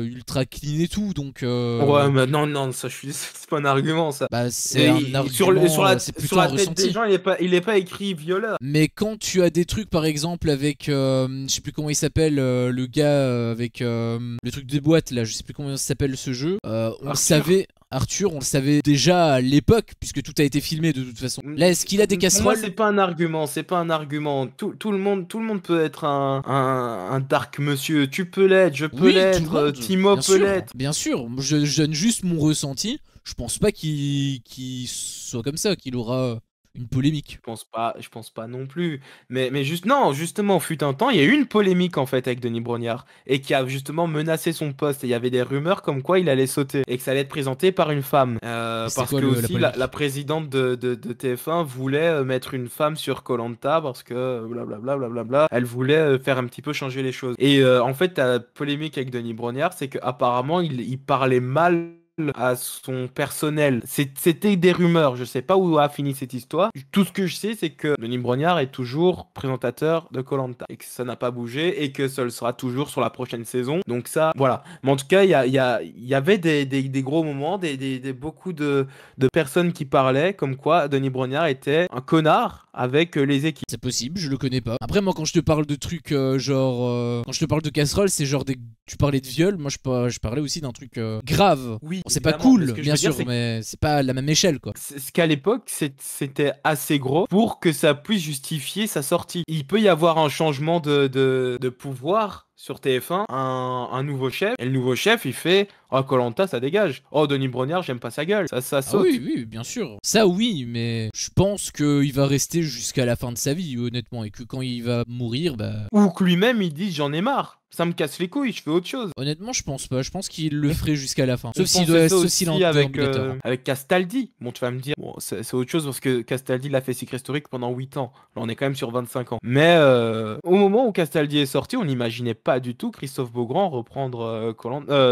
ultra clean et tout, donc Ouais, mais non, ça, c'est pas un argument, ça. bah c'est un Sur argument, c'est plutôt la un tête ressenti. des gens, il est pas écrit violeur. Mais quand tu as des trucs, par exemple, avec, je sais plus comment il s'appelle, le gars avec le truc des boîtes, là, je sais plus comment s'appelle ce jeu, on le savait, Arthur, on le savait déjà à l'époque, puisque tout a été filmé de toute façon. Là, est-ce qu'il a des Pour moi, casseroles? c'est pas un argument, c'est pas un argument. Tout le monde peut être un dark monsieur. Tu peux l'être, je peux Oui, tout le l'être, monde, Timo bien peut sûr, l'être. bien sûr. Je donne juste mon ressenti. Je pense pas qu'il soit comme ça, qu'il aura une polémique. Je pense pas non plus. Mais juste, non, justement, fut un temps, il y a eu une polémique en fait avec Denis Brognard et qui a justement menacé son poste. Et il y avait des rumeurs comme quoi il allait sauter et que ça allait être présenté par une femme. Parce quoi que la aussi polémique? la présidente de TF1 voulait mettre une femme sur koh parce que blablabla, blablabla. Elle voulait faire un petit peu changer les choses. Et en fait, la polémique avec Denis Brognard, c'est qu'apparemment, il parlait mal à son personnel. C'était des rumeurs, je sais pas où a fini cette histoire. Tout ce que je sais, c'est que Denis Brognard est toujours présentateur de koh et que ça n'a pas bougé et que ça le sera toujours sur la prochaine saison. Donc ça, voilà. Mais en tout cas, il y avait des gros moments, beaucoup de personnes qui parlaient comme quoi Denis Brognard était un connard avec les équipes. C'est possible, je le connais pas. Après, moi, quand je te parle de trucs quand je te parle de casserole, c'est genre tu parlais de viol. Moi, je parlais aussi d'un truc grave. Oui, C'est pas évidemment, mais ce cool, que je bien veux dire, sûr, c'est que mais c'est pas la même échelle, quoi. ce qu'à l'époque, c'était assez gros pour que ça puisse justifier sa sortie. Il peut y avoir un changement de pouvoir sur TF1, un nouveau chef, et le nouveau chef, il fait « Oh, koh ça dégage. Oh, Denis Brognard, j'aime pas sa gueule. » Ça Ah saute. oui, oui, bien sûr. Ça, oui, mais je pense qu'il va rester jusqu'à la fin de sa vie, honnêtement, et que quand il va mourir, bah... Ou que lui-même, il dit « J'en ai marre. Ça me casse les couilles, je fais autre chose. » Honnêtement, je pense pas. Je pense qu'il le ferait jusqu'à la fin. On Sauf s'il pensait ça sauf s'il est aussi un avec, déambulateur. avec Castaldi. Bon, tu vas me dire, bon, c'est autre chose parce que Castaldi l'a fait Secret Story pendant 8 ans. Là, on est quand même sur 25 ans. Mais au moment où Castaldi est sorti, on n'imaginait pas du tout Christophe Beaugrand reprendre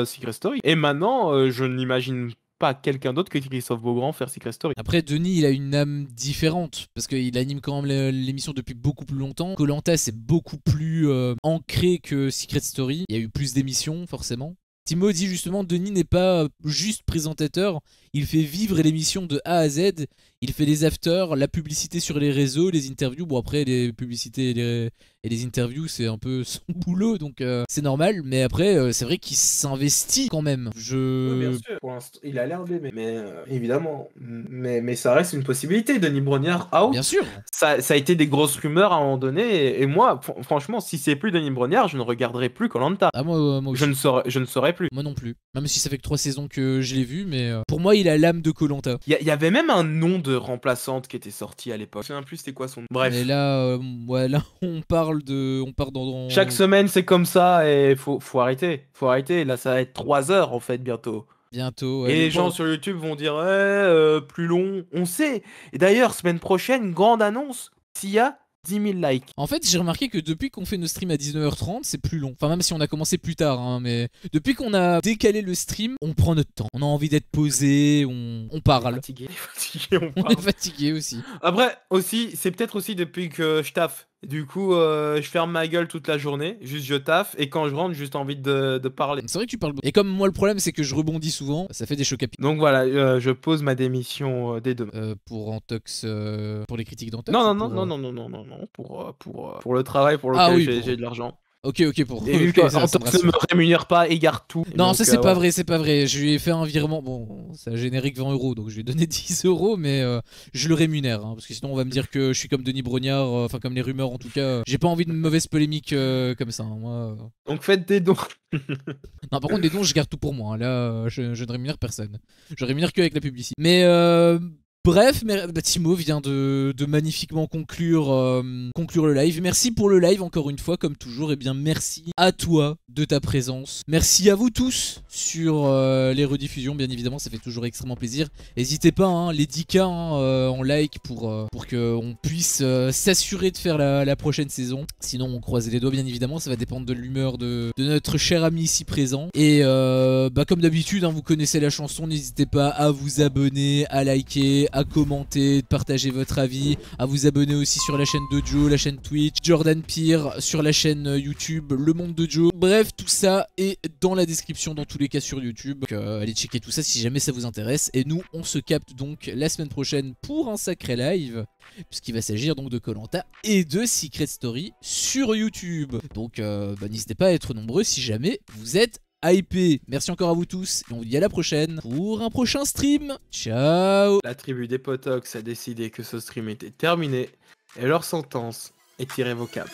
Secret Story. Et maintenant, je n'imagine pas quelqu'un d'autre que Christophe Beaugrand faire Secret Story. Après, Denis, il a une âme différente parce qu'il anime quand même l'émission depuis beaucoup plus longtemps. koh c'est beaucoup plus ancré que Secret Story. Il y a eu plus d'émissions, forcément. Timo dit justement, Denis n'est pas juste présentateur, il fait vivre l'émission de A à Z. Il fait les afters, la publicité sur les réseaux, les interviews. Bon, après, les publicités et les interviews, c'est un peu son boulot, donc c'est normal. Mais après, c'est vrai qu'il s'investit quand même. Oui, bien sûr. Pour l'instant, il a l'air d'aimer. Mais évidemment. Mais ça reste une possibilité. Denis Brognard out. Bien sûr. Ça a été des grosses rumeurs à un moment donné. Et moi, franchement, si c'est plus Denis Brognard, je ne regarderai plus Koh-Lanta. Ah, moi aussi. Je ne saurais plus. Moi non plus. Même si ça fait que 3 saisons que je l'ai vu, mais pour moi, il a l'âme de Koh-Lanta. Il y avait même un nom de remplaçante qui était sorti à l'époque. Je ne sais plus c'était quoi son nom. Bref. Et là, ouais, là, on part dans... Chaque semaine, c'est comme ça et faut arrêter. Faut arrêter. Là, ça va être 3 heures en fait bientôt. Bientôt. Et les gens sur YouTube vont dire plus long. On sait. Et d'ailleurs, semaine prochaine, grande annonce. S'il y a 10 000 likes. En fait, j'ai remarqué que depuis qu'on fait nos streams à 19h30, c'est plus long. Enfin, même si on a commencé plus tard, hein, mais depuis qu'on a décalé le stream, on prend notre temps. On a envie d'être posé, on parle. Fatigué, fatigué, on On parle. est fatigué aussi. Après, aussi, c'est peut-être aussi depuis que je taffe. Du coup, je ferme ma gueule toute la journée, juste je taffe, et quand je rentre, j'ai juste envie de parler. C'est vrai que tu parles beaucoup. Et comme moi, le problème, c'est que je rebondis souvent, ça fait des chocs à pic. Donc voilà, je pose ma démission dès demain. Pour Antox, pour les critiques d'Antox. Non, pour le travail pour lequel Ah oui, j'ai de l'argent. Ok, pour... Et vu okay, qu'Antox ne me rémunère pas, égare tout. Non, donc, ça c'est pas voilà. vrai, c'est pas vrai. Je lui ai fait un virement, bon, ça générique 20 €, donc je lui ai donné 10 €, mais je le rémunère, hein, parce que sinon on va me dire que je suis comme Denis Brognard, enfin comme les rumeurs en tout cas. J'ai pas envie de mauvaise polémique comme ça, hein, moi. Donc faites des dons. Non, par contre, des dons, je garde tout pour moi, hein. Là, je ne rémunère personne. Je rémunère que avec la publicité. Mais bref, Timo vient de magnifiquement conclure le live. Merci pour le live encore une fois, comme toujours. Et bien merci à toi de ta présence. Merci à vous tous sur les rediffusions, bien évidemment, ça fait toujours extrêmement plaisir. N'hésitez pas, hein, les 10K en like pour qu'on puisse s'assurer de faire la prochaine saison. Sinon, on croise les doigts, bien évidemment. Ça va dépendre de l'humeur de notre cher ami ici présent. Et comme d'habitude, hein, vous connaissez la chanson. N'hésitez pas à vous abonner, à liker, à commenter, de partager votre avis, à vous abonner aussi sur la chaîne de Joe, la chaîne Twitch, Jordan Peer, sur la chaîne YouTube, Le Monde de Joe. Bref, tout ça est dans la description dans tous les cas sur YouTube. Donc allez checker tout ça si jamais ça vous intéresse. Et nous, on se capte donc la semaine prochaine pour un sacré live, puisqu'il va s'agir donc de Koh-Lanta et de Secret Story sur YouTube. Donc n'hésitez pas à être nombreux si jamais vous êtes hypé. Merci encore à vous tous et on vous dit à la prochaine pour un prochain stream. Ciao. La tribu des Potox a décidé que ce stream était terminé et leur sentence est irrévocable.